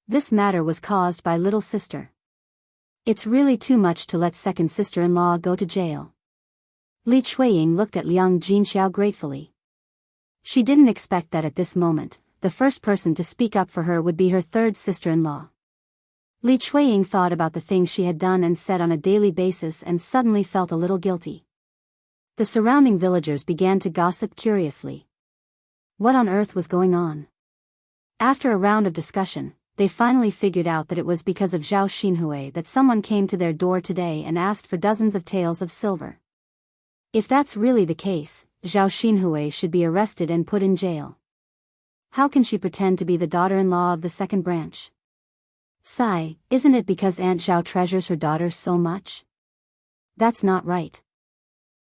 This matter was caused by little sister. It's really too much to let second sister-in-law go to jail. Li Chuiying looked at Liang Jinxiao gratefully. She didn't expect that at this moment, the first person to speak up for her would be her third sister-in-law. Li Chuiying thought about the things she had done and said on a daily basis and suddenly felt a little guilty. The surrounding villagers began to gossip curiously. What on earth was going on? After a round of discussion, they finally figured out that it was because of Zhao Xinhui that someone came to their door today and asked for dozens of taels of silver. If that's really the case, Zhao Xinhui should be arrested and put in jail. How can she pretend to be the daughter-in-law of the second branch? Sigh, isn't it because Aunt Zhao treasures her daughter so much? That's not right.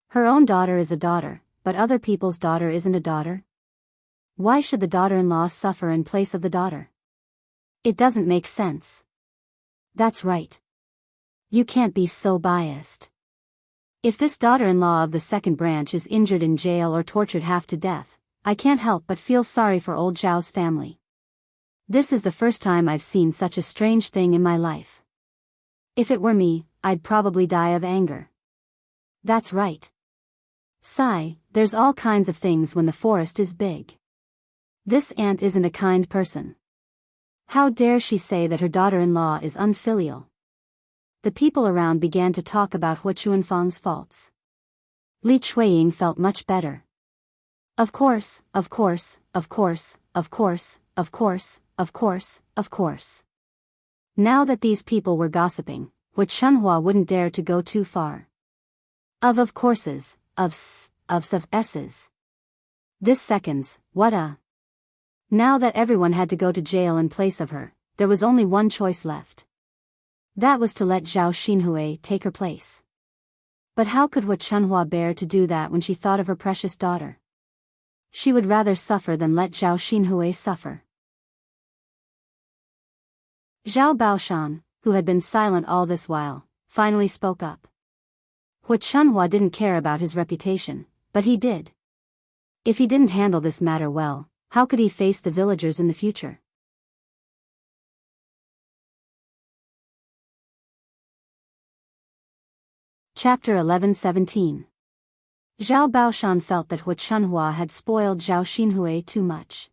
Her own daughter is a daughter, but other people's daughter isn't a daughter. Why should the daughter-in-law suffer in place of the daughter? It doesn't make sense. That's right. You can't be so biased. If this daughter-in-law of the second branch is injured in jail or tortured half to death, I can't help but feel sorry for old Zhao's family. This is the first time I've seen such a strange thing in my life. If it were me, I'd probably die of anger. That's right. Sigh, there's all kinds of things when the forest is big. This aunt isn't a kind person. How dare she say that her daughter-in-law is unfilial? The people around began to talk about Hua Chunfang's faults. Li Chuiying felt much better. Of course, of course, of course, of course, of course, of course, of course. Now that these people were gossiping, Hua Chunhua wouldn't dare to go too far. Of courses, of s's. This seconds, what a. Now that everyone had to go to jail in place of her, there was only one choice left. That was to let Zhao Xinhui take her place. But how could Hua Chunhua bear to do that when she thought of her precious daughter? She would rather suffer than let Zhao Xinhui suffer. Zhao Baoshan, who had been silent all this while, finally spoke up. Hua Chunhua didn't care about his reputation, but he did. If he didn't handle this matter well, how could he face the villagers in the future? Chapter 11:17. Zhao Baoshan felt that Hua Chunhua had spoiled Zhao Xinhui too much.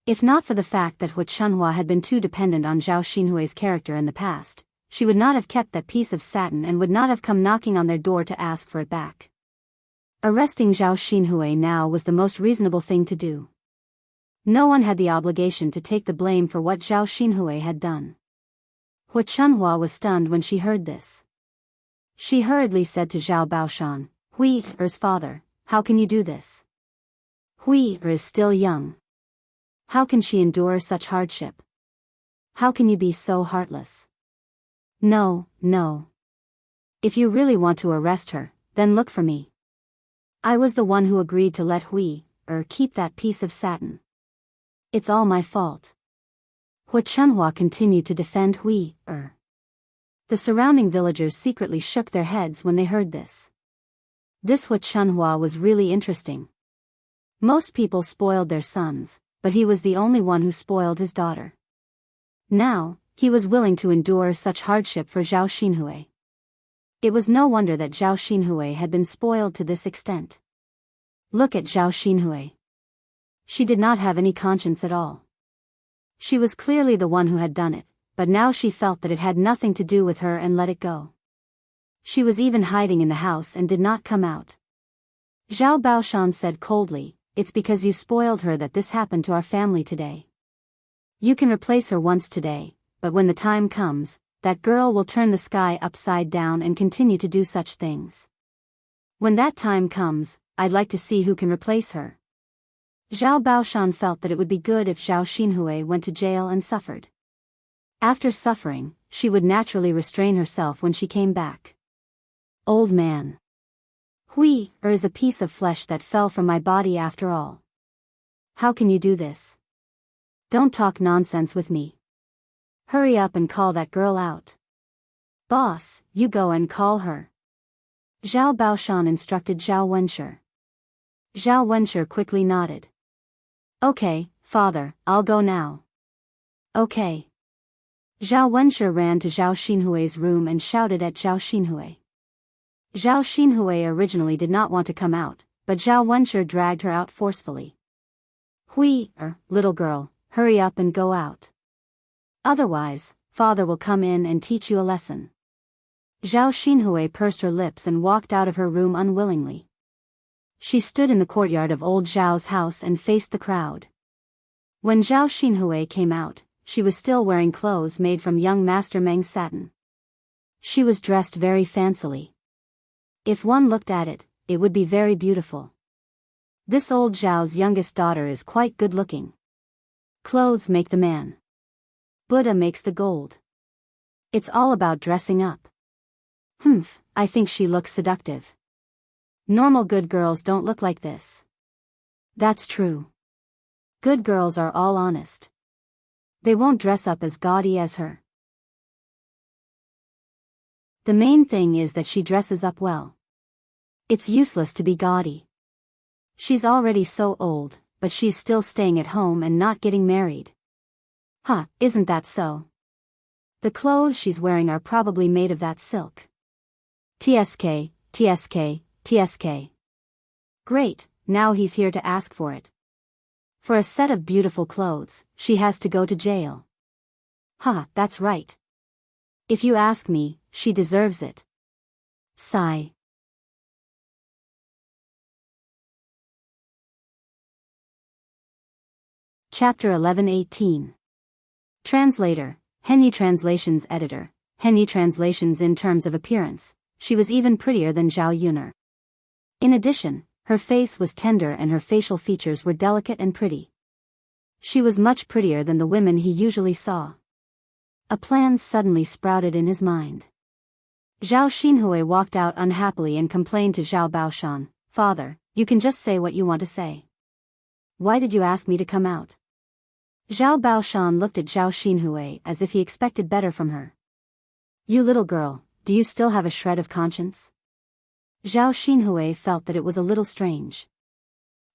If not for the fact that Hua Chunhua had been too dependent on Zhao Xinhui's character in the past, she would not have kept that piece of satin and would not have come knocking on their door to ask for it back. Arresting Zhao Xinhui now was the most reasonable thing to do. No one had the obligation to take the blame for what Zhao Xinhui had done. Hu Chunhua was stunned when she heard this. She hurriedly said to Zhao Baoshan, Hui Er's father, how can you do this? Hui Er is still young. How can she endure such hardship? How can you be so heartless? No, no. If you really want to arrest her, then look for me. I was the one who agreed to let Hui Er keep that piece of satin. It's all my fault. Hu Chunhua continued to defend Hui Er. The surrounding villagers secretly shook their heads when they heard this. This Hu Chunhua was really interesting. Most people spoiled their sons, but he was the only one who spoiled his daughter. Now, he was willing to endure such hardship for Zhao Xinhui. It was no wonder that Zhao Xinhui had been spoiled to this extent. Look at Zhao Xinhui. She did not have any conscience at all. She was clearly the one who had done it, but now she felt that it had nothing to do with her and let it go. She was even hiding in the house and did not come out. Zhao Baoshan said coldly, It's because you spoiled her that this happened to our family today. You can replace her once today, but when the time comes, that girl will turn the sky upside down and continue to do such things. When that time comes, I'd like to see who can replace her. Zhao Baoshan felt that it would be good if Zhao Xinhui went to jail and suffered. After suffering, she would naturally restrain herself when she came back. Old man. Hui Er is a piece of flesh that fell from my body after all. How can you do this? Don't talk nonsense with me. Hurry up and call that girl out. Boss, you go and call her. Zhao Baoshan instructed Zhao Wenshi. Zhao Wenshi quickly nodded. Okay, father, I'll go now. Okay. Zhao Wenshi ran to Zhao Xinhui's room and shouted at Zhao Xinhui. Zhao Xinhui originally did not want to come out, but Zhao Wenshi dragged her out forcefully. Hui Er, little girl, hurry up and go out. Otherwise, father will come in and teach you a lesson. Zhao Xinhui pursed her lips and walked out of her room unwillingly. She stood in the courtyard of old Zhao's house and faced the crowd. When Zhao Xinhui came out, she was still wearing clothes made from young Master Meng's satin. She was dressed very fancily. If one looked at it, it would be very beautiful. This old Zhao's youngest daughter is quite good-looking. Clothes make the man. Buddha makes the gold. It's all about dressing up. I think she looks seductive. Normal good girls don't look like this. That's true. Good girls are all honest. They won't dress up as gaudy as her. The main thing is that she dresses up well. It's useless to be gaudy. She's already so old, but she's still staying at home and not getting married. Isn't that so? The clothes she's wearing are probably made of that silk. TSK, TSK, TSK. Great, now he's here to ask for it. For a set of beautiful clothes, she has to go to jail. That's right. If you ask me, she deserves it. Sigh. Chapter 11:18. Translator, Henyi Translations Editor, Henyi Translations. In terms of appearance, she was even prettier than Zhao Yuner. In addition, her face was tender and her facial features were delicate and pretty. She was much prettier than the women he usually saw. A plan suddenly sprouted in his mind. Zhao Xinhui walked out unhappily and complained to Zhao Baoshan, Father, you can just say what you want to say. Why did you ask me to come out? Zhao Baoshan looked at Zhao Xinhui as if he expected better from her. You little girl, do you still have a shred of conscience? Zhao Xinhui felt that it was a little strange.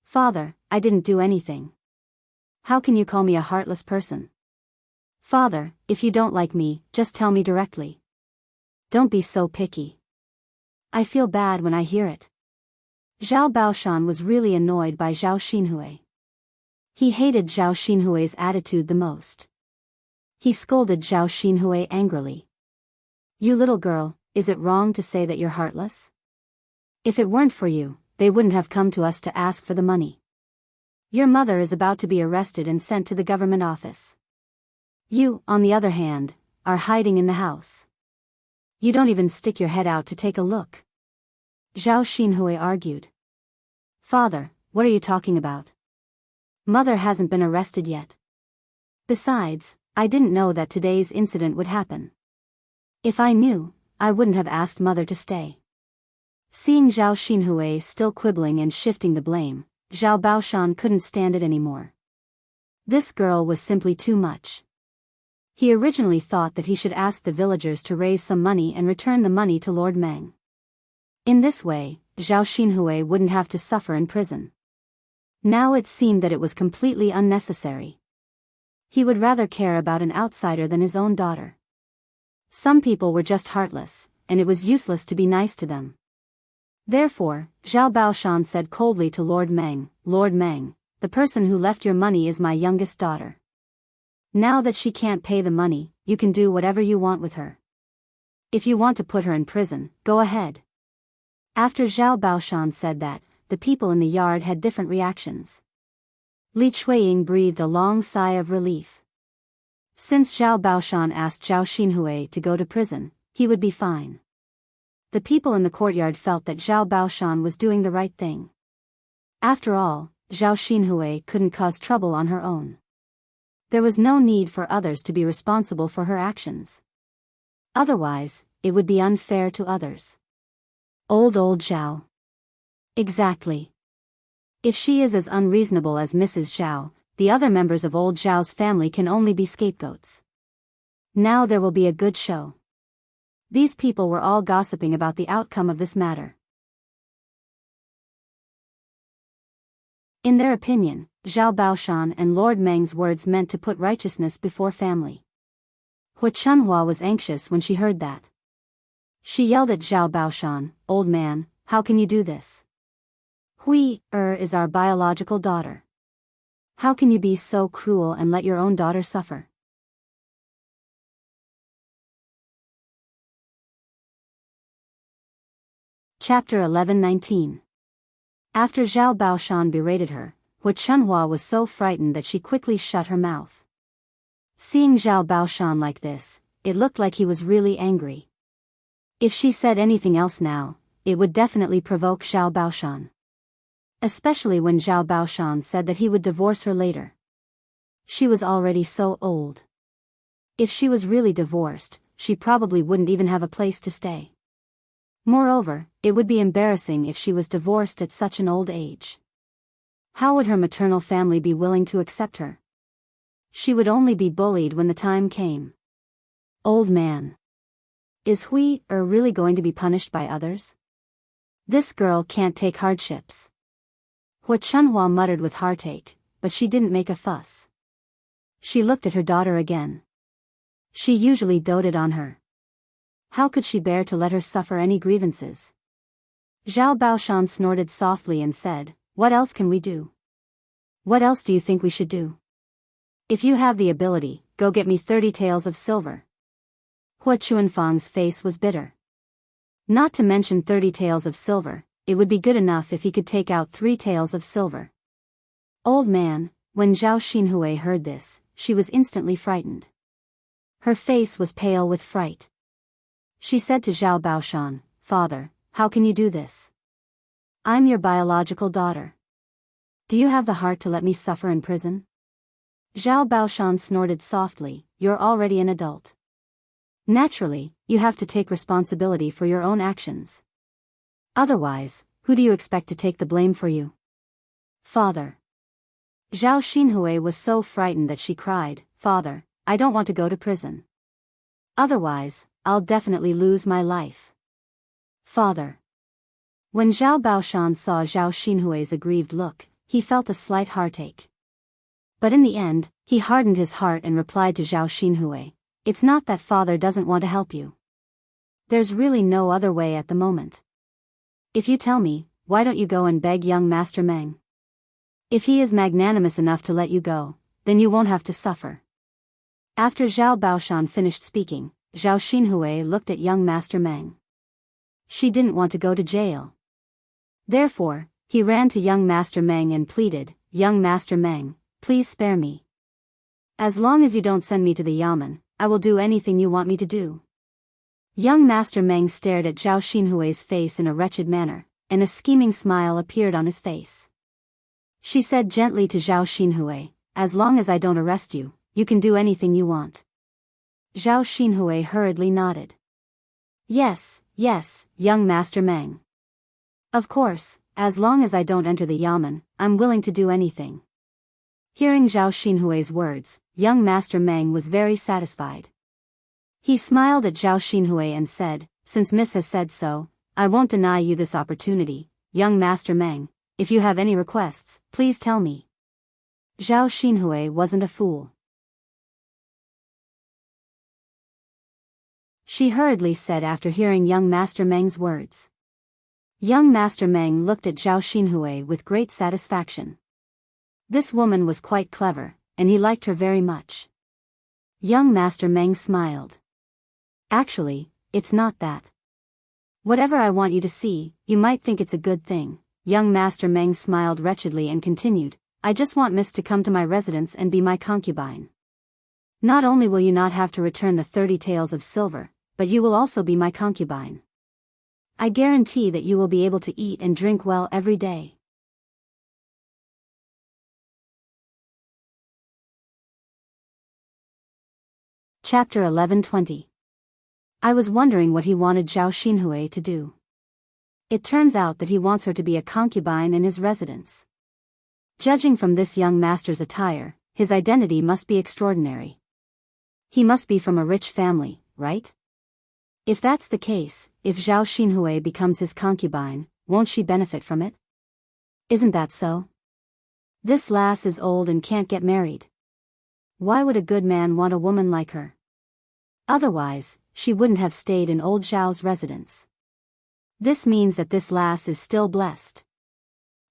Father, I didn't do anything. How can you call me a heartless person? Father, if you don't like me, just tell me directly. Don't be so picky. I feel bad when I hear it. Zhao Baoshan was really annoyed by Zhao Xinhui. He hated Zhao Xinhui's attitude the most. He scolded Zhao Xinhui angrily. You little girl, is it wrong to say that you're heartless? If it weren't for you, they wouldn't have come to us to ask for the money. Your mother is about to be arrested and sent to the government office. You, on the other hand, are hiding in the house. You don't even stick your head out to take a look. Zhao Xinhui argued. Father, what are you talking about? Mother hasn't been arrested yet. Besides, I didn't know that today's incident would happen. If I knew, I wouldn't have asked Mother to stay. Seeing Zhao Xinhui still quibbling and shifting the blame, Zhao Baoshan couldn't stand it anymore. This girl was simply too much. He originally thought that he should ask the villagers to raise some money and return the money to Lord Meng. In this way, Zhao Xinhui wouldn't have to suffer in prison. Now it seemed that it was completely unnecessary. He would rather care about an outsider than his own daughter. Some people were just heartless, and it was useless to be nice to them. Therefore, Zhao Baoshan said coldly to Lord Meng, Lord Meng, the person who left your money is my youngest daughter. Now that she can't pay the money, you can do whatever you want with her. If you want to put her in prison, go ahead. After Zhao Baoshan said that, the people in the yard had different reactions. Li Chuiying breathed a long sigh of relief. Since Zhao Baoshan asked Zhao Xinhui to go to prison, he would be fine. The people in the courtyard felt that Zhao Baoshan was doing the right thing. After all, Zhao Xinhui couldn't cause trouble on her own. There was no need for others to be responsible for her actions. Otherwise, it would be unfair to others. Old Zhao. Exactly. If she is as unreasonable as Mrs. Zhao, the other members of old Zhao's family can only be scapegoats. Now there will be a good show. These people were all gossiping about the outcome of this matter. In their opinion, Zhao Baoshan and Lord Meng's words meant to put righteousness before family. Hu Chunhua was anxious when she heard that. She yelled at Zhao Baoshan, Old man, how can you do this? Hui is our biological daughter. How can you be so cruel and let your own daughter suffer? Chapter 11:19. After Zhao Baoshan berated her, Hu Chunhua was so frightened that she quickly shut her mouth. Seeing Zhao Baoshan like this, it looked like he was really angry. If she said anything else now, it would definitely provoke Zhao Baoshan. Especially when Zhao Baoshan said that he would divorce her later. She was already so old. If she was really divorced, she probably wouldn't even have a place to stay. Moreover, it would be embarrassing if she was divorced at such an old age. How would her maternal family be willing to accept her? She would only be bullied when the time came. Old man. Is Hui really going to be punished by others? This girl can't take hardships. Hu Chunhua muttered with heartache, but she didn't make a fuss. She looked at her daughter again. She usually doted on her. How could she bear to let her suffer any grievances? Zhao Baoshan snorted softly and said, What else can we do? What else do you think we should do? If you have the ability, go get me 30 taels of silver. Hu Chuanfang's face was bitter. Not to mention 30 taels of silver, it would be good enough if he could take out 3 taels of silver. Old man, when Zhao Xinhui heard this, she was instantly frightened. Her face was pale with fright. She said to Zhao Baoshan, Father, how can you do this? I'm your biological daughter. Do you have the heart to let me suffer in prison? Zhao Baoshan snorted softly, You're already an adult. Naturally, you have to take responsibility for your own actions. Otherwise, who do you expect to take the blame for you? Father. Zhao Xinhui was so frightened that she cried, Father, I don't want to go to prison. Otherwise, I'll definitely lose my life. Father. When Zhao Baoshan saw Zhao Xinhui's aggrieved look, he felt a slight heartache. But in the end, he hardened his heart and replied to Zhao Xinhui, It's not that father doesn't want to help you. There's really no other way at the moment. If you tell me, why don't you go and beg young Master Meng? If he is magnanimous enough to let you go, then you won't have to suffer. After Zhao Baoshan finished speaking, Zhao Xinhui looked at young Master Meng. She didn't want to go to jail. Therefore, he ran to young Master Meng and pleaded, young Master Meng, please spare me. As long as you don't send me to the Yamen, I will do anything you want me to do. Young Master Meng stared at Zhao Xinhui's face in a wretched manner, and a scheming smile appeared on his face. She said gently to Zhao Xinhui, as long as I don't arrest you, you can do anything you want. Zhao Xinhui hurriedly nodded. Yes, yes, young Master Meng. Of course, as long as I don't enter the Yamen, I'm willing to do anything. Hearing Zhao Xinhui's words, young Master Meng was very satisfied. He smiled at Zhao Xinhui and said, since Miss has said so, I won't deny you this opportunity, young Master Meng. If you have any requests, please tell me. Zhao Xinhui wasn't a fool. She hurriedly said after hearing young Master Meng's words. Young Master Meng looked at Zhao Xinhui with great satisfaction. This woman was quite clever, and he liked her very much. Young Master Meng smiled. Actually, it's not that. Whatever I want you to see, you might think it's a good thing. Young Master Meng smiled wretchedly and continued, I just want Miss to come to my residence and be my concubine. Not only will you not have to return the 30 taels of silver, but you will also be my concubine. I guarantee that you will be able to eat and drink well every day. Chapter 11:20. I was wondering what he wanted Zhao Xinhui to do. It turns out that he wants her to be a concubine in his residence. Judging from this young master's attire, his identity must be extraordinary. He must be from a rich family, right? If that's the case, if Zhao Xinhui becomes his concubine, won't she benefit from it? Isn't that so? This lass is old and can't get married. Why would a good man want a woman like her? Otherwise, she wouldn't have stayed in old Zhao's residence. This means that this lass is still blessed.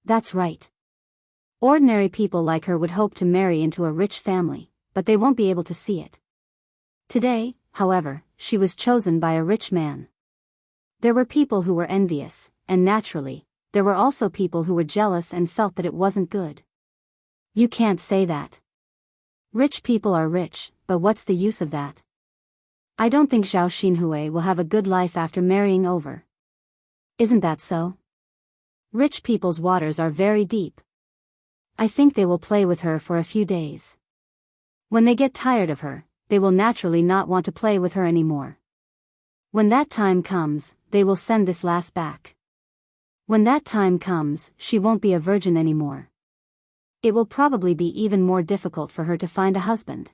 That's right. Ordinary people like her would hope to marry into a rich family, but they won't be able to see it. Today, however, she was chosen by a rich man. There were people who were envious, and naturally, there were also people who were jealous and felt that it wasn't good. You can't say that. Rich people are rich, but what's the use of that? I don't think Zhao Xinhui will have a good life after marrying over. Isn't that so? Rich people's waters are very deep. I think they will play with her for a few days. When they get tired of her, they will naturally not want to play with her anymore. When that time comes, they will send this lass back. When that time comes, she won't be a virgin anymore. It will probably be even more difficult for her to find a husband.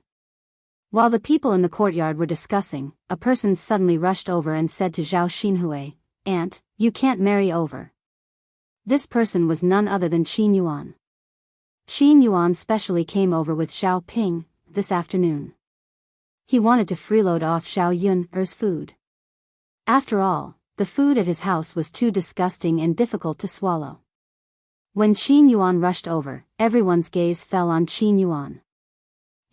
While the people in the courtyard were discussing, a person suddenly rushed over and said to Zhao Xinhui, Aunt, you can't marry over. This person was none other than Qin Yuan. Qin Yuan specially came over with Zhao Ping this afternoon. He wanted to freeload off Zhao Yun's food. After all, the food at his house was too disgusting and difficult to swallow. When Qin Yuan rushed over, everyone's gaze fell on Qin Yuan.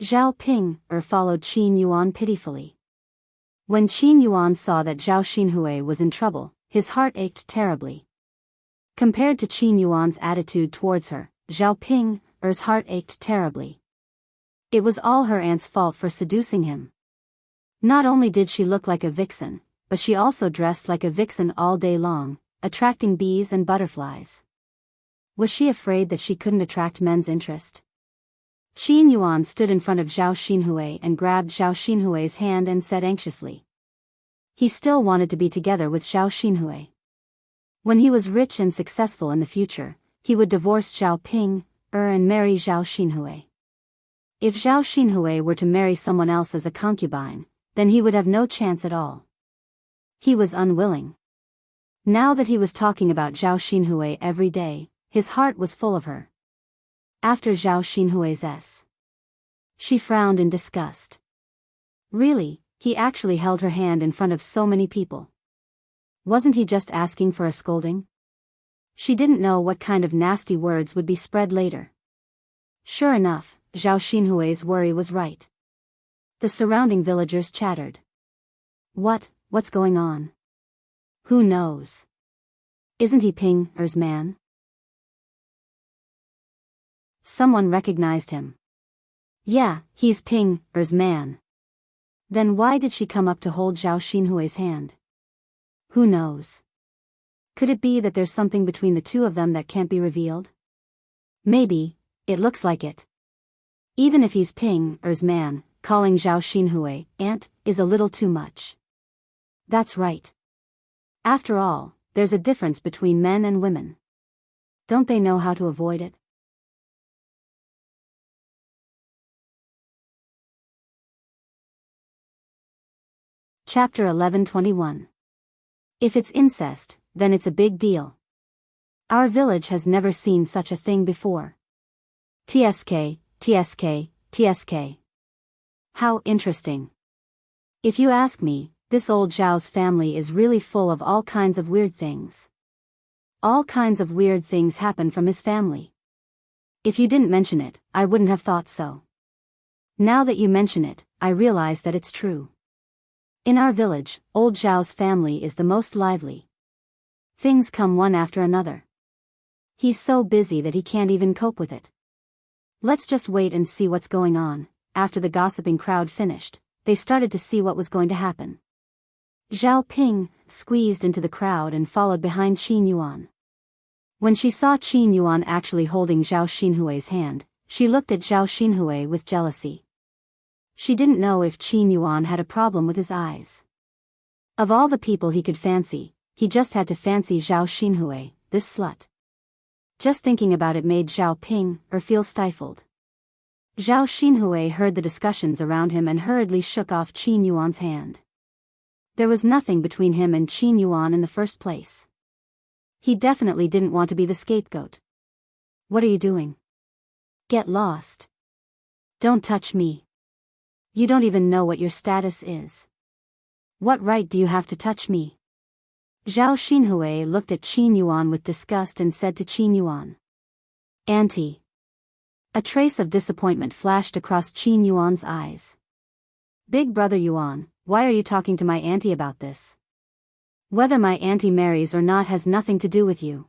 Zhao Ping followed Qin Yuan pitifully. When Qin Yuan saw that Zhao Xinhui was in trouble, his heart ached terribly. Compared to Qin Yuan's attitude towards her, Zhao Ping's heart ached terribly. It was all her aunt's fault for seducing him. Not only did she look like a vixen, but she also dressed like a vixen all day long, attracting bees and butterflies. Was she afraid that she couldn't attract men's interest? Qin Yuan stood in front of Zhao Xinhui and grabbed Zhao Xinhui's hand and said anxiously. He still wanted to be together with Zhao Xinhui. When he was rich and successful in the future, he would divorce Zhao Ping and marry Zhao Xinhui. If Zhao Xinhui were to marry someone else as a concubine, then he would have no chance at all. He was unwilling. Now that he was talking about Zhao Xinhui every day, his heart was full of her. After Zhao Xinhui's. She frowned in disgust. Really, he actually held her hand in front of so many people. Wasn't he just asking for a scolding? She didn't know what kind of nasty words would be spread later. Sure enough, Zhao Xinhui's worry was right. The surrounding villagers chattered. What's going on? Who knows? Isn't he Ping's man? Someone recognized him. Yeah, he's Ping Er's man. Then why did she come up to hold Zhao Xinhui's hand? Who knows? Could it be that there's something between the two of them that can't be revealed? Maybe, it looks like it. Even if he's Ping Er's man, calling Zhao Xinhui aunt is a little too much. That's right. After all, there's a difference between men and women. Don't they know how to avoid it? Chapter 11:21. If it's incest, then it's a big deal. Our village has never seen such a thing before. TSK, TSK, TSK. How interesting. If you ask me, this old Zhao's family is really full of all kinds of weird things. All kinds of weird things happen from his family. If you didn't mention it, I wouldn't have thought so. Now that you mention it, I realize that it's true. In our village, old Zhao's family is the most lively. Things come one after another. He's so busy that he can't even cope with it. Let's just wait and see what's going on. After the gossiping crowd finished, they started to see what was going to happen. Zhao Ping squeezed into the crowd and followed behind Qin Yuan. When she saw Qin Yuan actually holding Zhao Xinhui's hand, she looked at Zhao Xinhui with jealousy. She didn't know if Qin Yuan had a problem with his eyes. Of all the people he could fancy, he just had to fancy Zhao Xinhui, this slut. Just thinking about it made Zhao Ping feel stifled. Zhao Xinhui heard the discussions around him and hurriedly shook off Qin Yuan's hand. There was nothing between him and Qin Yuan in the first place. He definitely didn't want to be the scapegoat. What are you doing? Get lost. Don't touch me. You don't even know what your status is. What right do you have to touch me? Zhao Xinhui looked at Qin Yuan with disgust and said to Qin Yuan. Auntie. A trace of disappointment flashed across Qin Yuan's eyes. Big brother Yuan, why are you talking to my auntie about this? Whether my auntie marries or not has nothing to do with you.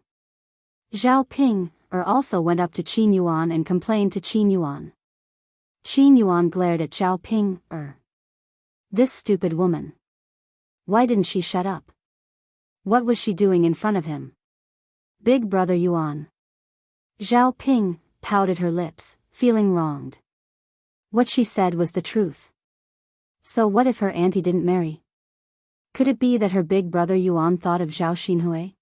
Zhao Ping also went up to Qin Yuan and complained to Qin Yuan. Qin Yuan glared at Zhao Ping This stupid woman. Why didn't she shut up? What was she doing in front of him? Big brother Yuan. Zhao Ping pouted her lips, feeling wronged. What she said was the truth. So what if her auntie didn't marry? Could it be that her big brother Yuan thought of Zhao Xinhui?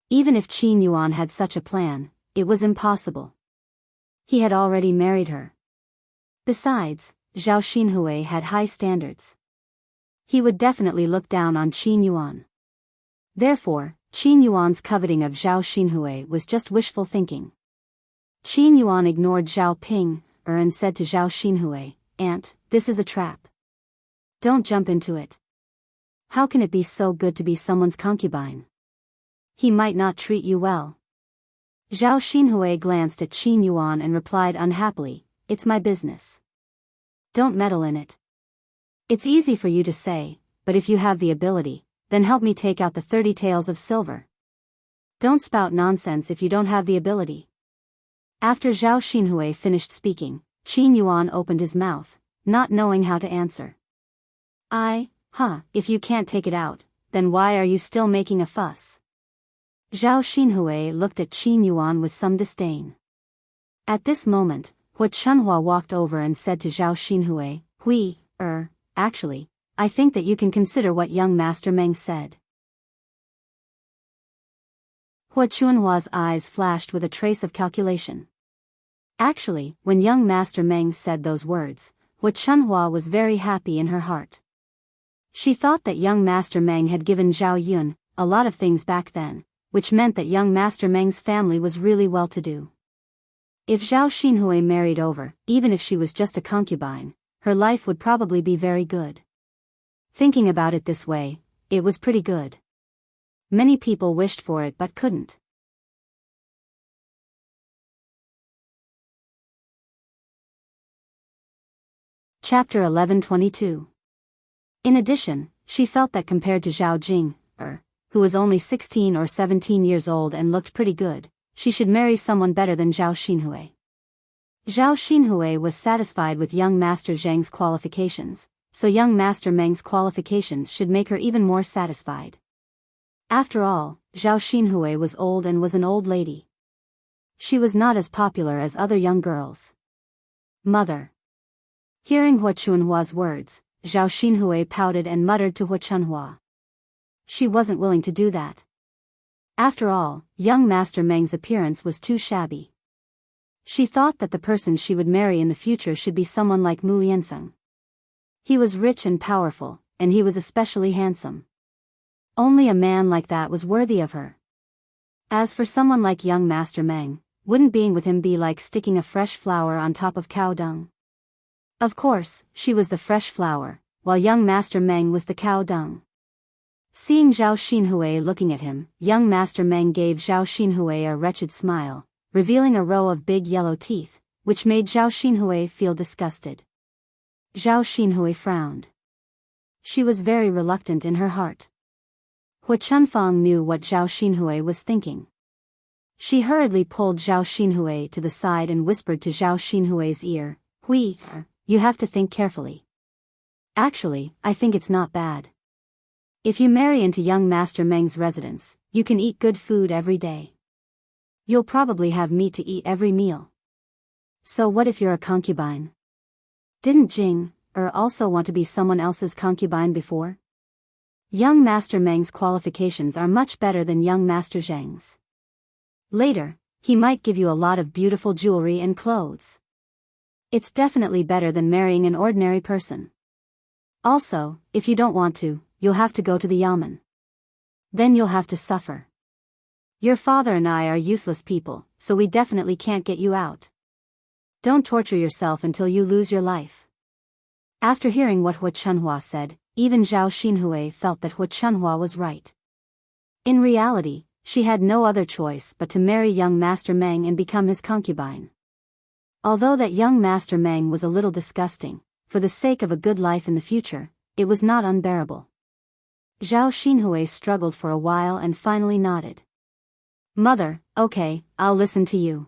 Even if Qin Yuan had such a plan, it was impossible. He had already married her. Besides, Zhao Xinhui had high standards. He would definitely look down on Qin Yuan. Therefore, Qin Yuan's coveting of Zhao Xinhui was just wishful thinking. Qin Yuan ignored Zhao Ping and said to Zhao Xinhui, Aunt, this is a trap. Don't jump into it. How can it be so good to be someone's concubine? He might not treat you well. Zhao Xinhui glanced at Qin Yuan and replied unhappily, It's my business. Don't meddle in it. It's easy for you to say, but if you have the ability, then help me take out the 30 taels of silver. Don't spout nonsense if you don't have the ability. After Zhao Xinhui finished speaking, Qin Yuan opened his mouth, not knowing how to answer. If you can't take it out, then why are you still making a fuss? Zhao Xinhui looked at Qin Yuan with some disdain. At this moment, Hua Chunhua walked over and said to Zhao Xinhui, actually, I think that you can consider what young Master Meng said. Hua Chunhua's eyes flashed with a trace of calculation. Actually, when young Master Meng said those words, Hua Chunhua was very happy in her heart. She thought that young Master Meng had given Zhao Yun a lot of things back then, which meant that young Master Meng's family was really well-to-do. If Zhao Xinhui married over, even if she was just a concubine, her life would probably be very good. Thinking about it this way, it was pretty good. Many people wished for it but couldn't. Chapter 11:22. In addition, she felt that compared to Zhao Jing, who was only 16 or 17 years old and looked pretty good, she should marry someone better than Zhao Xinhui. Zhao Xinhui was satisfied with young Master Zhang's qualifications, so young Master Meng's qualifications should make her even more satisfied. After all, Zhao Xinhui was old and was an old lady. She was not as popular as other young girls. Mother. Hearing Hua Chunhua's words, Zhao Xinhui pouted and muttered to Hua Chunhua. She wasn't willing to do that. After all, young Master Meng's appearance was too shabby. She thought that the person she would marry in the future should be someone like Mu Lianfeng. He was rich and powerful, and he was especially handsome. Only a man like that was worthy of her. As for someone like young Master Meng, wouldn't being with him be like sticking a fresh flower on top of cow dung? Of course, she was the fresh flower, while young Master Meng was the cow dung. Seeing Zhao Xinhui looking at him, young Master Meng gave Zhao Xinhui a wretched smile, revealing a row of big yellow teeth, which made Zhao Xinhui feel disgusted. Zhao Xinhui frowned. She was very reluctant in her heart. Hua Chunfang knew what Zhao Xinhui was thinking. She hurriedly pulled Zhao Xinhui to the side and whispered to Zhao Xinhui's ear, "Hui, you have to think carefully. Actually, I think it's not bad. If you marry into young Master Meng's residence, you can eat good food every day. You'll probably have meat to eat every meal. So what if you're a concubine? Didn't Jing also want to be someone else's concubine before? Young Master Meng's qualifications are much better than young Master Zhang's. Later, he might give you a lot of beautiful jewelry and clothes. It's definitely better than marrying an ordinary person. Also, if you don't want to, you'll have to go to the yamen. Then you'll have to suffer. Your father and I are useless people, so we definitely can't get you out. Don't torture yourself until you lose your life." After hearing what Hua Chunhua said, even Zhao Xinhui felt that Hua Chunhua was right. In reality, she had no other choice but to marry young Master Meng and become his concubine. Although that young Master Meng was a little disgusting, for the sake of a good life in the future, it was not unbearable. Zhao Xinhui struggled for a while and finally nodded. "Mother, okay, I'll listen to you."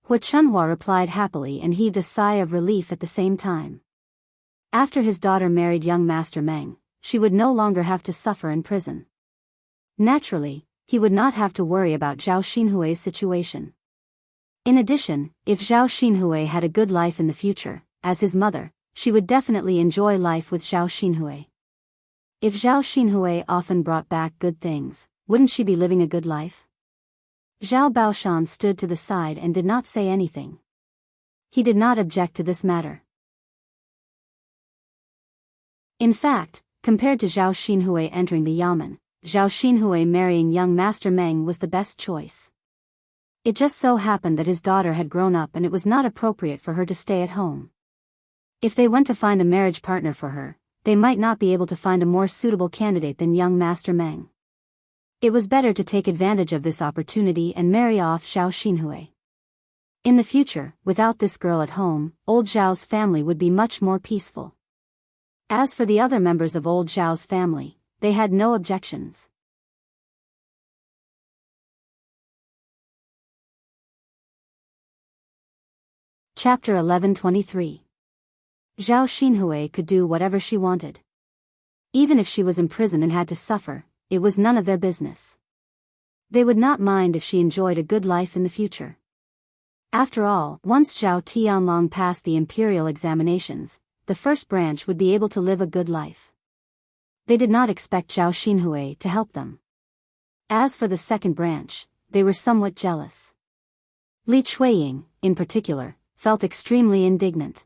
Hua Chunhua replied happily and heaved a sigh of relief at the same time. After his daughter married young Master Meng, she would no longer have to suffer in prison. Naturally, he would not have to worry about Zhao Xinhui's situation. In addition, if Zhao Xinhui had a good life in the future, as his mother, she would definitely enjoy life with Zhao Xinhui. If Zhao Xinhui often brought back good things, wouldn't she be living a good life? Zhao Baoshan stood to the side and did not say anything. He did not object to this matter. In fact, compared to Zhao Xinhui entering the yamen, Zhao Xinhui marrying young Master Meng was the best choice. It just so happened that his daughter had grown up and it was not appropriate for her to stay at home. If they went to find a marriage partner for her, they might not be able to find a more suitable candidate than young Master Meng. It was better to take advantage of this opportunity and marry off Zhao Xinhui. In the future, without this girl at home, old Zhao's family would be much more peaceful. As for the other members of old Zhao's family, they had no objections. Chapter 1123. Zhao Xinhui could do whatever she wanted. Even if she was in prison and had to suffer, it was none of their business. They would not mind if she enjoyed a good life in the future. After all, once Zhao Tianlong passed the imperial examinations, the first branch would be able to live a good life. They did not expect Zhao Xinhui to help them. As for the second branch, they were somewhat jealous. Li Chuiying, in particular, felt extremely indignant.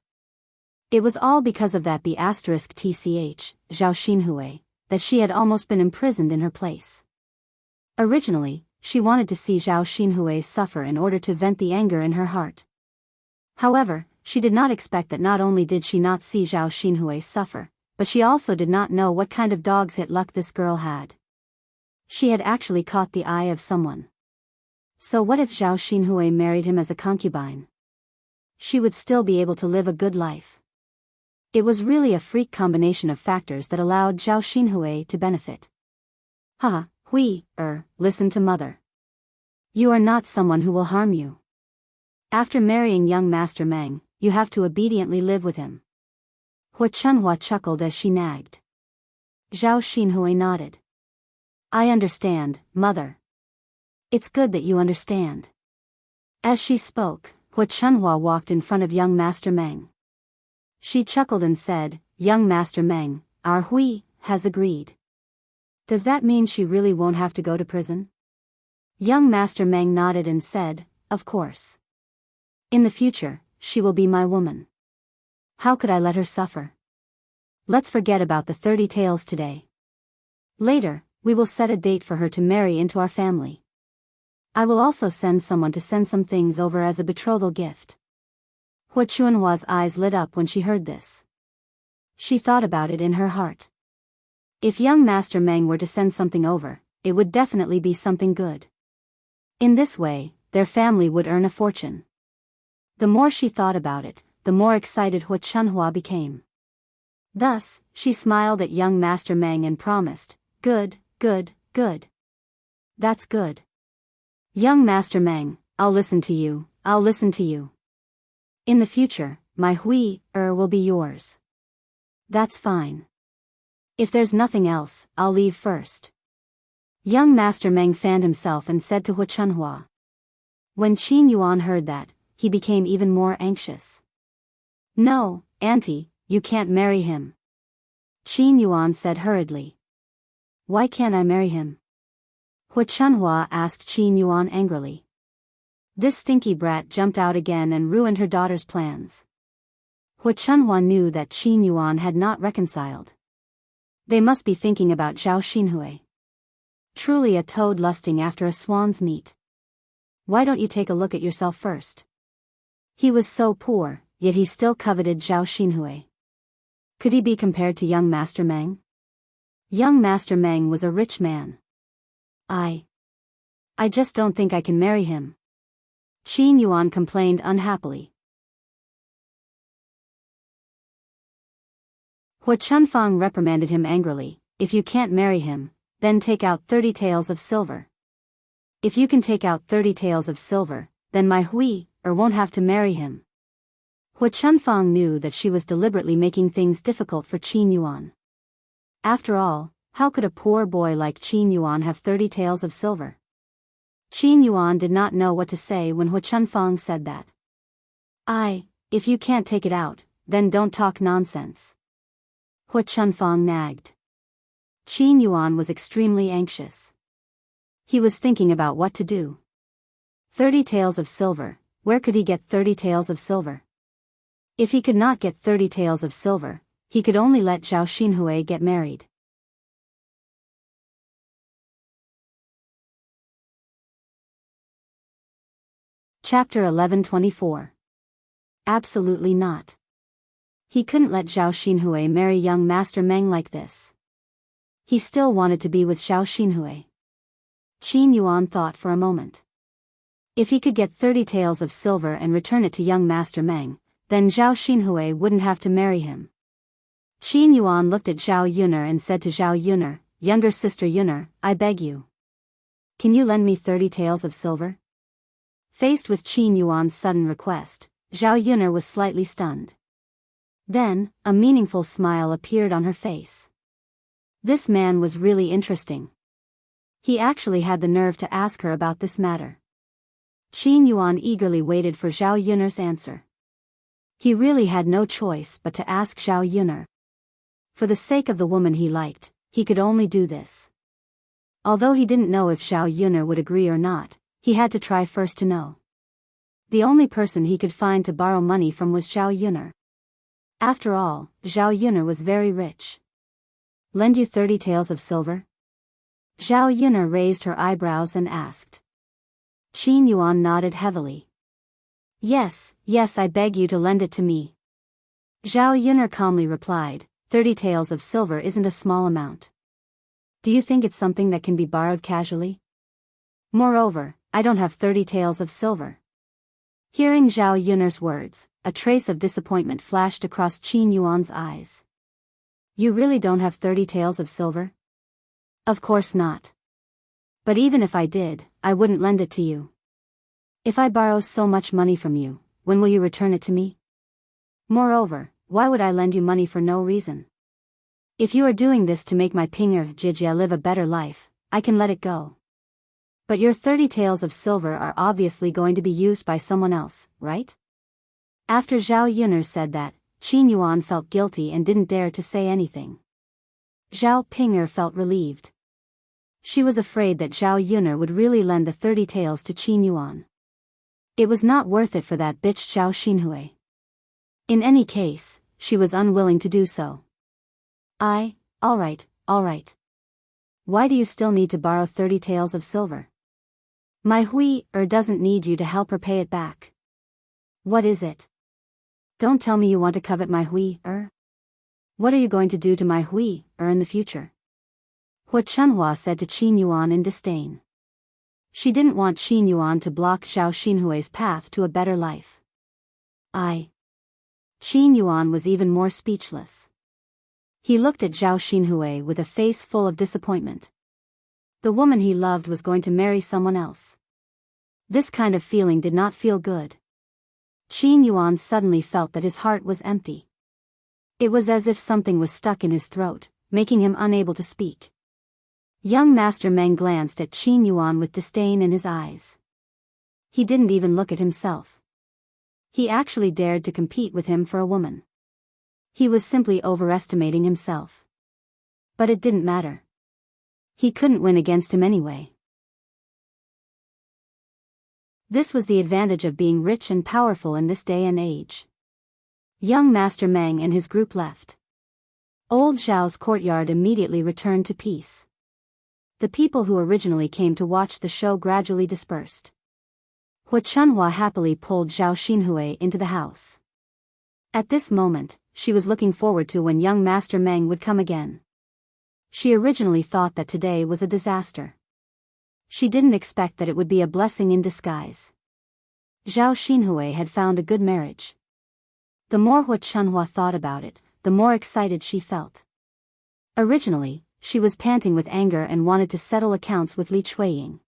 It was all because of that B*TCH, Zhao Xinhui, that she had almost been imprisoned in her place. Originally, she wanted to see Zhao Xinhui suffer in order to vent the anger in her heart. However, she did not expect that not only did she not see Zhao Xinhui suffer, but she also did not know what kind of dog's hit luck this girl had. She had actually caught the eye of someone. So what if Zhao Xinhui married him as a concubine? She would still be able to live a good life. It was really a freak combination of factors that allowed Zhao Xinhui to benefit. Listen to mother. You are not someone who will harm you. After marrying young Master Meng, you have to obediently live with him. Hua Chunhua chuckled as she nagged. Zhao Xinhui nodded. I understand, mother. It's good that you understand. As she spoke, Hua Chunhua walked in front of young Master Meng. She chuckled and said, Young Master Meng, our Hui has agreed. Does that mean she really won't have to go to prison? Young Master Meng nodded and said, Of course. In the future, she will be my woman. How could I let her suffer? Let's forget about the 30 taels today. Later, we will set a date for her to marry into our family. I will also send someone to send some things over as a betrothal gift. Hua Chunhua's eyes lit up when she heard this. She thought about it in her heart. If young Master Meng were to send something over, it would definitely be something good. In this way, their family would earn a fortune. The more she thought about it, the more excited Hua Chunhua became. Thus, she smiled at young Master Meng and promised, Good, good, good. That's good. Young Master Meng, I'll listen to you, I'll listen to you. In the future, my Hui will be yours. That's fine. If there's nothing else, I'll leave first. Young Master Meng fanned himself and said to Hua Chunhua. When Qin Yuan heard that, he became even more anxious. No, Auntie, you can't marry him. Qin Yuan said hurriedly. Why can't I marry him? Hua Chunhua asked Qin Yuan angrily. This stinky brat jumped out again and ruined her daughter's plans. Hua Chunhua knew that Qin Yuan had not reconciled. They must be thinking about Zhao Xinhui. Truly a toad lusting after a swan's meat. Why don't you take a look at yourself first? He was so poor, yet he still coveted Zhao Xinhui. Could he be compared to young Master Meng? Young Master Meng was a rich man. I just don't think I can marry him. Qin Yuan complained unhappily. Hua Chunfang reprimanded him angrily. If you can't marry him, then take out 30 taels of silver. If you can take out 30 taels of silver, then my Hui won't have to marry him. Hua Chunfang knew that she was deliberately making things difficult for Qin Yuan. After all, how could a poor boy like Qin Yuan have 30 taels of silver? Qin Yuan did not know what to say when Hua Chunfang said that. If you can't take it out, then don't talk nonsense. Hua Chunfang nagged. Qin Yuan was extremely anxious. He was thinking about what to do. 30 taels of silver, where could he get 30 taels of silver? If he could not get 30 taels of silver, he could only let Zhao Xinhui get married. Chapter 1124. Absolutely not. He couldn't let Zhao Xinhui marry young Master Meng like this. He still wanted to be with Zhao Xinhui. Qin Yuan thought for a moment. If he could get 30 taels of silver and return it to young Master Meng, then Zhao Xinhui wouldn't have to marry him. Qin Yuan looked at Zhao Yuner and said to Zhao Yuner, Younger sister Yuner, I beg you. Can you lend me 30 taels of silver? Faced with Qin Yuan's sudden request, Zhao Yuner was slightly stunned. Then, a meaningful smile appeared on her face. This man was really interesting. He actually had the nerve to ask her about this matter. Qin Yuan eagerly waited for Zhao Yuner's answer. He really had no choice but to ask Zhao Yuner. For the sake of the woman he liked, he could only do this. Although he didn't know if Zhao Yuner would agree or not, he had to try first to know. The only person he could find to borrow money from was Zhao Yuner. After all, Zhao Yuner was very rich. Lend you 30 taels of silver? Zhao Yuner raised her eyebrows and asked. Qin Yuan nodded heavily. Yes, I beg you to lend it to me. Zhao Yuner calmly replied, 30 taels of silver isn't a small amount. Do you think it's something that can be borrowed casually? Moreover, I don't have 30 taels of silver. Hearing Zhao Yuner's words, a trace of disappointment flashed across Qin Yuan's eyes. You really don't have 30 taels of silver? Of course not. But even if I did, I wouldn't lend it to you. If I borrow so much money from you, when will you return it to me? Moreover, why would I lend you money for no reason? If you are doing this to make my Pinger Jijia live a better life, I can let it go. But your 30 taels of silver are obviously going to be used by someone else, right? After Zhao Yuner said that, Qin Yuan felt guilty and didn't dare to say anything. Zhao Pinger felt relieved. She was afraid that Zhao Yuner would really lend the 30 taels to Qin Yuan. It was not worth it for that bitch Zhao Xinhui. In any case, she was unwilling to do so. Alright. Why do you still need to borrow 30 taels of silver? My Hui doesn't need you to help her pay it back. What is it? Don't tell me you want to covet my Hui What are you going to do to my Hui in the future? Hua Chunhua said to Qin Yuan in disdain. She didn't want Qin Yuan to block Zhao Xinhui's path to a better life. Qin Yuan was even more speechless. He looked at Zhao Xinhui with a face full of disappointment. The woman he loved was going to marry someone else. This kind of feeling did not feel good. Qin Yuan suddenly felt that his heart was empty. It was as if something was stuck in his throat, making him unable to speak. Young Master Meng glanced at Qin Yuan with disdain in his eyes. He didn't even look at himself. He actually dared to compete with him for a woman. He was simply overestimating himself. But it didn't matter. He couldn't win against him anyway. This was the advantage of being rich and powerful in this day and age. Young Master Meng and his group left. Old Zhao's courtyard immediately returned to peace. The people who originally came to watch the show gradually dispersed. Hua Chunhua happily pulled Zhao Xinhui into the house. At this moment, she was looking forward to when young Master Meng would come again. She originally thought that today was a disaster. She didn't expect that it would be a blessing in disguise. Zhao Xinhui had found a good marriage. The more Hua Chunhua thought about it, the more excited she felt. Originally, she was panting with anger and wanted to settle accounts with Li Chuiying.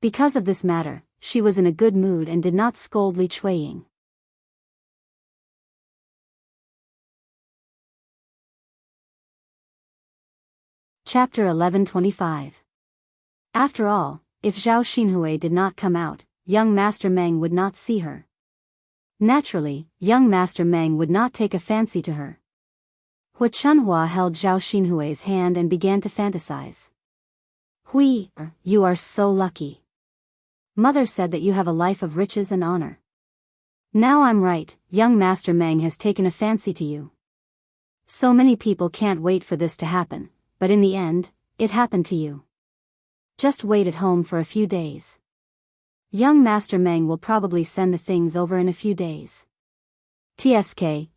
Because of this matter, she was in a good mood and did not scold Li Chuiying. Chapter 1125. After all, if Zhao Xinhui did not come out, young Master Meng would not see her. Naturally, young Master Meng would not take a fancy to her. Hua Chunhua held Zhao Xinhui's hand and began to fantasize. Hui, you are so lucky. Mother said that you have a life of riches and honor. Now I'm right, young Master Meng has taken a fancy to you. So many people can't wait for this to happen, but in the end, it happened to you. Just wait at home for a few days. Young Master Meng will probably send the things over in a few days. TSK.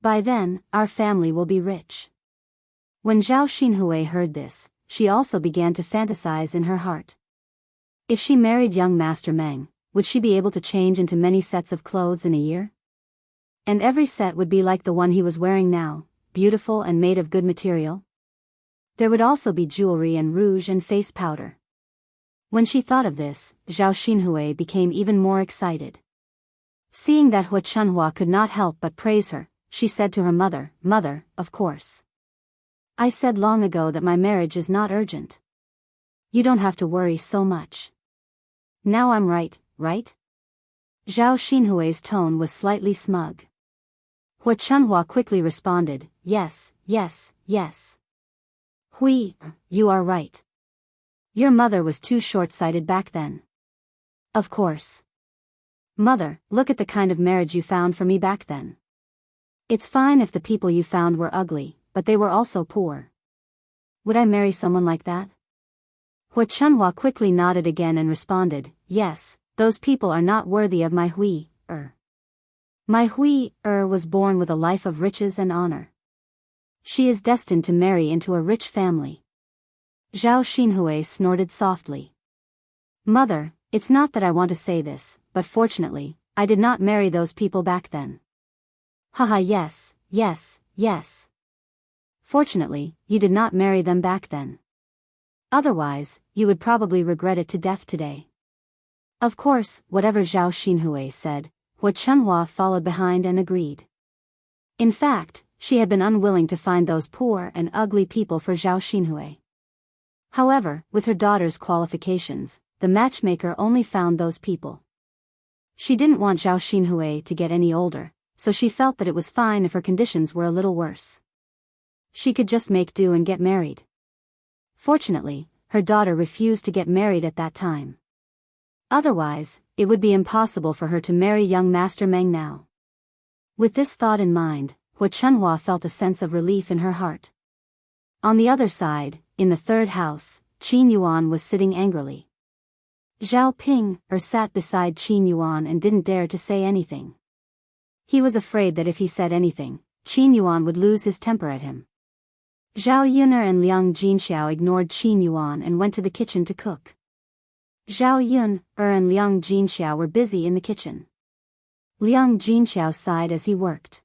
By then, our family will be rich. When Zhao Xinhui heard this, she also began to fantasize in her heart. If she married young Master Meng, would she be able to change into many sets of clothes in a year? And every set would be like the one he was wearing now, beautiful and made of good material. There would also be jewelry and rouge and face powder. When she thought of this, Zhao Xinhui became even more excited. Seeing that Hua Chunhua could not help but praise her, she said to her mother, "Mother, of course. I said long ago that my marriage is not urgent. You don't have to worry so much. Now I'm right? Zhao Xinhui's tone was slightly smug. Hua Chunhua quickly responded, yes. Hui, you are right. Your mother was too short-sighted back then. Of course. Mother, look at the kind of marriage you found for me back then. It's fine if the people you found were ugly, but they were also poor. Would I marry someone like that? Hua Chunhua quickly nodded again and responded, yes, those people are not worthy of my Hui. My Hui was born with a life of riches and honor. She is destined to marry into a rich family. Zhao Xinhui snorted softly. Mother, it's not that I want to say this, but fortunately, I did not marry those people back then. Haha, yes. Fortunately, you did not marry them back then. Otherwise, you would probably regret it to death today. Of course, whatever Zhao Xinhui said, Hua Chunhua followed behind and agreed. In fact, she had been unwilling to find those poor and ugly people for Zhao Xinhui. However, with her daughter's qualifications, the matchmaker only found those people. She didn't want Zhao Xinhui to get any older, so she felt that it was fine if her conditions were a little worse. She could just make do and get married. Fortunately, her daughter refused to get married at that time. Otherwise, it would be impossible for her to marry young Master Meng now. With this thought in mind, Hua Chunhua felt a sense of relief in her heart. On the other side, in the third house, Qin Yuan was sitting angrily. Zhao Ping sat beside Qin Yuan and didn't dare to say anything. He was afraid that if he said anything, Qin Yuan would lose his temper at him. Zhao Yuner and Liang Jinxiao ignored Qin Yuan and went to the kitchen to cook. Zhao Yun and Liang Jinxiao were busy in the kitchen. Liang Jinxiao sighed as he worked.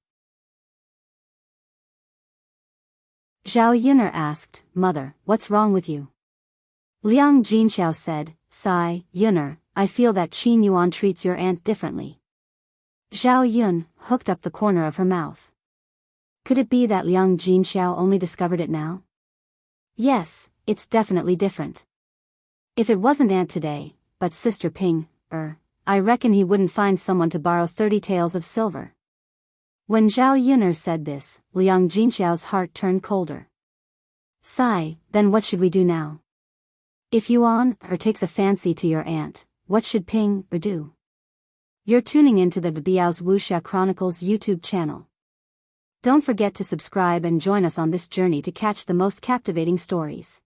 Zhao Yuner asked, "Mother, what's wrong with you?" Liang Jinxiao said, "Sigh, Yuner, I feel that Qin Yuan treats your aunt differently." Zhao Yun hooked up the corner of her mouth. Could it be that Liang Jinxiao only discovered it now? Yes, it's definitely different. If it wasn't Aunt today, but Sister Ping, I reckon he wouldn't find someone to borrow 30 taels of silver. When Zhao Yuner said this, Liang Jinxiao's heart turned colder. Sigh, then what should we do now? If Yuan takes a fancy to your aunt, what should Ping do? You're tuning into the Biyao's Wuxia Chronicles YouTube channel. Don't forget to subscribe and join us on this journey to catch the most captivating stories.